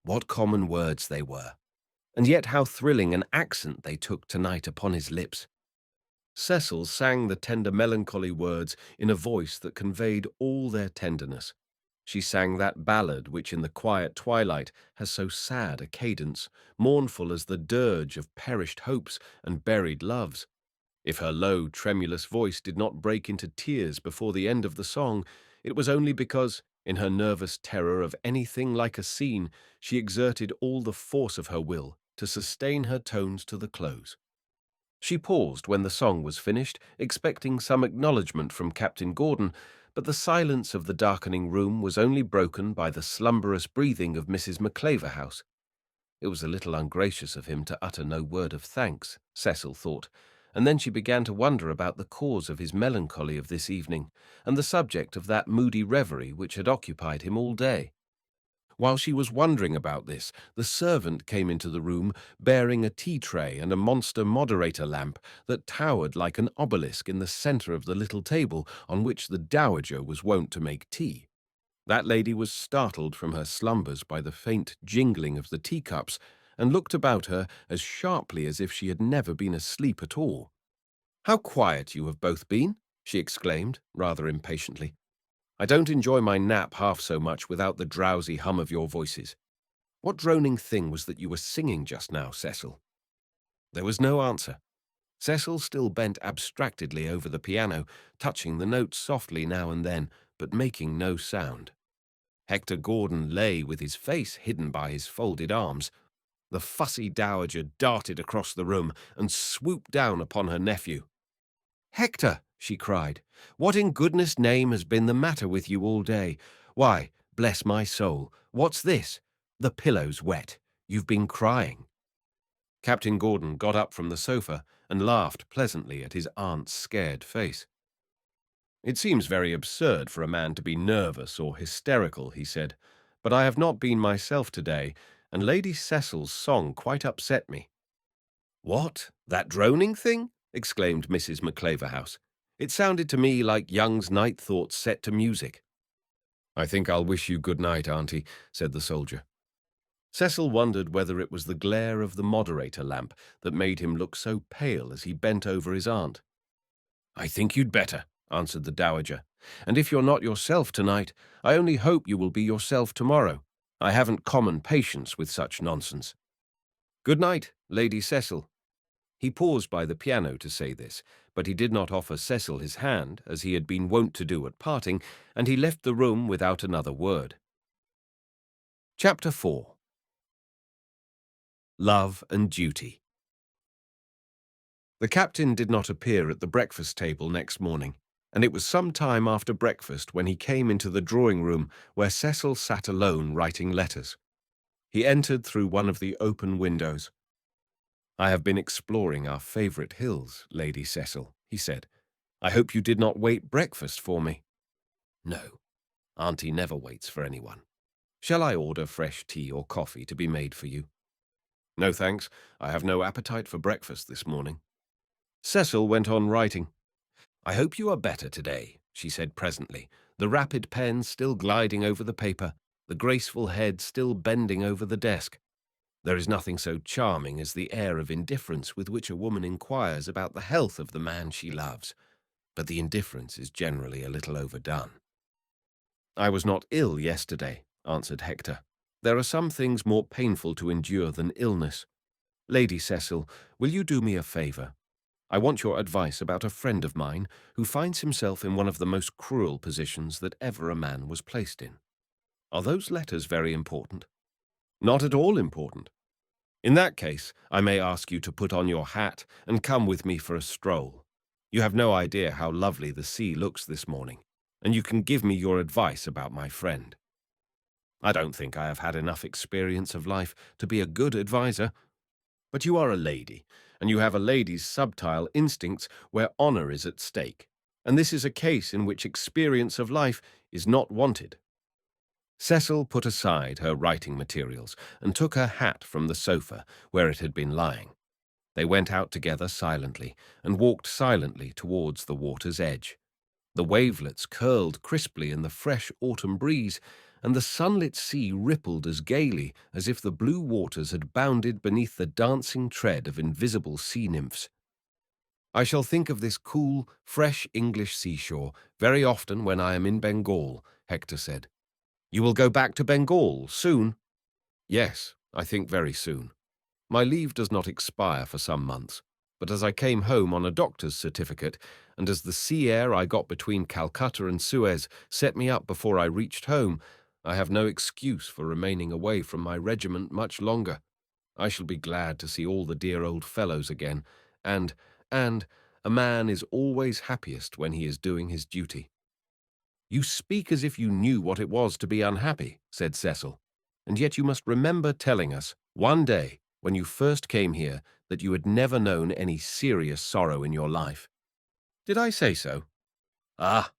What common words they were, and yet how thrilling an accent they took tonight upon his lips. Cecil sang the tender melancholy words in a voice that conveyed all their tenderness. She sang that ballad which in the quiet twilight has so sad a cadence, mournful as the dirge of perished hopes and buried loves. If her low, tremulous voice did not break into tears before the end of the song, it was only because, in her nervous terror of anything like a scene, she exerted all the force of her will to sustain her tones to the close. She paused when the song was finished, expecting some acknowledgment from Captain Gordon, but the silence of the darkening room was only broken by the slumberous breathing of Mrs. Maclaverhouse. It was a little ungracious of him to utter no word of thanks, Cecil thought, and then she began to wonder about the cause of his melancholy of this evening, and the subject of that moody reverie which had occupied him all day. While she was wondering about this, the servant came into the room bearing a tea-tray and a monster moderator lamp that towered like an obelisk in the centre of the little table on which the dowager was wont to make tea. That lady was startled from her slumbers by the faint jingling of the teacups, and looked about her as sharply as if she had never been asleep at all. "How quiet you have both been!" she exclaimed, rather impatiently. I don't enjoy my nap half so much without the drowsy hum of your voices. What droning thing was that you were singing just now, Cecil?" There was no answer. Cecil still bent abstractedly over the piano, touching the notes softly now and then, but making no sound. Hector Gordon lay with his face hidden by his folded arms. The fussy dowager darted across the room and swooped down upon her nephew. "Hector," she cried, "what in goodness' name has been the matter with you all day? Why, bless my soul, what's this? The pillow's wet. You've been crying." Captain Gordon got up from the sofa and laughed pleasantly at his aunt's scared face. "It seems very absurd for a man to be nervous or hysterical," he said, "but I have not been myself today, and Lady Cecil's song quite upset me." "What? That droning thing?" exclaimed Mrs. McClaverhouse. "It sounded to me like Young's Night Thoughts set to music." "I think I'll wish you good night, Auntie," said the soldier. Cecil wondered whether it was the glare of the moderator lamp that made him look so pale as he bent over his aunt. "I think you'd better," answered the dowager. "And if you're not yourself tonight, I only hope you will be yourself tomorrow. I haven't common patience with such nonsense. Good night, Lady Cecil." He paused by the piano to say this, but he did not offer Cecil his hand, as he had been wont to do at parting, and he left the room without another word. Chapter 4. Love and Duty. The captain did not appear at the breakfast table next morning, and it was some time after breakfast when he came into the drawing-room where Cecil sat alone writing letters. He entered through one of the open windows. "I have been exploring our favourite hills, Lady Cecil," he said. "I hope you did not wait breakfast for me." "No, Auntie never waits for anyone. Shall I order fresh tea or coffee to be made for you?" "No, thanks. I have no appetite for breakfast this morning." Cecil went on writing. "I hope you are better today," she said presently, the rapid pen still gliding over the paper, the graceful head still bending over the desk. There is nothing so charming as the air of indifference with which a woman inquires about the health of the man she loves, but the indifference is generally a little overdone. "I was not ill yesterday," answered Hector. "There are some things more painful to endure than illness. Lady Cecil, will you do me a favour? I want your advice about a friend of mine who finds himself in one of the most cruel positions that ever a man was placed in. Are those letters very important?" "Not at all important." "In that case, I may ask you to put on your hat and come with me for a stroll. You have no idea how lovely the sea looks this morning, and you can give me your advice about my friend." "I don't think I have had enough experience of life to be a good adviser. But you are a lady, and you have a lady's subtile instincts where honour is at stake, and this is a case in which experience of life is not wanted." Cecil put aside her writing materials and took her hat from the sofa where it had been lying. They went out together silently and walked silently towards the water's edge. The wavelets curled crisply in the fresh autumn breeze, and the sunlit sea rippled as gaily as if the blue waters had bounded beneath the dancing tread of invisible sea nymphs. "I shall think of this cool, fresh English seashore very often when I am in Bengal," Hector said. "You will go back to Bengal soon?" "Yes, I think very soon. My leave does not expire for some months, but as I came home on a doctor's certificate, and as the sea air I got between Calcutta and Suez set me up before I reached home, I have no excuse for remaining away from my regiment much longer. I shall be glad to see all the dear old fellows again, and a man is always happiest when he is doing his duty." "You speak as if you knew what it was to be unhappy," said Cecil, "and yet you must remember telling us, one day, when you first came here, that you had never known any serious sorrow in your life." "Did I say so?" "Ah,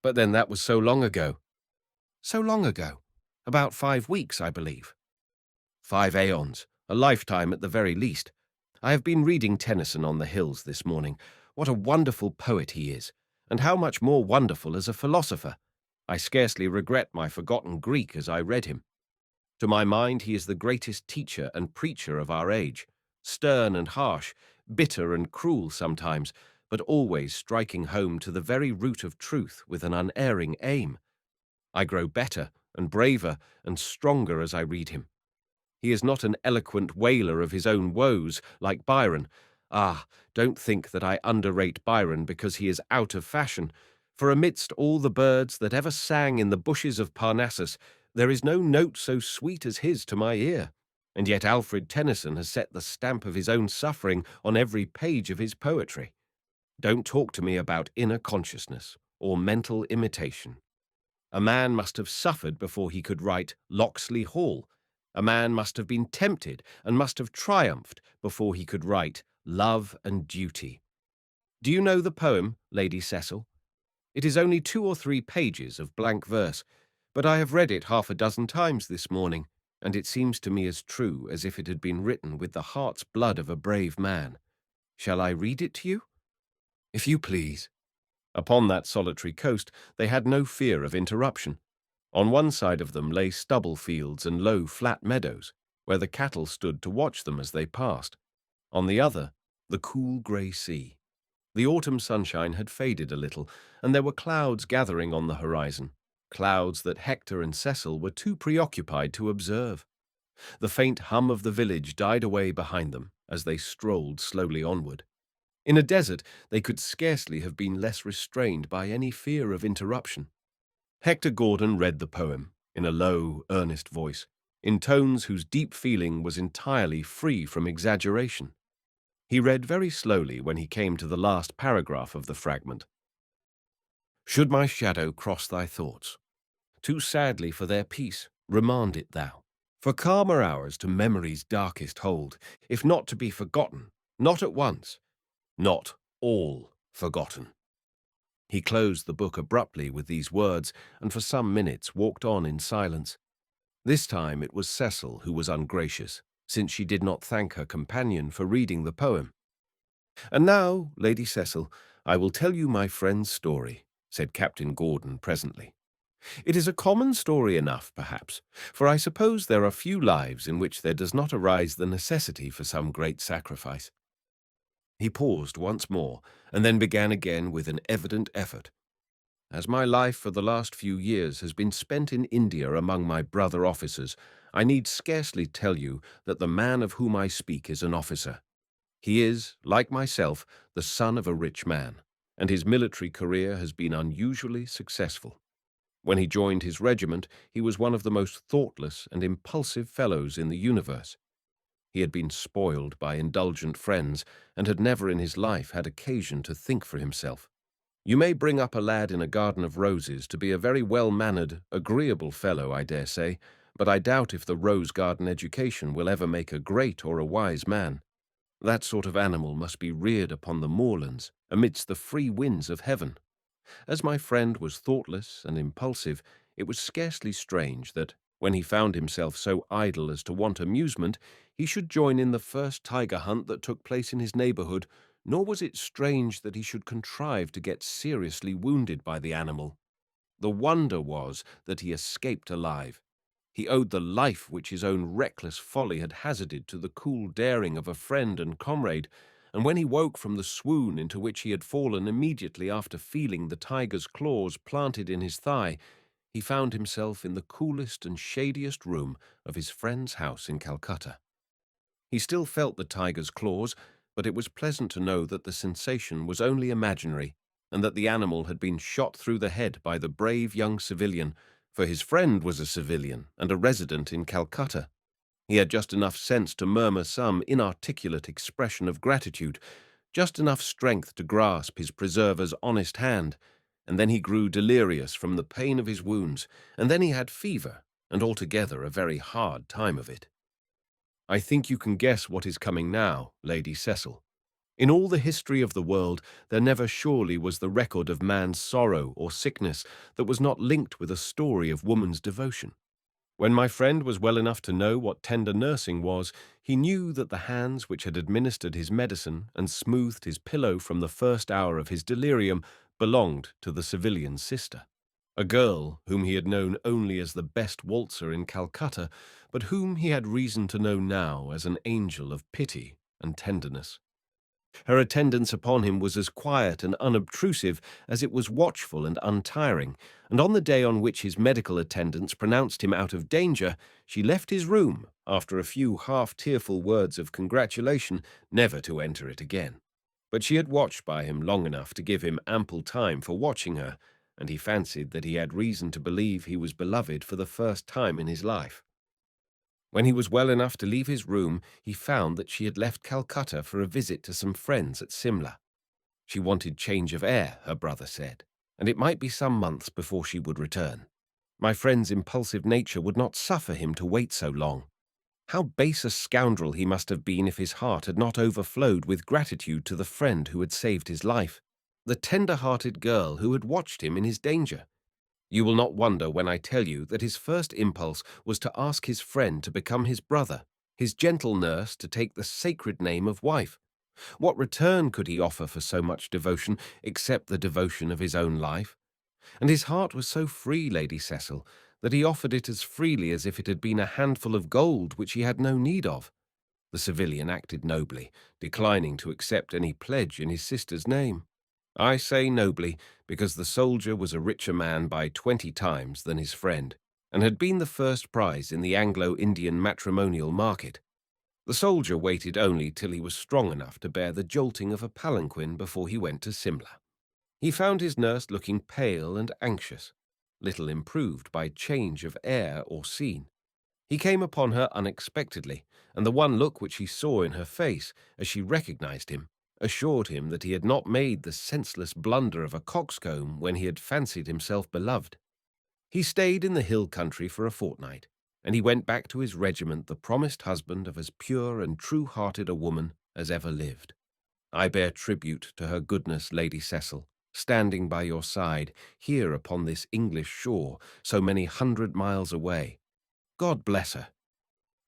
but then that was so long ago." "So long ago? About 5 weeks, I believe." "5 aeons, a lifetime at the very least. I have been reading Tennyson on the hills this morning. What a wonderful poet he is, and how much more wonderful as a philosopher. I scarcely regret my forgotten Greek as I read him. To my mind, he is the greatest teacher and preacher of our age, stern and harsh, bitter and cruel sometimes, but always striking home to the very root of truth with an unerring aim, I grow better and braver and stronger as I read him. He is not an eloquent wailer of his own woes, like Byron. Ah, don't think that I underrate Byron because he is out of fashion, for amidst all the birds that ever sang in the bushes of Parnassus, there is no note so sweet as his to my ear. And yet Alfred Tennyson has set the stamp of his own suffering on every page of his poetry. Don't talk to me about inner consciousness or mental imitation. A man must have suffered before he could write Locksley Hall. A man must have been tempted and must have triumphed before he could write Love and Duty. Do you know the poem, Lady Cecil? It is only 2 or 3 pages of blank verse, but I have read it half a dozen times this morning, and it seems to me as true as if it had been written with the heart's blood of a brave man. Shall I read it to you? If you please. Upon that solitary coast they had no fear of interruption. On one side of them lay stubble fields and low, flat meadows, where the cattle stood to watch them as they passed. On the other, the cool grey sea. The autumn sunshine had faded a little, and there were clouds gathering on the horizon, clouds that Hector and Cecil were too preoccupied to observe. The faint hum of the village died away behind them as they strolled slowly onward. In a desert, they could scarcely have been less restrained by any fear of interruption. Hector Gordon read the poem in a low, earnest voice, in tones whose deep feeling was entirely free from exaggeration. He read very slowly when he came to the last paragraph of the fragment. Should my shadow cross thy thoughts, too sadly for their peace, remand it thou. For calmer hours to memory's darkest hold, if not to be forgotten, not at once, not all forgotten. He closed the book abruptly with these words, and for some minutes walked on in silence. This time it was Cecil who was ungracious, since she did not thank her companion for reading the poem. And now, Lady Cecil, I will tell you my friend's story, said Captain Gordon presently. It is a common story enough, perhaps, for I suppose there are few lives in which there does not arise the necessity for some great sacrifice. He paused once more, and then began again with an evident effort. As my life for the last few years has been spent in India among my brother officers, I need scarcely tell you that the man of whom I speak is an officer. He is, like myself, the son of a rich man, and his military career has been unusually successful. When he joined his regiment, he was one of the most thoughtless and impulsive fellows in the universe. He had been spoiled by indulgent friends, and had never in his life had occasion to think for himself. You may bring up a lad in a garden of roses to be a very well-mannered, agreeable fellow, I dare say, but I doubt if the rose garden education will ever make a great or a wise man. That sort of animal must be reared upon the moorlands, amidst the free winds of heaven. As my friend was thoughtless and impulsive, it was scarcely strange that, when he found himself so idle as to want amusement, he should join in the first tiger hunt that took place in his neighborhood, nor was it strange that he should contrive to get seriously wounded by the animal. The wonder was that he escaped alive. He owed the life which his own reckless folly had hazarded to the cool daring of a friend and comrade, and when he woke from the swoon into which he had fallen immediately after feeling the tiger's claws planted in his thigh, he found himself in the coolest and shadiest room of his friend's house in Calcutta. He still felt the tiger's claws, but it was pleasant to know that the sensation was only imaginary, and that the animal had been shot through the head by the brave young civilian, for his friend was a civilian and a resident in Calcutta. He had just enough sense to murmur some inarticulate expression of gratitude, just enough strength to grasp his preserver's honest hand, and then he grew delirious from the pain of his wounds, and then he had fever, and altogether a very hard time of it. I think you can guess what is coming now, Lady Cecil. In all the history of the world, there never surely was the record of man's sorrow or sickness that was not linked with a story of woman's devotion. When my friend was well enough to know what tender nursing was, he knew that the hands which had administered his medicine and smoothed his pillow from the first hour of his delirium belonged to the civilian's sister, a girl whom he had known only as the best waltzer in Calcutta, but whom he had reason to know now as an angel of pity and tenderness. Her attendance upon him was as quiet and unobtrusive as it was watchful and untiring, and on the day on which his medical attendants pronounced him out of danger, she left his room, after a few half-tearful words of congratulation, never to enter it again. But she had watched by him long enough to give him ample time for watching her, and he fancied that he had reason to believe he was beloved for the first time in his life. When he was well enough to leave his room, he found that she had left Calcutta for a visit to some friends at Simla. She wanted change of air, her brother said, and it might be some months before she would return. My friend's impulsive nature would not suffer him to wait so long. How base a scoundrel he must have been if his heart had not overflowed with gratitude to the friend who had saved his life, the tender-hearted girl who had watched him in his danger. You will not wonder when I tell you that his first impulse was to ask his friend to become his brother, his gentle nurse to take the sacred name of wife. What return could he offer for so much devotion, except the devotion of his own life? And his heart was so free, Lady Cecil, that he offered it as freely as if it had been a handful of gold which he had no need of. The civilian acted nobly, declining to accept any pledge in his sister's name. I say nobly, because the soldier was a richer man by 20 times than his friend, and had been the first prize in the Anglo-Indian matrimonial market. The soldier waited only till he was strong enough to bear the jolting of a palanquin before he went to Simla. He found his nurse looking pale and anxious, little improved by change of air or scene. He came upon her unexpectedly, and the one look which he saw in her face as she recognized him assured him that he had not made the senseless blunder of a coxcomb when he had fancied himself beloved. He stayed in the hill country for a fortnight, and he went back to his regiment the promised husband of as pure and true-hearted a woman as ever lived. I bear tribute to her goodness, Lady Cecil, standing by your side, here upon this English shore, so many 100 miles away. God bless her."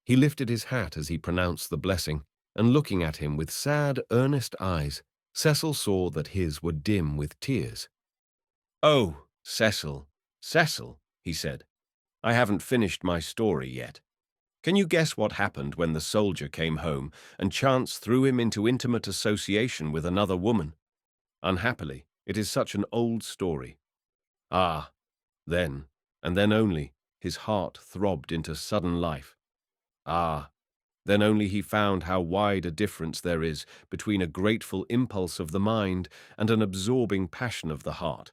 He lifted his hat as he pronounced the blessing, and looking at him with sad, earnest eyes, Cecil saw that his were dim with tears. "Oh, Cecil, Cecil," he said, "I haven't finished my story yet. Can you guess what happened when the soldier came home and chance threw him into intimate association with another woman? Unhappily, it is such an old story. Ah, then, and then only, his heart throbbed into sudden life. Ah, then only he found how wide a difference there is between a grateful impulse of the mind and an absorbing passion of the heart.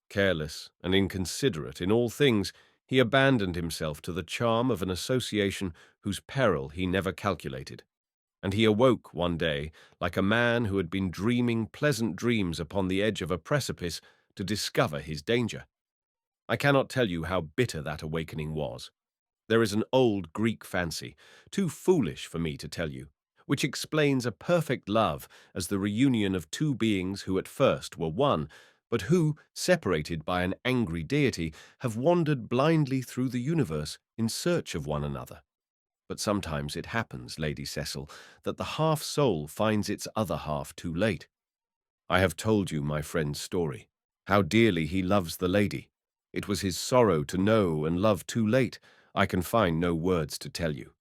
Careless and inconsiderate in all things, he abandoned himself to the charm of an association whose peril he never calculated, and he awoke one day like a man who had been dreaming pleasant dreams upon the edge of a precipice to discover his danger. I cannot tell you how bitter that awakening was. There is an old Greek fancy, too foolish for me to tell you, which explains a perfect love as the reunion of two beings who at first were one, but who, separated by an angry deity, have wandered blindly through the universe in search of one another. But sometimes it happens, Lady Cecil, that the half-soul finds its other half too late. I have told you my friend's story, how dearly he loves the lady. It was his sorrow to know and love too late. I can find no words to tell you.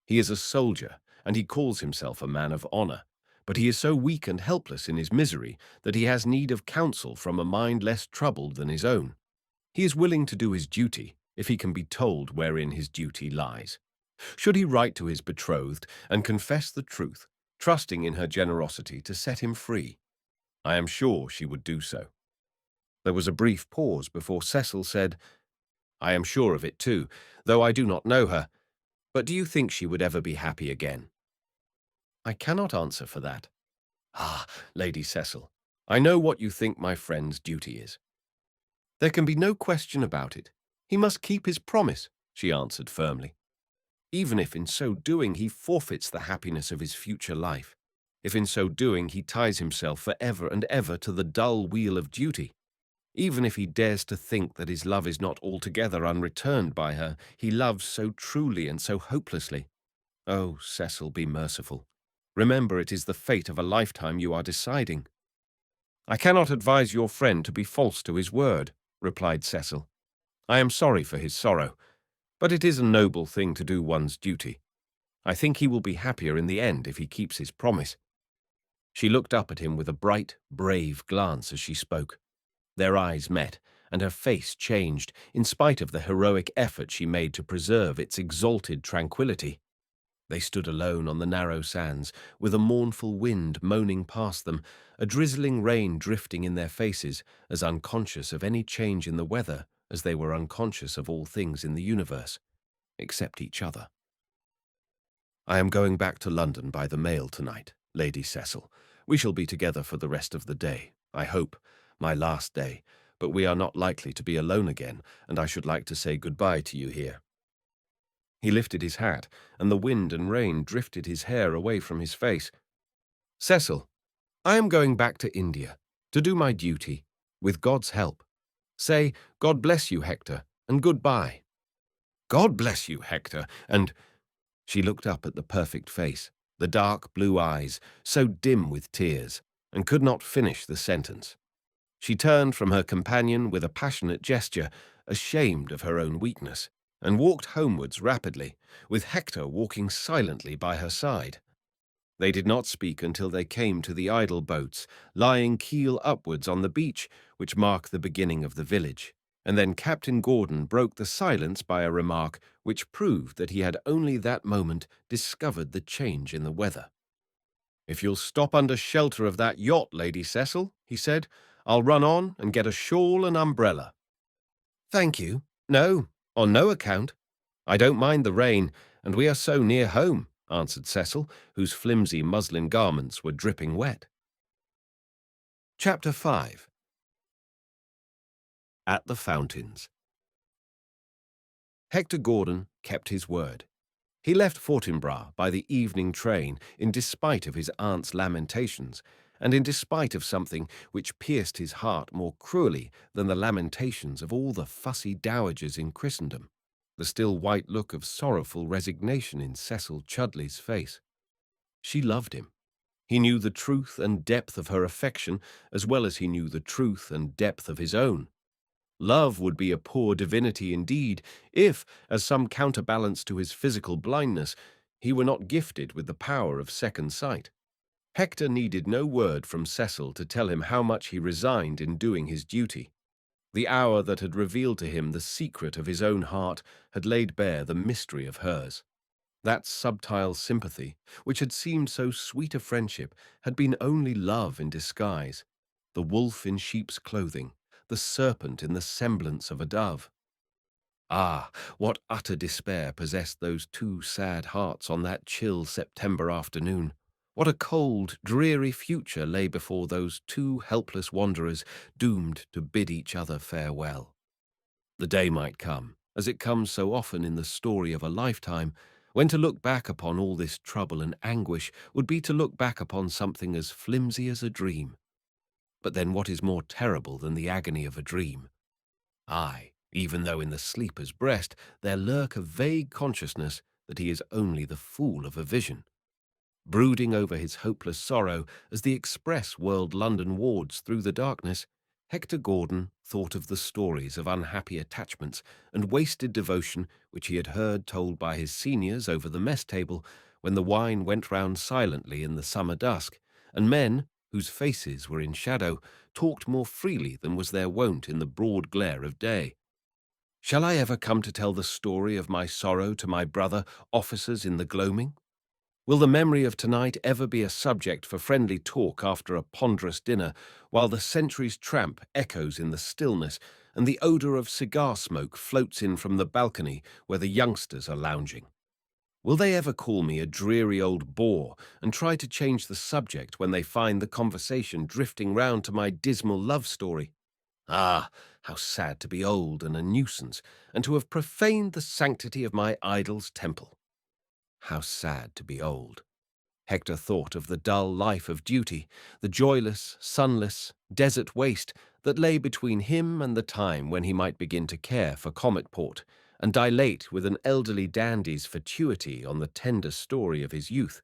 He is a soldier, and he calls himself a man of honor, but he is so weak and helpless in his misery that he has need of counsel from a mind less troubled than his own. He is willing to do his duty, if he can be told wherein his duty lies. Should he write to his betrothed and confess the truth, trusting in her generosity to set him free? I am sure she would do so. There was a brief pause before Cecil said, "I am sure of it too, though I do not know her. But do you think she would ever be happy again?" "I cannot answer for that." "Ah, Lady Cecil, I know what you think my friend's duty is." "There can be no question about it. He must keep his promise," she answered firmly. "Even if in so doing he forfeits the happiness of his future life, if in so doing he ties himself for ever and ever to the dull wheel of duty, even if he dares to think that his love is not altogether unreturned by her, he loves so truly and so hopelessly. Oh, Cecil, be merciful. Remember, it is the fate of a lifetime you are deciding." "I cannot advise your friend to be false to his word," replied Cecil. "I am sorry for his sorrow, but it is a noble thing to do one's duty. I think he will be happier in the end if he keeps his promise." She looked up at him with a bright, brave glance as she spoke. Their eyes met, and her face changed, in spite of the heroic effort she made to preserve its exalted tranquillity. They stood alone on the narrow sands, with a mournful wind moaning past them, a drizzling rain drifting in their faces, as unconscious of any change in the weather as they were unconscious of all things in the universe, except each other. "I am going back to London by the mail tonight, Lady Cecil. We shall be together for the rest of the day, I hope, my last day, but we are not likely to be alone again, and I should like to say goodbye to you here." He lifted his hat, and the wind and rain drifted his hair away from his face. "Cecil, I am going back to India, to do my duty, with God's help. Say, God bless you, Hector, and goodbye." "God bless you, Hector, and—" She looked up at the perfect face, the dark blue eyes, so dim with tears, and could not finish the sentence. She turned from her companion with a passionate gesture, ashamed of her own weakness, and walked homewards rapidly, with Hector walking silently by her side. They did not speak until they came to the idle boats, lying keel upwards on the beach, which mark the beginning of the village, and then Captain Gordon broke the silence by a remark which proved that he had only that moment discovered the change in the weather. "If you'll stop under shelter of that yacht, Lady Cecil," he said, "I'll run on and get a shawl and umbrella." "Thank you. No, on no account. I don't mind the rain, and we are so near home," answered Cecil, whose flimsy muslin garments were dripping wet. Chapter 5. At the Fountains. Hector Gordon kept his word. He left Fortinbras by the evening train in despite of his aunt's lamentations, and in despite of something which pierced his heart more cruelly than the lamentations of all the fussy dowagers in Christendom, the still white look of sorrowful resignation in Cecil Chudley's face. She loved him. He knew the truth and depth of her affection as well as he knew the truth and depth of his own. Love would be a poor divinity indeed if, as some counterbalance to his physical blindness, he were not gifted with the power of second sight. Hector needed no word from Cecil to tell him how much he resigned in doing his duty. The hour that had revealed to him the secret of his own heart had laid bare the mystery of hers. That subtile sympathy, which had seemed so sweet a friendship, had been only love in disguise, the wolf in sheep's clothing, the serpent in the semblance of a dove. Ah, what utter despair possessed those two sad hearts on that chill September afternoon! What a cold, dreary future lay before those two helpless wanderers doomed to bid each other farewell. The day might come, as it comes so often in the story of a lifetime, when to look back upon all this trouble and anguish would be to look back upon something as flimsy as a dream. But then what is more terrible than the agony of a dream? Aye, even though in the sleeper's breast there lurk a vague consciousness that he is only the fool of a vision. Brooding over his hopeless sorrow as the express whirled London wards through the darkness, Hector Gordon thought of the stories of unhappy attachments and wasted devotion which he had heard told by his seniors over the mess table when the wine went round silently in the summer dusk, and men, whose faces were in shadow, talked more freely than was their wont in the broad glare of day. Shall I ever come to tell the story of my sorrow to my brother officers in the gloaming? Will the memory of tonight ever be a subject for friendly talk after a ponderous dinner, while the century's tramp echoes in the stillness and the odour of cigar smoke floats in from the balcony where the youngsters are lounging? Will they ever call me a dreary old bore and try to change the subject when they find the conversation drifting round to my dismal love story? Ah, how sad to be old and a nuisance, and to have profaned the sanctity of my idol's temple. How sad to be old. Hector thought of the dull life of duty, the joyless, sunless, desert waste that lay between him and the time when he might begin to care for Cometport and dilate with an elderly dandy's fatuity on the tender story of his youth.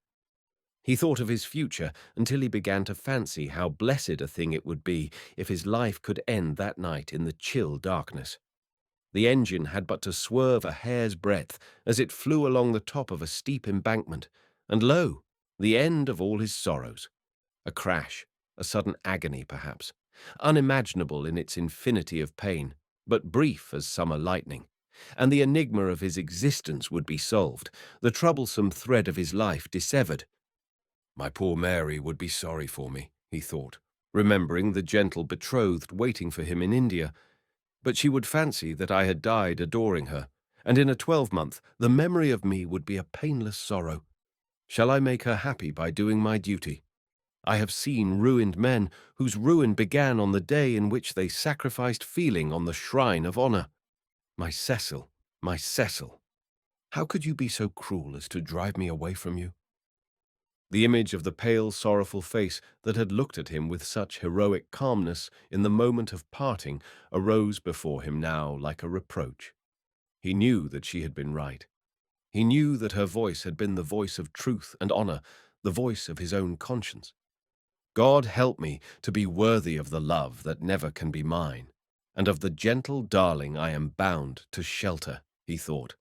He thought of his future until he began to fancy how blessed a thing it would be if his life could end that night in the chill darkness. The engine had but to swerve a hair's breadth as it flew along the top of a steep embankment, and lo, the end of all his sorrows. A crash, a sudden agony perhaps, unimaginable in its infinity of pain, but brief as summer lightning. And the enigma of his existence would be solved, the troublesome thread of his life dissevered. My poor Mary would be sorry for me, he thought, remembering the gentle betrothed waiting for him in India. But she would fancy that I had died adoring her, and in a 12-month the memory of me would be a painless sorrow. Shall I make her happy by doing my duty? I have seen ruined men whose ruin began on the day in which they sacrificed feeling on the shrine of honor. My Cecil, my Cecil, how could you be so cruel as to drive me away from you? The image of the pale, sorrowful face that had looked at him with such heroic calmness in the moment of parting arose before him now like a reproach. He knew that she had been right. He knew that her voice had been the voice of truth and honor, the voice of his own conscience. God help me to be worthy of the love that never can be mine, and of the gentle darling I am bound to shelter, he thought.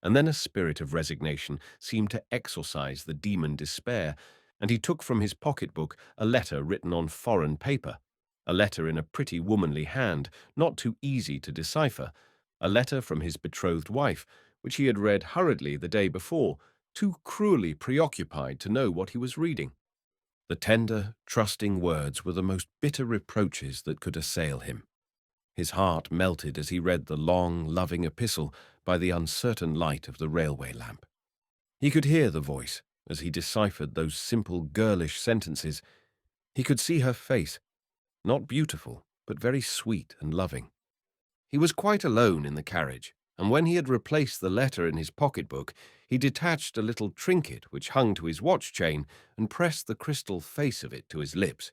And then a spirit of resignation seemed to exorcise the demon despair, and he took from his pocketbook a letter written on foreign paper, a letter in a pretty womanly hand, not too easy to decipher, a letter from his betrothed wife, which he had read hurriedly the day before, too cruelly preoccupied to know what he was reading. The tender, trusting words were the most bitter reproaches that could assail him. His heart melted as he read the long, loving epistle by the uncertain light of the railway lamp. He could hear the voice as he deciphered those simple, girlish sentences. He could see her face, not beautiful, but very sweet and loving. He was quite alone in the carriage, and when he had replaced the letter in his pocketbook, he detached a little trinket which hung to his watch chain and pressed the crystal face of it to his lips.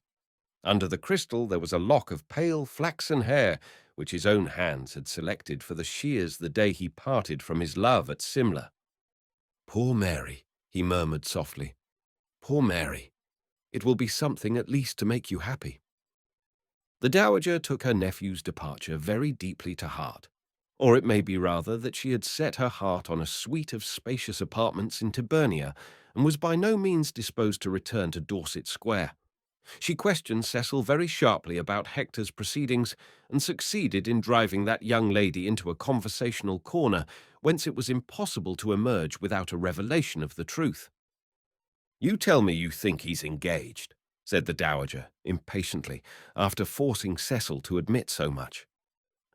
Under the crystal there was a lock of pale flaxen hair, which his own hands had selected for the shears the day he parted from his love at Simla. "Poor Mary," he murmured softly. "Poor Mary. It will be something at least to make you happy." The dowager took her nephew's departure very deeply to heart, or it may be rather that she had set her heart on a suite of spacious apartments in Tyburnia, and was by no means disposed to return to Dorset Square. She questioned Cecil very sharply about Hector's proceedings, and succeeded in driving that young lady into a conversational corner whence it was impossible to emerge without a revelation of the truth. "You tell me you think he's engaged," said the dowager, impatiently, after forcing Cecil to admit so much.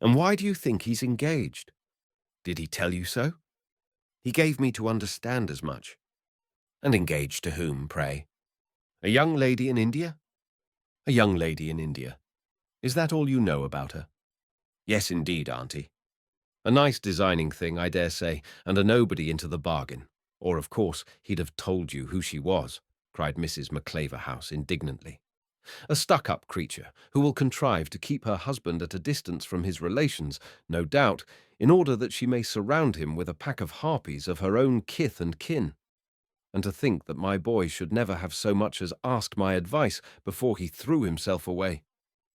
"And why do you think he's engaged? Did he tell you so?" "He gave me to understand as much." "And engaged to whom, pray?" "A young lady in India?" "A young lady in India. Is that all you know about her?" "Yes, indeed, auntie." "A nice designing thing, I dare say, and a nobody into the bargain. Or, of course, he'd have told you who she was," cried Mrs. Maclaverhouse indignantly. "A stuck-up creature who will contrive to keep her husband at a distance from his relations, no doubt, in order that she may surround him with a pack of harpies of her own kith and kin. And to think that my boy should never have so much as asked my advice before he threw himself away.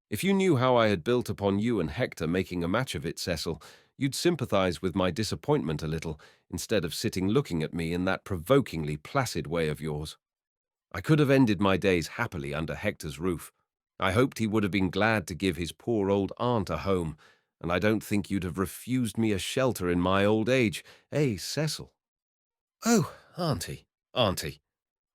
If you knew how I had built upon you and Hector making a match of it, Cecil, you'd sympathize with my disappointment a little, instead of sitting looking at me in that provokingly placid way of yours. I could have ended my days happily under Hector's roof. I hoped he would have been glad to give his poor old aunt a home, and I don't think you'd have refused me a shelter in my old age, eh, Cecil?" "Oh, auntie."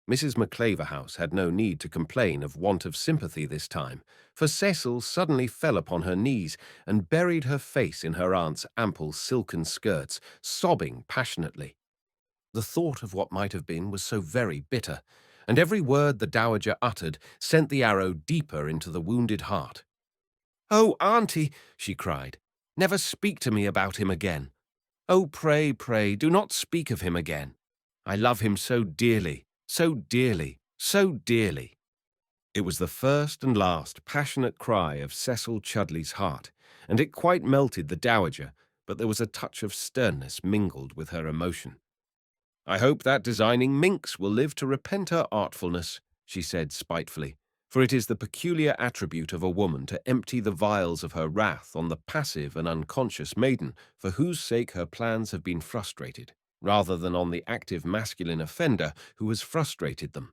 Mrs. Maclaverhouse had no need to complain of want of sympathy this time, for Cecil suddenly fell upon her knees and buried her face in her aunt's ample silken skirts, sobbing passionately. The thought of what might have been was so very bitter, and every word the dowager uttered sent the arrow deeper into the wounded heart. "Oh, auntie," she cried, "never speak to me about him again. Oh, pray, pray, do not speak of him again. I love him so dearly, so dearly, so dearly." It was the first and last passionate cry of Cecil Chudley's heart, and it quite melted the dowager, but there was a touch of sternness mingled with her emotion. "I hope that designing minx will live to repent her artfulness," she said spitefully, "for it is the peculiar attribute of a woman to empty the vials of her wrath on the passive and unconscious maiden for whose sake her plans have been frustrated, rather than on the active masculine offender who has frustrated them."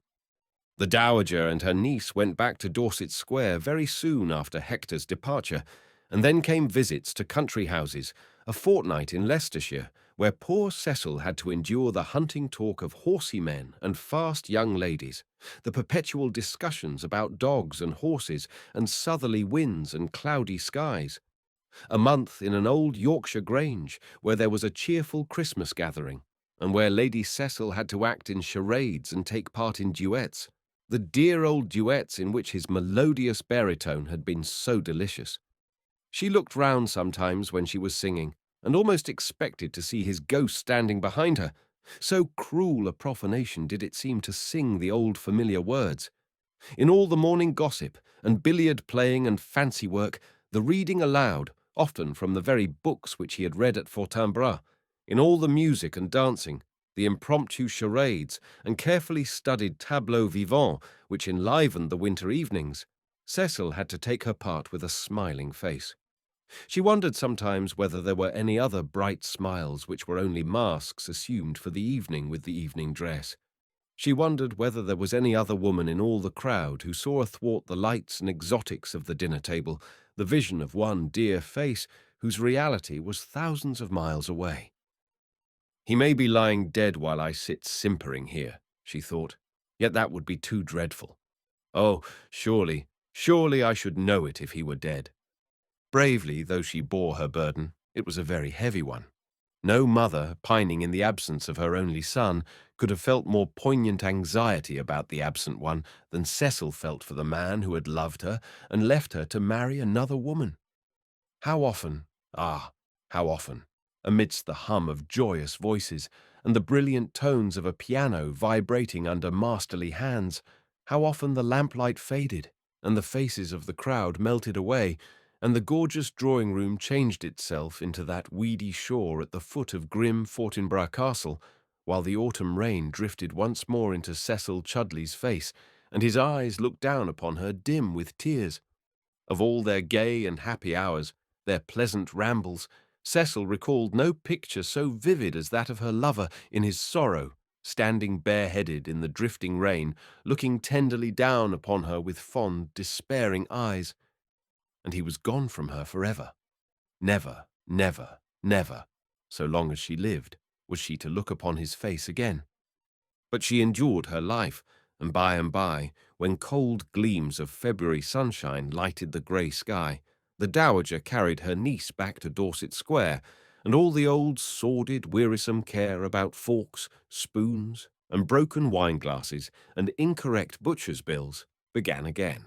The dowager and her niece went back to Dorset Square very soon after Hector's departure, and then came visits to country houses, a fortnight in Leicestershire, where poor Cecil had to endure the hunting talk of horsey men and fast young ladies, the perpetual discussions about dogs and horses and southerly winds and cloudy skies. A month in an old Yorkshire grange, where there was a cheerful Christmas gathering, and where Lady Cecil had to act in charades and take part in duets, the dear old duets in which his melodious baritone had been so delicious. She looked round sometimes when she was singing, and almost expected to see his ghost standing behind her. So cruel a profanation did it seem to sing the old familiar words. In all the morning gossip, and billiard playing and fancy work, the reading aloud, often from the very books which he had read at Fortinbras, in all the music and dancing, the impromptu charades and carefully studied tableaux vivants which enlivened the winter evenings, Cecil had to take her part with a smiling face. She wondered sometimes whether there were any other bright smiles which were only masks assumed for the evening with the evening dress. She wondered whether there was any other woman in all the crowd who saw athwart the lights and exotics of the dinner table the vision of one dear face whose reality was thousands of miles away. He may be lying dead while I sit simpering here, she thought, yet that would be too dreadful. Oh, surely I should know it if he were dead. Bravely though she bore her burden, it was a very heavy one. No mother, pining in the absence of her only son, could have felt more poignant anxiety about the absent one than Cecil felt for the man who had loved her and left her to marry another woman. How often, how often, amidst the hum of joyous voices and the brilliant tones of a piano vibrating under masterly hands, how often the lamplight faded and the faces of the crowd melted away, and the gorgeous drawing-room changed itself into that weedy shore at the foot of grim Fortinbras Castle, while the autumn rain drifted once more into Cecil Chudley's face, and his eyes looked down upon her dim with tears. Of all their gay and happy hours, their pleasant rambles, Cecil recalled no picture so vivid as that of her lover in his sorrow, standing bareheaded in the drifting rain, looking tenderly down upon her with fond, despairing eyes. And he was gone from her forever. Never, never, never, so long as she lived, was she to look upon his face again. But she endured her life, and by, when cold gleams of February sunshine lighted the grey sky, the dowager carried her niece back to Dorset Square, and all the old sordid, wearisome care about forks, spoons, and broken wine-glasses and incorrect butcher's bills began again.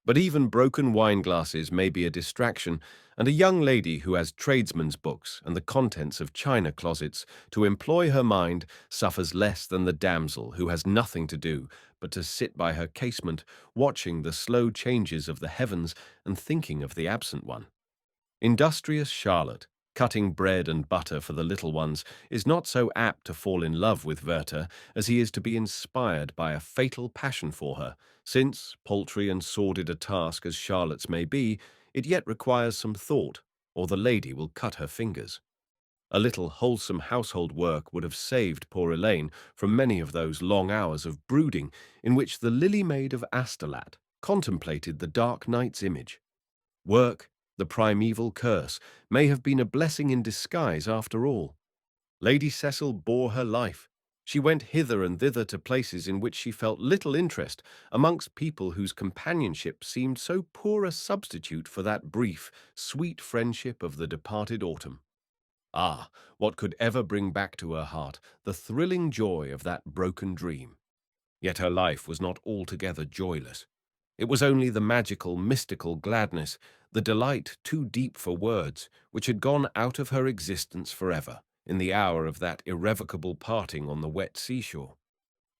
But even broken wine-glasses may be a distraction, and a young lady who has tradesmen's books and the contents of china closets to employ her mind suffers less than the damsel who has nothing to do but to sit by her casement, watching the slow changes of the heavens and thinking of the absent one. Industrious Charlotte, cutting bread and butter for the little ones, is not so apt to fall in love with Werther as he is to be inspired by a fatal passion for her, since, paltry and sordid a task as Charlotte's may be, it yet requires some thought, or the lady will cut her fingers. A little wholesome household work would have saved poor Elaine from many of those long hours of brooding in which the lily-maid of Astolat contemplated the dark night's image. Work, the primeval curse, may have been a blessing in disguise after all. Lady Cecil bore her life. She went hither and thither to places in which she felt little interest, amongst people whose companionship seemed so poor a substitute for that brief, sweet friendship of the departed autumn. Ah, what could ever bring back to her heart the thrilling joy of that broken dream? Yet her life was not altogether joyless. It was only the magical, mystical gladness, the delight too deep for words, which had gone out of her existence forever in the hour of that irrevocable parting on the wet seashore.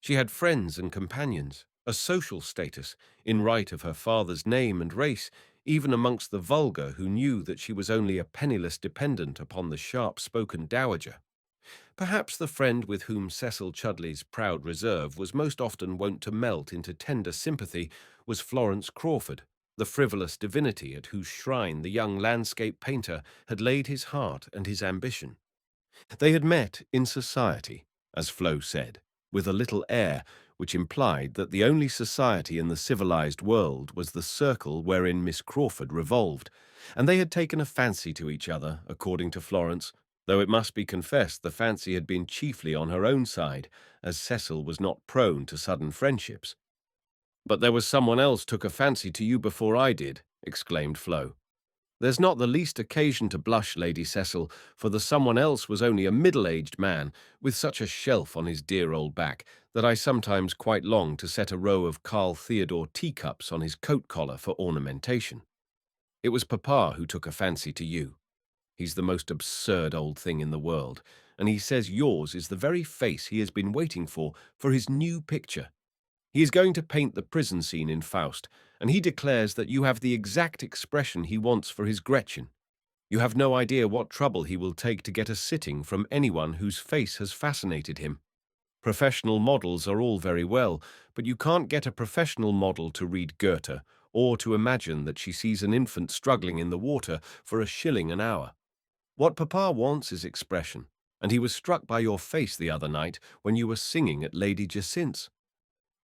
She had friends and companions, a social status, in right of her father's name and race, even amongst the vulgar who knew that she was only a penniless dependent upon the sharp-spoken dowager. Perhaps the friend with whom Cecil Chudley's proud reserve was most often wont to melt into tender sympathy was Florence Crawford, the frivolous divinity at whose shrine the young landscape painter had laid his heart and his ambition. They had met in society, as Flo said, with a little air, which implied that the only society in the civilized world was the circle wherein Miss Crawford revolved, and they had taken a fancy to each other, according to Florence, though it must be confessed the fancy had been chiefly on her own side, as Cecil was not prone to sudden friendships. "But there was someone else took a fancy to you before I did," exclaimed Flo. "There's not the least occasion to blush, Lady Cecil, for the someone else was only a middle-aged man, with such a shelf on his dear old back that I sometimes quite long to set a row of Carl Theodore teacups on his coat collar for ornamentation. It was Papa who took a fancy to you. He's the most absurd old thing in the world, and he says yours is the very face he has been waiting for his new picture. He is going to paint the prison scene in Faust, and he declares that you have the exact expression he wants for his Gretchen. You have no idea what trouble he will take to get a sitting from anyone whose face has fascinated him. Professional models are all very well, but you can't get a professional model to read Goethe or to imagine that she sees an infant struggling in the water for a shilling an hour. What Papa wants is expression, and he was struck by your face the other night when you were singing at Lady Jacint's.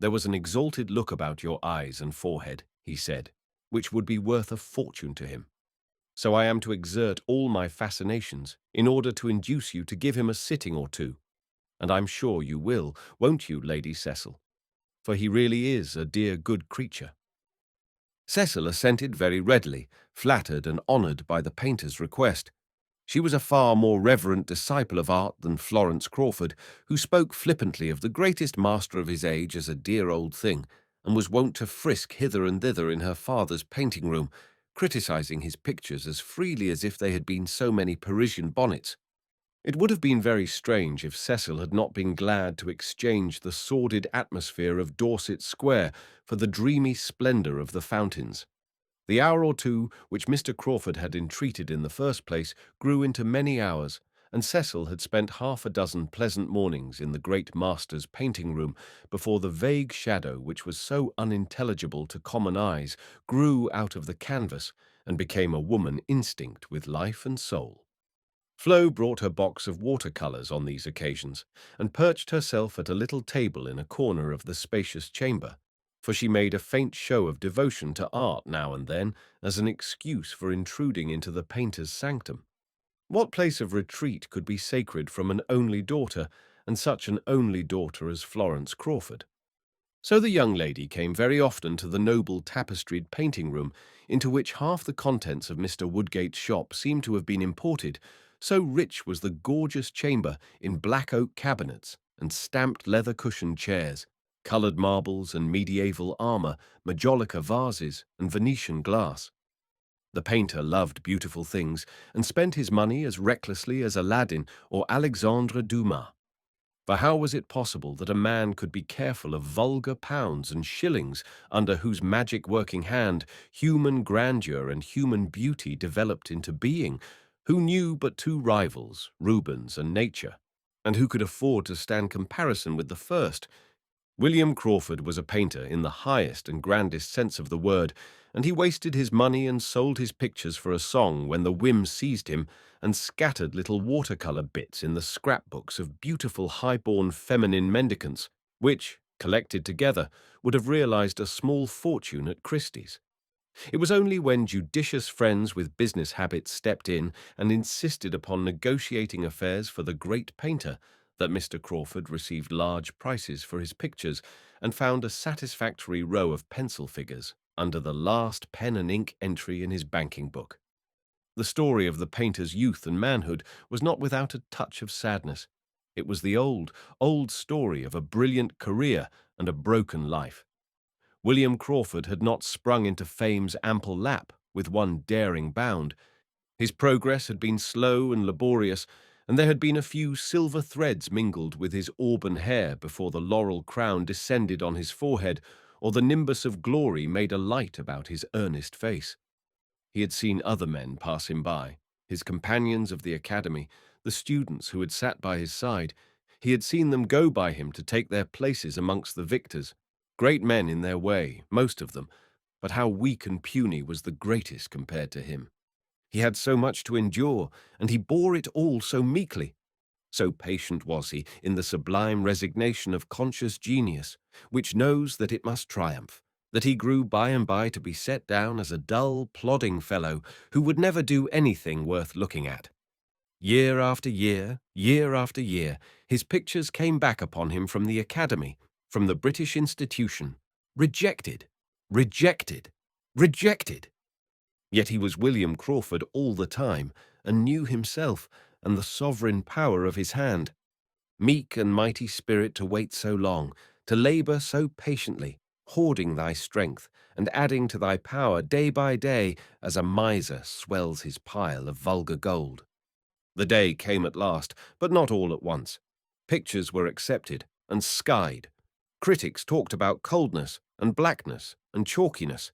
There was an exalted look about your eyes and forehead, he said, which would be worth a fortune to him. So I am to exert all my fascinations in order to induce you to give him a sitting or two. And I'm sure you will, won't you, Lady Cecil? For he really is a dear good creature." Cecil assented very readily, flattered and honoured by the painter's request. She was a far more reverent disciple of art than Florence Crawford, who spoke flippantly of the greatest master of his age as a dear old thing, and was wont to frisk hither and thither in her father's painting-room, criticising his pictures as freely as if they had been so many Parisian bonnets. It would have been very strange if Cecil had not been glad to exchange the sordid atmosphere of Dorset Square for the dreamy splendour of the fountains. The hour or two which Mr. Crawford had entreated in the first place grew into many hours, and Cecil had spent half a dozen pleasant mornings in the great master's painting-room before the vague shadow which was so unintelligible to common eyes grew out of the canvas and became a woman instinct with life and soul. Flo brought her box of watercolours on these occasions, and perched herself at a little table in a corner of the spacious chamber, for she made a faint show of devotion to art now and then as an excuse for intruding into the painter's sanctum. What place of retreat could be sacred from an only daughter, and such an only daughter as Florence Crawford? So the young lady came very often to the noble tapestried painting-room, into which half the contents of Mr. Woodgate's shop seemed to have been imported, so rich was the gorgeous chamber in black oak cabinets and stamped leather-cushioned chairs, coloured marbles and medieval armour, majolica vases and Venetian glass. The painter loved beautiful things and spent his money as recklessly as Aladdin or Alexandre Dumas. For how was it possible that a man could be careful of vulgar pounds and shillings under whose magic working hand human grandeur and human beauty developed into being, who knew but two rivals, Rubens and nature, and who could afford to stand comparison with the first? William Crawford was a painter in the highest and grandest sense of the word, and he wasted his money and sold his pictures for a song when the whim seized him, and scattered little watercolour bits in the scrapbooks of beautiful high-born feminine mendicants, which, collected together, would have realized a small fortune at Christie's. It was only when judicious friends with business habits stepped in and insisted upon negotiating affairs for the great painter that Mr. Crawford received large prices for his pictures and found a satisfactory row of pencil figures under the last pen and ink entry in his banking book. The story of the painter's youth and manhood was not without a touch of sadness. It was the old, old story of a brilliant career and a broken life. William Crawford had not sprung into fame's ample lap with one daring bound. His progress had been slow and laborious, and there had been a few silver threads mingled with his auburn hair before the laurel crown descended on his forehead, or the nimbus of glory made a light about his earnest face. He had seen other men pass him by, his companions of the academy, the students who had sat by his side. He had seen them go by him to take their places amongst the victors, great men in their way, most of them, but how weak and puny was the greatest compared to him. He had so much to endure, and he bore it all so meekly. So patient was he in the sublime resignation of conscious genius, which knows that it must triumph, that he grew by and by to be set down as a dull, plodding fellow who would never do anything worth looking at. Year after year, his pictures came back upon him from the Academy, from the British institution, rejected, rejected, rejected. Yet he was William Crawford all the time, and knew himself and the sovereign power of his hand. Meek and mighty spirit to wait so long, to labour so patiently, hoarding thy strength, and adding to thy power day by day, as a miser swells his pile of vulgar gold. The day came at last, but not all at once. Pictures were accepted and skied. Critics talked about coldness and blackness and chalkiness.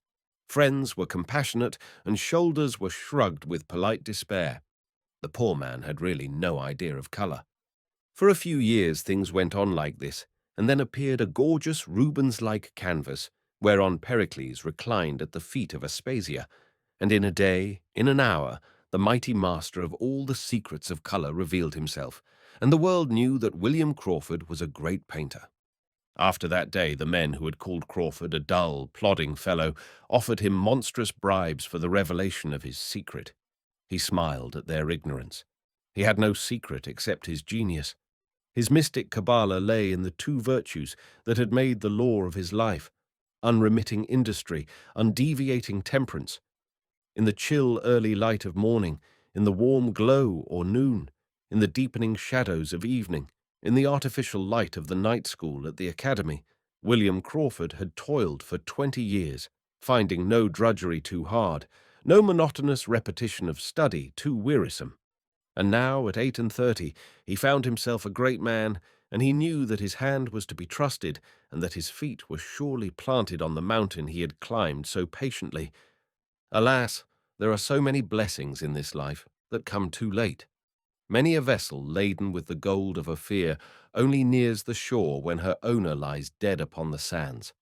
Friends were compassionate, and shoulders were shrugged with polite despair. The poor man had really no idea of colour. For a few years things went on like this, and then appeared a gorgeous Rubens-like canvas, whereon Pericles reclined at the feet of Aspasia, and in a day, in an hour, the mighty master of all the secrets of colour revealed himself, and the world knew that William Crawford was a great painter. After that day, the men who had called Crawford a dull, plodding fellow offered him monstrous bribes for the revelation of his secret. He smiled at their ignorance. He had no secret except his genius. His mystic Kabbalah lay in the two virtues that had made the law of his life: unremitting industry, undeviating temperance. In the chill early light of morning, in the warm glow or noon, in the deepening shadows of evening, in the artificial light of the night school at the Academy, William Crawford had toiled for 20 years, finding no drudgery too hard, no monotonous repetition of study too wearisome. And now, at 38, he found himself a great man, and he knew that his hand was to be trusted, and that his feet were surely planted on the mountain he had climbed so patiently. Alas, there are so many blessings in this life that come too late. Many a vessel laden with the gold of Ophir only nears the shore when her owner lies dead upon the sands.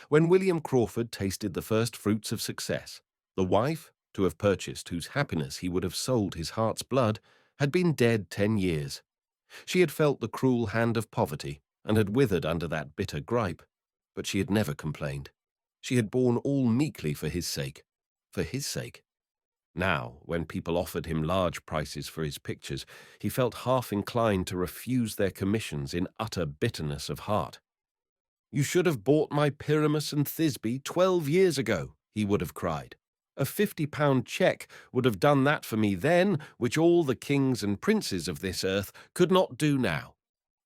When William Crawford tasted the first fruits of success, the wife, to have purchased whose happiness he would have sold his heart's blood, had been dead 10 years. She had felt the cruel hand of poverty, and had withered under that bitter gripe, but she had never complained. She had borne all meekly for his sake. For his sake. Now, when people offered him large prices for his pictures, he felt half inclined to refuse their commissions in utter bitterness of heart. "You should have bought my Pyramus and Thisbe 12 years ago," he would have cried. "A £50 cheque would have done that for me then, which all the kings and princes of this earth could not do now.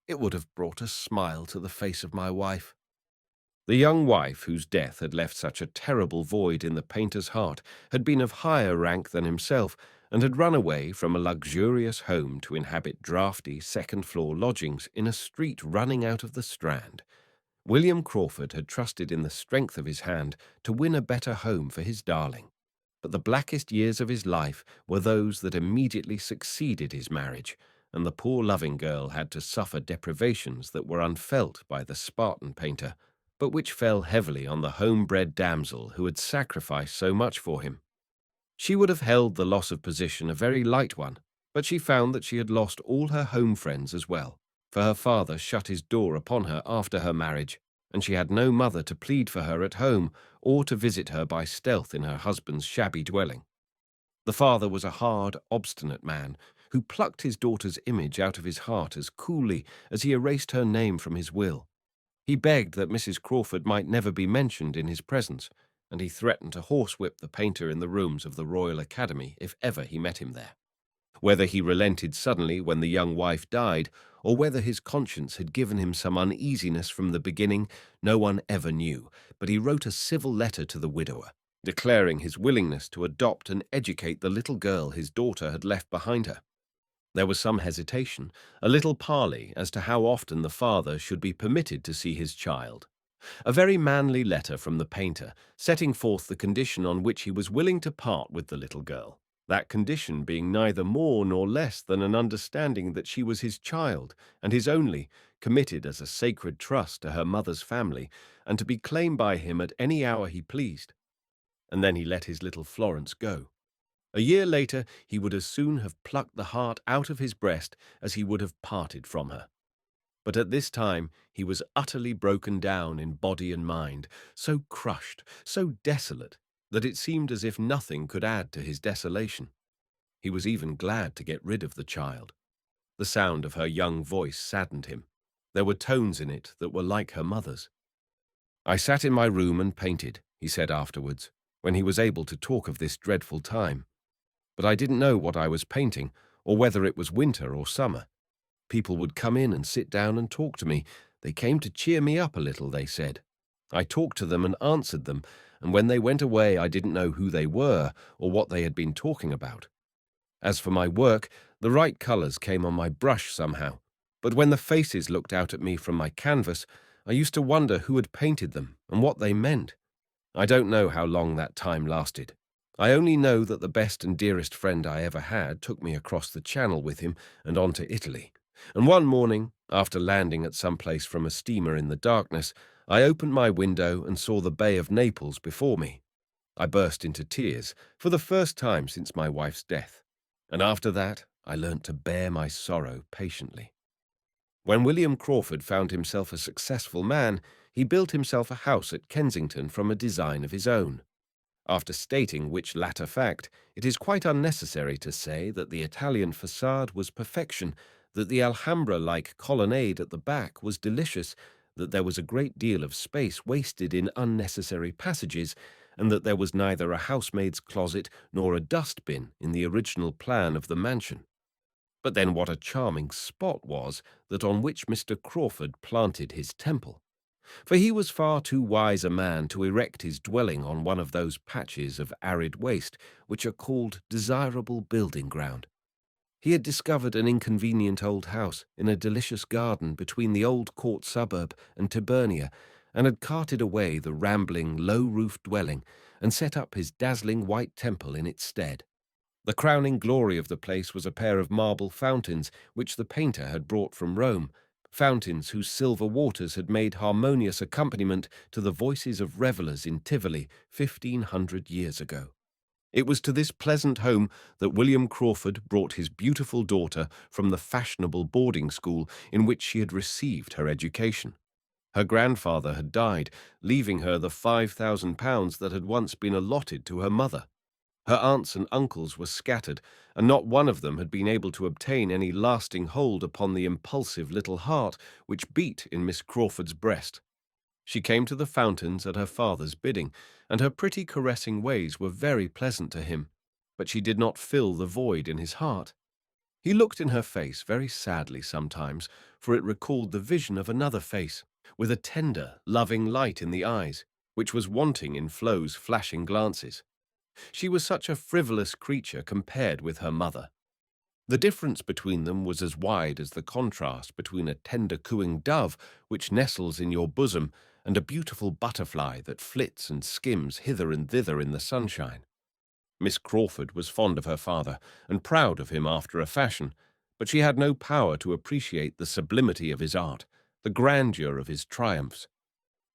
It would have brought a smile to the face of my wife." The young wife, whose death had left such a terrible void in the painter's heart, had been of higher rank than himself, and had run away from a luxurious home to inhabit draughty second-floor lodgings in a street running out of the Strand. William Crawford had trusted in the strength of his hand to win a better home for his darling. But the blackest years of his life were those that immediately succeeded his marriage, and the poor loving girl had to suffer deprivations that were unfelt by the Spartan painter, but which fell heavily on the home-bred damsel who had sacrificed so much for him. She would have held the loss of position a very light one, but she found that she had lost all her home friends as well, for her father shut his door upon her after her marriage, and she had no mother to plead for her at home or to visit her by stealth in her husband's shabby dwelling. The father was a hard, obstinate man who plucked his daughter's image out of his heart as coolly as he erased her name from his will. He begged that Mrs. Crawford might never be mentioned in his presence, and he threatened to horsewhip the painter in the rooms of the Royal Academy if ever he met him there. Whether he relented suddenly when the young wife died, or whether his conscience had given him some uneasiness from the beginning, no one ever knew, but he wrote a civil letter to the widower, declaring his willingness to adopt and educate the little girl his daughter had left behind her. There was some hesitation, a little parley as to how often the father should be permitted to see his child. A very manly letter from the painter, setting forth the condition on which he was willing to part with the little girl, that condition being neither more nor less than an understanding that she was his child, and his only, committed as a sacred trust to her mother's family, and to be claimed by him at any hour he pleased. And then he let his little Florence go. A year later, he would as soon have plucked the heart out of his breast as he would have parted from her. But at this time he was utterly broken down in body and mind, so crushed, so desolate, that it seemed as if nothing could add to his desolation. He was even glad to get rid of the child. The sound of her young voice saddened him. There were tones in it that were like her mother's. "I sat in my room and painted," he said afterwards, when he was able to talk of this dreadful time. "But I didn't know what I was painting, or whether it was winter or summer. People would come in and sit down and talk to me. They came to cheer me up a little, they said. I talked to them and answered them, and when they went away I didn't know who they were or what they had been talking about. As for my work, the right colours came on my brush somehow, but when the faces looked out at me from my canvas, I used to wonder who had painted them and what they meant. I don't know how long that time lasted. I only know that the best and dearest friend I ever had took me across the Channel with him and on to Italy. And one morning, after landing at some place from a steamer in the darkness, I opened my window and saw the Bay of Naples before me. I burst into tears, for the first time since my wife's death. And after that, I learnt to bear my sorrow patiently. When William Crawford found himself a successful man, he built himself a house at Kensington from a design of his own. After stating which latter fact, it is quite unnecessary to say that the Italian facade was perfection, that the Alhambra-like colonnade at the back was delicious, that there was a great deal of space wasted in unnecessary passages, and that there was neither a housemaid's closet nor a dustbin in the original plan of the mansion. But then what a charming spot was that on which Mr. Crawford planted his temple! For he was far too wise a man to erect his dwelling on one of those patches of arid waste which are called desirable building ground. He had discovered an inconvenient old house in a delicious garden between the old court suburb and Tyburnia, and had carted away the rambling, low-roofed dwelling and set up his dazzling white temple in its stead. The crowning glory of the place was a pair of marble fountains which the painter had brought from Rome, fountains whose silver waters had made harmonious accompaniment to the voices of revellers in Tivoli 1,500 years ago. It was to this pleasant home that William Crawford brought his beautiful daughter from the fashionable boarding school in which she had received her education. Her grandfather had died, leaving her the £5,000 that had once been allotted to her mother. Her aunts and uncles were scattered, and not one of them had been able to obtain any lasting hold upon the impulsive little heart which beat in Miss Crawford's breast. She came to the fountains at her father's bidding, and her pretty caressing ways were very pleasant to him, but she did not fill the void in his heart. He looked in her face very sadly sometimes, for it recalled the vision of another face, with a tender, loving light in the eyes, which was wanting in Flo's flashing glances. She was such a frivolous creature compared with her mother. The difference between them was as wide as the contrast between a tender cooing dove which nestles in your bosom and a beautiful butterfly that flits and skims hither and thither in the sunshine. Miss Crawford was fond of her father and proud of him after a fashion, but she had no power to appreciate the sublimity of his art, the grandeur of his triumphs.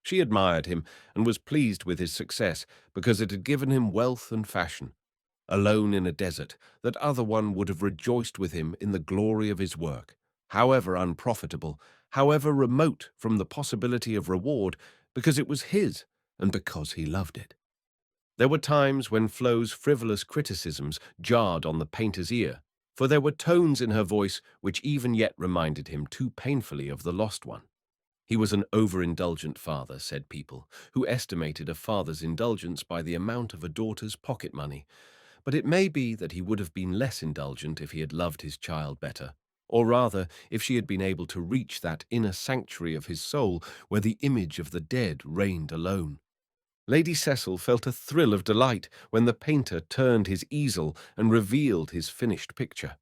She admired him and was pleased with his success because it had given him wealth and fashion. Alone in a desert, that other one would have rejoiced with him in the glory of his work, however unprofitable, however remote from the possibility of reward, because it was his and because he loved it. There were times when Flo's frivolous criticisms jarred on the painter's ear, for there were tones in her voice which even yet reminded him too painfully of the lost one. He was an overindulgent father, said people, who estimated a father's indulgence by the amount of a daughter's pocket money. But it may be that he would have been less indulgent if he had loved his child better, or rather, if she had been able to reach that inner sanctuary of his soul where the image of the dead reigned alone. Lady Cecil felt a thrill of delight when the painter turned his easel and revealed his finished picture.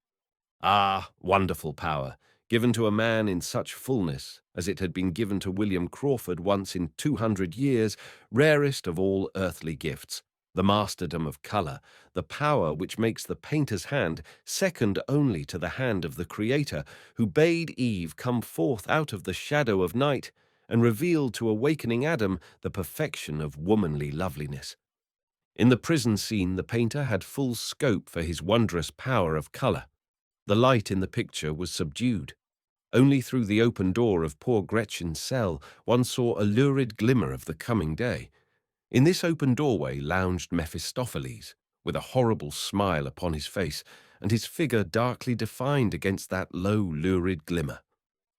Ah, wonderful power, given to a man in such fullness as it had been given to William Crawford once in 200 years, rarest of all earthly gifts, the masterdom of colour, the power which makes the painter's hand second only to the hand of the Creator, who bade Eve come forth out of the shadow of night and revealed to awakening Adam the perfection of womanly loveliness. In the prison scene, the painter had full scope for his wondrous power of colour. The light in the picture was subdued. Only through the open door of poor Gretchen's cell one saw a lurid glimmer of the coming day. In this open doorway lounged Mephistopheles, with a horrible smile upon his face, and his figure darkly defined against that low, lurid glimmer.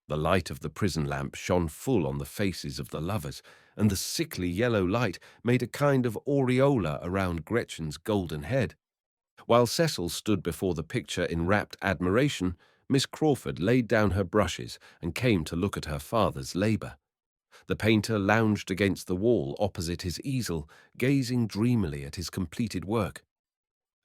The light of the prison lamp shone full on the faces of the lovers, and the sickly yellow light made a kind of aureola around Gretchen's golden head. While Cecil stood before the picture in rapt admiration, Miss Crawford laid down her brushes and came to look at her father's labour. The painter lounged against the wall opposite his easel, gazing dreamily at his completed work.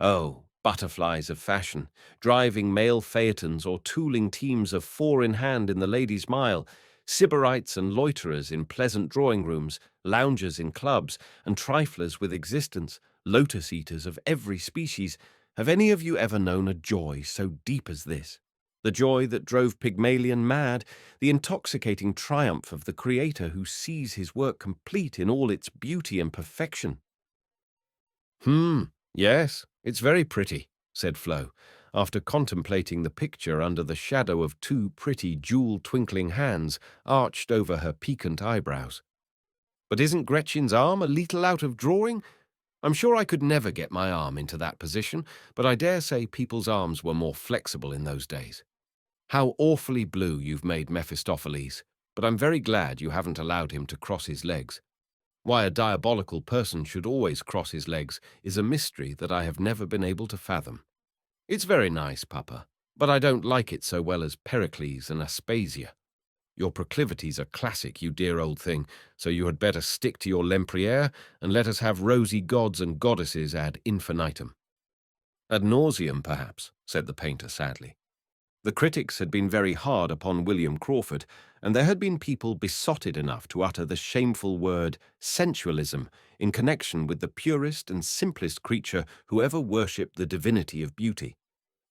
Oh, butterflies of fashion, driving mail phaetons or tooling teams of four in hand in the Ladies' Mile, sybarites and loiterers in pleasant drawing-rooms, loungers in clubs, and triflers with existence, lotus-eaters of every species, have any of you ever known a joy so deep as this? The joy that drove Pygmalion mad, the intoxicating triumph of the creator who sees his work complete in all its beauty and perfection. Yes, it's very pretty, said Flo, after contemplating the picture under the shadow of two pretty jewel-twinkling hands arched over her piquant eyebrows. But isn't Gretchen's arm a leetle out of drawing? I'm sure I could never get my arm into that position, but I dare say people's arms were more flexible in those days. How awfully blue you've made Mephistopheles, but I'm very glad you haven't allowed him to cross his legs. Why a diabolical person should always cross his legs is a mystery that I have never been able to fathom. It's very nice, Papa, but I don't like it so well as Pericles and Aspasia. Your proclivities are classic, you dear old thing, so you had better stick to your Lempriere and let us have rosy gods and goddesses ad infinitum. Ad nauseam, perhaps, said the painter sadly. The critics had been very hard upon William Crawford, and there had been people besotted enough to utter the shameful word sensualism in connection with the purest and simplest creature who ever worshipped the divinity of beauty.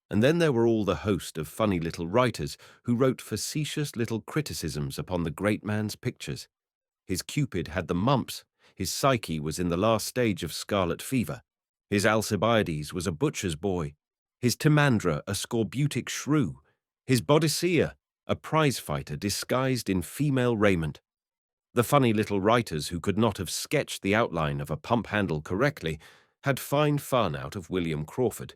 And then there were all the host of funny little writers who wrote facetious little criticisms upon the great man's pictures. His Cupid had the mumps, his Psyche was in the last stage of scarlet fever, his Alcibiades was a butcher's boy, his Timandra a scorbutic shrew, his Boadicea a prize-fighter disguised in female raiment. The funny little writers who could not have sketched the outline of a pump-handle correctly had fine fun out of William Crawford.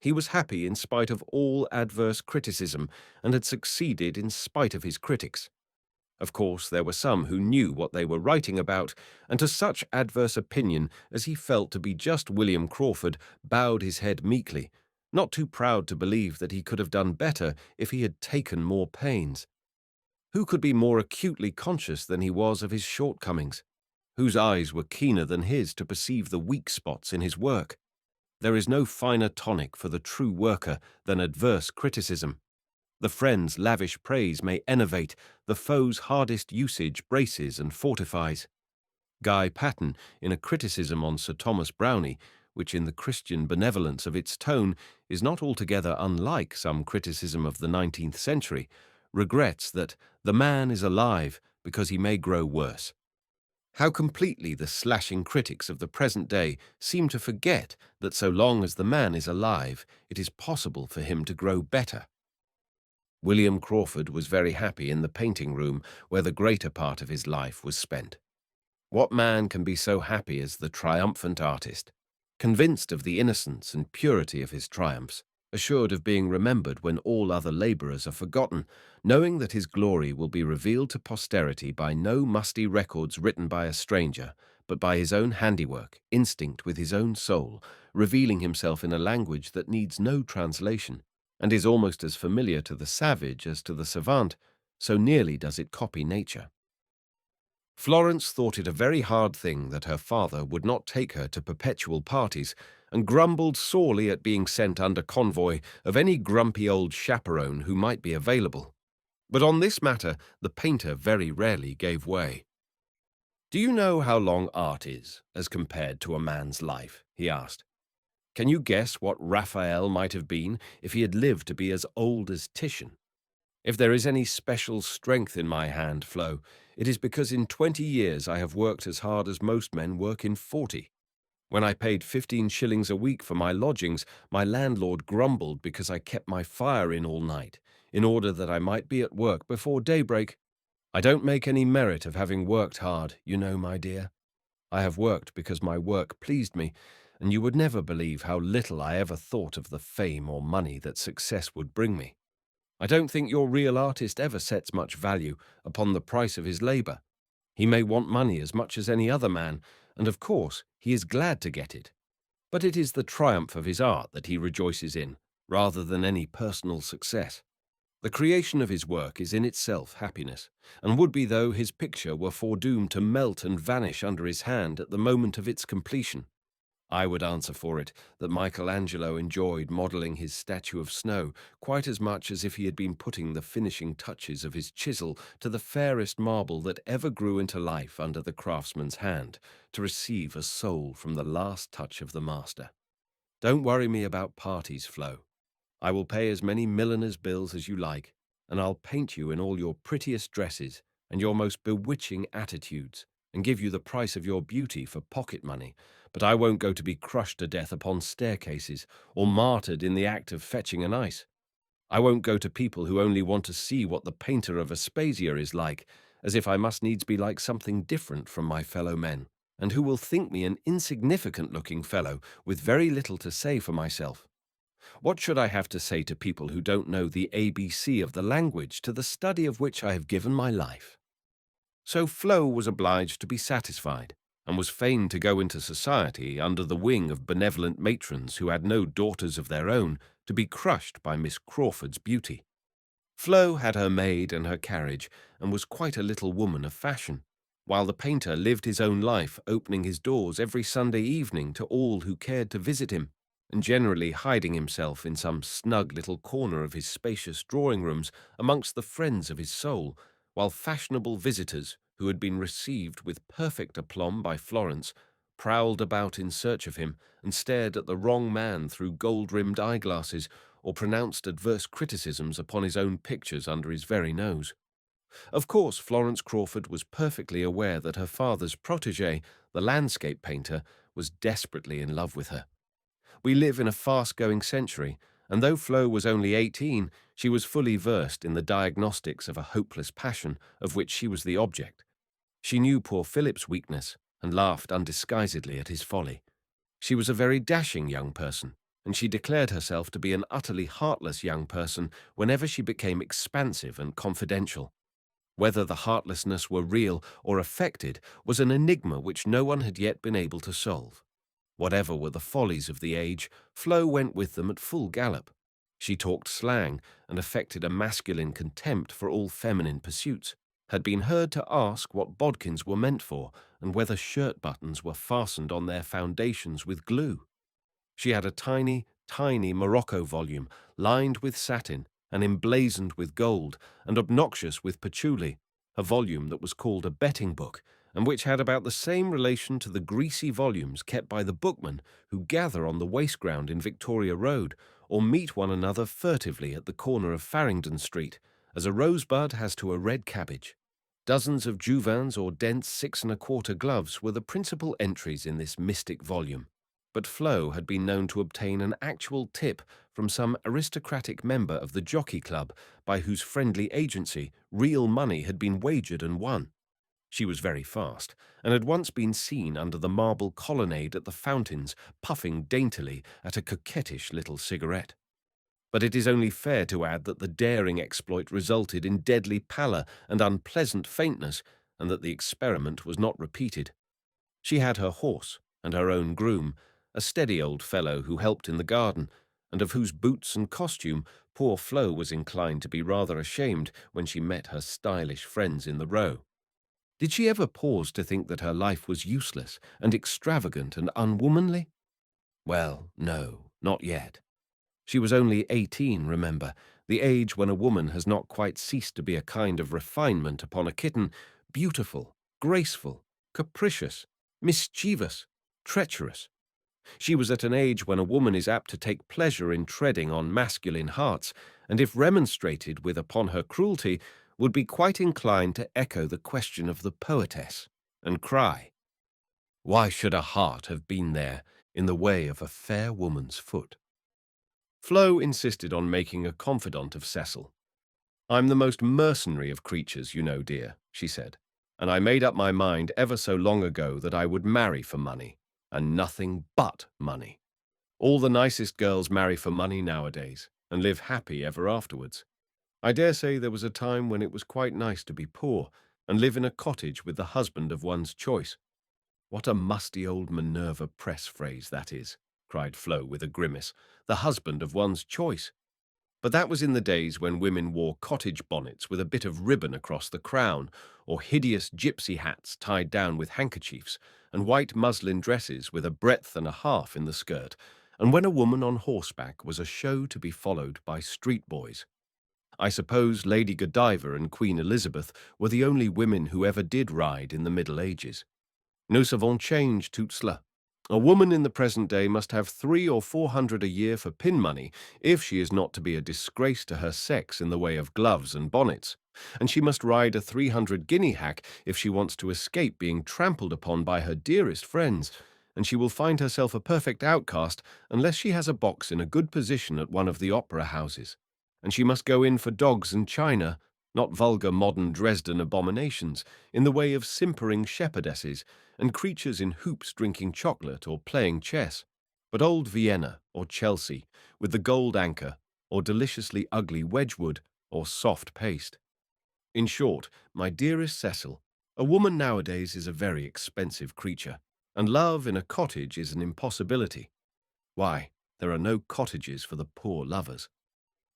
He was happy in spite of all adverse criticism and had succeeded in spite of his critics. Of course, there were some who knew what they were writing about, and to such adverse opinion as he felt to be just William Crawford bowed his head meekly, not too proud to believe that he could have done better if he had taken more pains. Who could be more acutely conscious than he was of his shortcomings? Whose eyes were keener than his to perceive the weak spots in his work? There is no finer tonic for the true worker than adverse criticism. The friend's lavish praise may enervate, the foe's hardest usage braces and fortifies. Guy Patten, in a criticism on Sir Thomas Browne, which in the Christian benevolence of its tone is not altogether unlike some criticism of the 19th century, regrets that the man is alive because he may grow worse. How completely the slashing critics of the present day seem to forget that so long as the man is alive, it is possible for him to grow better. William Crawford was very happy in the painting room where the greater part of his life was spent. What man can be so happy as the triumphant artist, convinced of the innocence and purity of his triumphs, assured of being remembered when all other labourers are forgotten, knowing that his glory will be revealed to posterity by no musty records written by a stranger, but by his own handiwork, instinct with his own soul, revealing himself in a language that needs no translation, and is almost as familiar to the savage as to the savant, so nearly does it copy nature. Florence thought it a very hard thing that her father would not take her to perpetual parties, and grumbled sorely at being sent under convoy of any grumpy old chaperone who might be available. But on this matter the painter very rarely gave way. "Do you know how long art is, as compared to a man's life?" he asked. "Can you guess what Raphael might have been if he had lived to be as old as Titian? If there is any special strength in my hand, Flo, it is because in 20 years I have worked as hard as most men work in 40. When I paid 15 shillings a week for my lodgings, my landlord grumbled because I kept my fire in all night, in order that I might be at work before daybreak. I don't make any merit of having worked hard, you know, my dear. I have worked because my work pleased me, and you would never believe how little I ever thought of the fame or money that success would bring me. I don't think your real artist ever sets much value upon the price of his labor. He may want money as much as any other man, and of course he is glad to get it. But it is the triumph of his art that he rejoices in, rather than any personal success. The creation of his work is in itself happiness, and would be though his picture were foredoomed to melt and vanish under his hand at the moment of its completion. I would answer for it that Michelangelo enjoyed modelling his statue of snow quite as much as if he had been putting the finishing touches of his chisel to the fairest marble that ever grew into life under the craftsman's hand, to receive a soul from the last touch of the master. Don't worry me about parties, Flo. I will pay as many milliner's bills as you like, and I'll paint you in all your prettiest dresses and your most bewitching attitudes, and give you the price of your beauty for pocket money, but I won't go to be crushed to death upon staircases, or martyred in the act of fetching an ice. I won't go to people who only want to see what the painter of Aspasia is like, as if I must needs be like something different from my fellow men, and who will think me an insignificant-looking fellow with very little to say for myself. What should I have to say to people who don't know the ABC of the language to the study of which I have given my life? So Flo was obliged to be satisfied, and was fain to go into society under the wing of benevolent matrons who had no daughters of their own to be crushed by Miss Crawford's beauty. Flo had her maid and her carriage, and was quite a little woman of fashion, while the painter lived his own life, opening his doors every Sunday evening to all who cared to visit him, and generally hiding himself in some snug little corner of his spacious drawing-rooms amongst the friends of his soul, while fashionable visitors, who had been received with perfect aplomb by Florence, prowled about in search of him, and stared at the wrong man through gold-rimmed eyeglasses, or pronounced adverse criticisms upon his own pictures under his very nose. Of course, Florence Crawford was perfectly aware that her father's protégé, the landscape painter, was desperately in love with her. We live in a fast-going century, and though Flo was only 18, she was fully versed in the diagnostics of a hopeless passion of which she was the object. She knew poor Philip's weakness, and laughed undisguisedly at his folly. She was a very dashing young person, and she declared herself to be an utterly heartless young person whenever she became expansive and confidential. Whether the heartlessness were real or affected was an enigma which no one had yet been able to solve. Whatever were the follies of the age, Flo went with them at full gallop. She talked slang and affected a masculine contempt for all feminine pursuits, had been heard to ask what bodkins were meant for, and whether shirt buttons were fastened on their foundations with glue. She had a tiny, tiny morocco volume, lined with satin and emblazoned with gold, and obnoxious with patchouli, a volume that was called a betting book, and which had about the same relation to the greasy volumes kept by the bookmen who gather on the waste ground in Victoria Road, or meet one another furtively at the corner of Farringdon Street, as a rosebud has to a red cabbage. Dozens of Juvins or Dent's 6¼ gloves were the principal entries in this mystic volume, but Flo had been known to obtain an actual tip from some aristocratic member of the Jockey Club by whose friendly agency real money had been wagered and won. She was very fast, and had once been seen under the marble colonnade at the fountains, puffing daintily at a coquettish little cigarette. But it is only fair to add that the daring exploit resulted in deadly pallor and unpleasant faintness, and that the experiment was not repeated. She had her horse and her own groom, a steady old fellow who helped in the garden, and of whose boots and costume poor Flo was inclined to be rather ashamed when she met her stylish friends in the Row. Did she ever pause to think that her life was useless and extravagant and unwomanly? Well, no, not yet. She was only 18, remember, the age when a woman has not quite ceased to be a kind of refinement upon a kitten, beautiful, graceful, capricious, mischievous, treacherous. She was at an age when a woman is apt to take pleasure in treading on masculine hearts, and if remonstrated with upon her cruelty, would be quite inclined to echo the question of the poetess, and cry, Why should a heart have been there in the way of a fair woman's foot? Flo insisted on making a confidant of Cecil. I'm the most mercenary of creatures, you know, dear, she said, and I made up my mind ever so long ago that I would marry for money, and nothing but money. All the nicest girls marry for money nowadays, and live happy ever afterwards. I dare say there was a time when it was quite nice to be poor, and live in a cottage with the husband of one's choice. What a musty old Minerva press phrase that is, cried Flo with a grimace. The husband of one's choice. But that was in the days when women wore cottage bonnets with a bit of ribbon across the crown, or hideous gypsy hats tied down with handkerchiefs, and white muslin dresses with a breadth and a half in the skirt, and when a woman on horseback was a show to be followed by street boys. I suppose Lady Godiva and Queen Elizabeth were the only women who ever did ride in the Middle Ages. Nous avons changed tout cela. A woman in the present day must have 300 or 400 a year for pin money if she is not to be a disgrace to her sex in the way of gloves and bonnets, and she must ride a 300 guinea hack if she wants to escape being trampled upon by her dearest friends, and she will find herself a perfect outcast unless she has a box in a good position at one of the opera houses, and she must go in for dogs and china, not vulgar modern Dresden abominations, in the way of simpering shepherdesses and creatures in hoops drinking chocolate or playing chess, but old Vienna or Chelsea with the gold anchor, or deliciously ugly Wedgwood or soft paste. In short, my dearest Cecil, a woman nowadays is a very expensive creature, and love in a cottage is an impossibility. Why, there are no cottages for the poor lovers.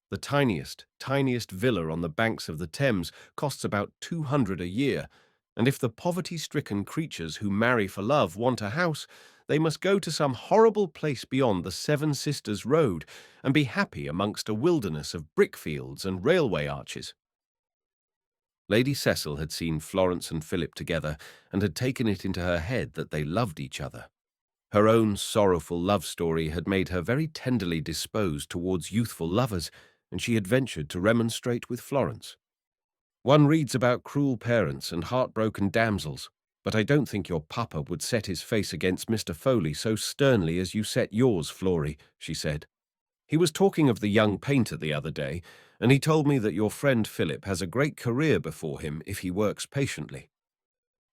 The tiniest villa on the banks of the Thames costs about 200 a year, and if the poverty-stricken creatures who marry for love want a house, they must go to some horrible place beyond the Seven Sisters Road and be happy amongst a wilderness of brickfields and railway arches. Lady Cecil had seen Florence and Philip together and had taken it into her head that they loved each other. Her own sorrowful love story had made her very tenderly disposed towards youthful lovers, and she had ventured to remonstrate with Florence. One reads about cruel parents and heartbroken damsels, but I don't think your papa would set his face against Mr. Foley so sternly as you set yours, Flory, she said. He was talking of the young painter the other day, and he told me that your friend Philip has a great career before him if he works patiently.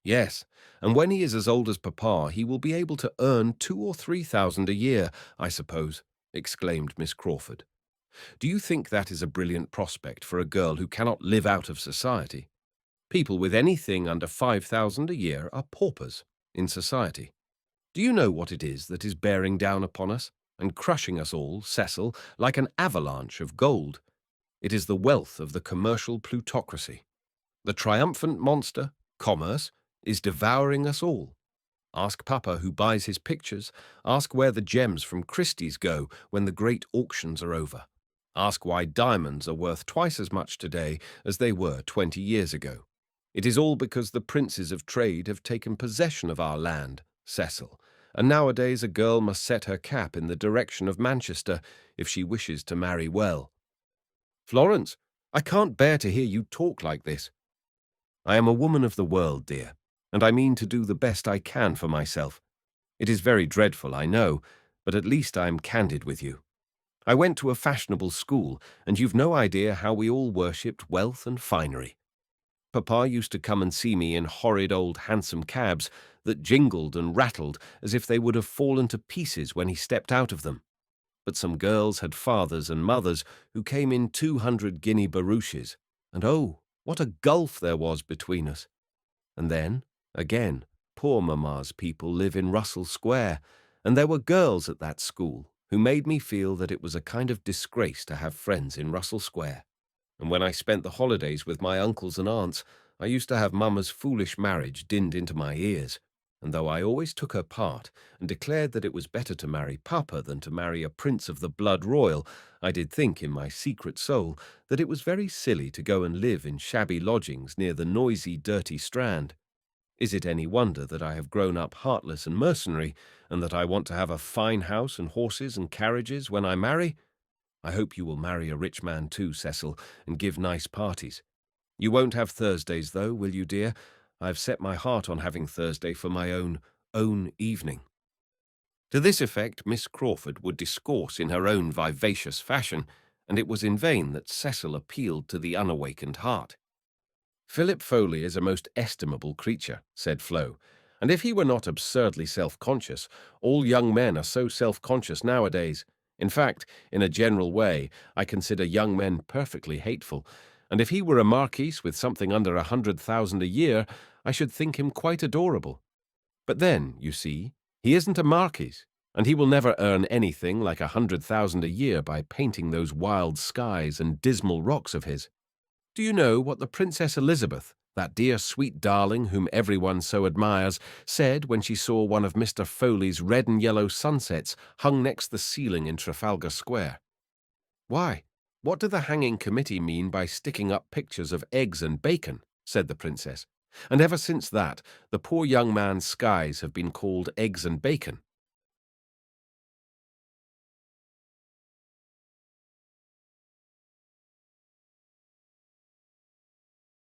Yes, and when he is as old as papa, he will be able to earn 2 or 3 thousand a year, I suppose, exclaimed Miss Crawford. Do you think that is a brilliant prospect for a girl who cannot live out of society? People with anything under 5,000 a year are paupers in society. Do you know what it is that is bearing down upon us and crushing us all, Cecil, like an avalanche of gold? It is the wealth of the commercial plutocracy. The triumphant monster, commerce, is devouring us all. Ask Papa who buys his pictures. Ask where the gems from Christie's go when the great auctions are over. Ask why diamonds are worth twice as much today as they were 20 years ago. It is all because the princes of trade have taken possession of our land, Cecil, and nowadays a girl must set her cap in the direction of Manchester if she wishes to marry well. Florence, I can't bear to hear you talk like this. I am a woman of the world, dear, and I mean to do the best I can for myself. It is very dreadful, I know, but at least I am candid with you. I went to a fashionable school, and you've no idea how we all worshipped wealth and finery. Papa used to come and see me in horrid old hansom cabs that jingled and rattled as if they would have fallen to pieces when he stepped out of them. But some girls had fathers and mothers who came in 200 guinea barouches, and oh, what a gulf there was between us. And then, again, poor mamma's people live in Russell Square, and there were girls at that school who made me feel that it was a kind of disgrace to have friends in Russell Square. And when I spent the holidays with my uncles and aunts, I used to have mamma's foolish marriage dinned into my ears, and though I always took her part and declared that it was better to marry Papa than to marry a prince of the blood royal, I did think in my secret soul that it was very silly to go and live in shabby lodgings near the noisy, dirty Strand. Is it any wonder that I have grown up heartless and mercenary, and that I want to have a fine house and horses and carriages when I marry? I hope you will marry a rich man too, Cecil, and give nice parties. You won't have Thursdays, though, will you, dear? I've set my heart on having Thursday for my own own evening. To this effect, Miss Crawford would discourse in her own vivacious fashion, and it was in vain that Cecil appealed to the unawakened heart. "Philip Foley is a most estimable creature," said Flo, "and if he were not absurdly self-conscious, all young men are so self-conscious nowadays. In fact, in a general way, I consider young men perfectly hateful, and if he were a marquis with something under 100,000 a year, I should think him quite adorable. But then, you see, he isn't a marquis, and he will never earn anything like 100,000 a year by painting those wild skies and dismal rocks of his. Do you know what the Princess Elizabeth, that dear sweet darling whom everyone so admires, said when she saw one of Mr. Foley's red and yellow sunsets hung next the ceiling in Trafalgar Square? 'Why, what do the hanging committee mean by sticking up pictures of eggs and bacon?' said the princess. And ever since that, the poor young man's skies have been called eggs and bacon,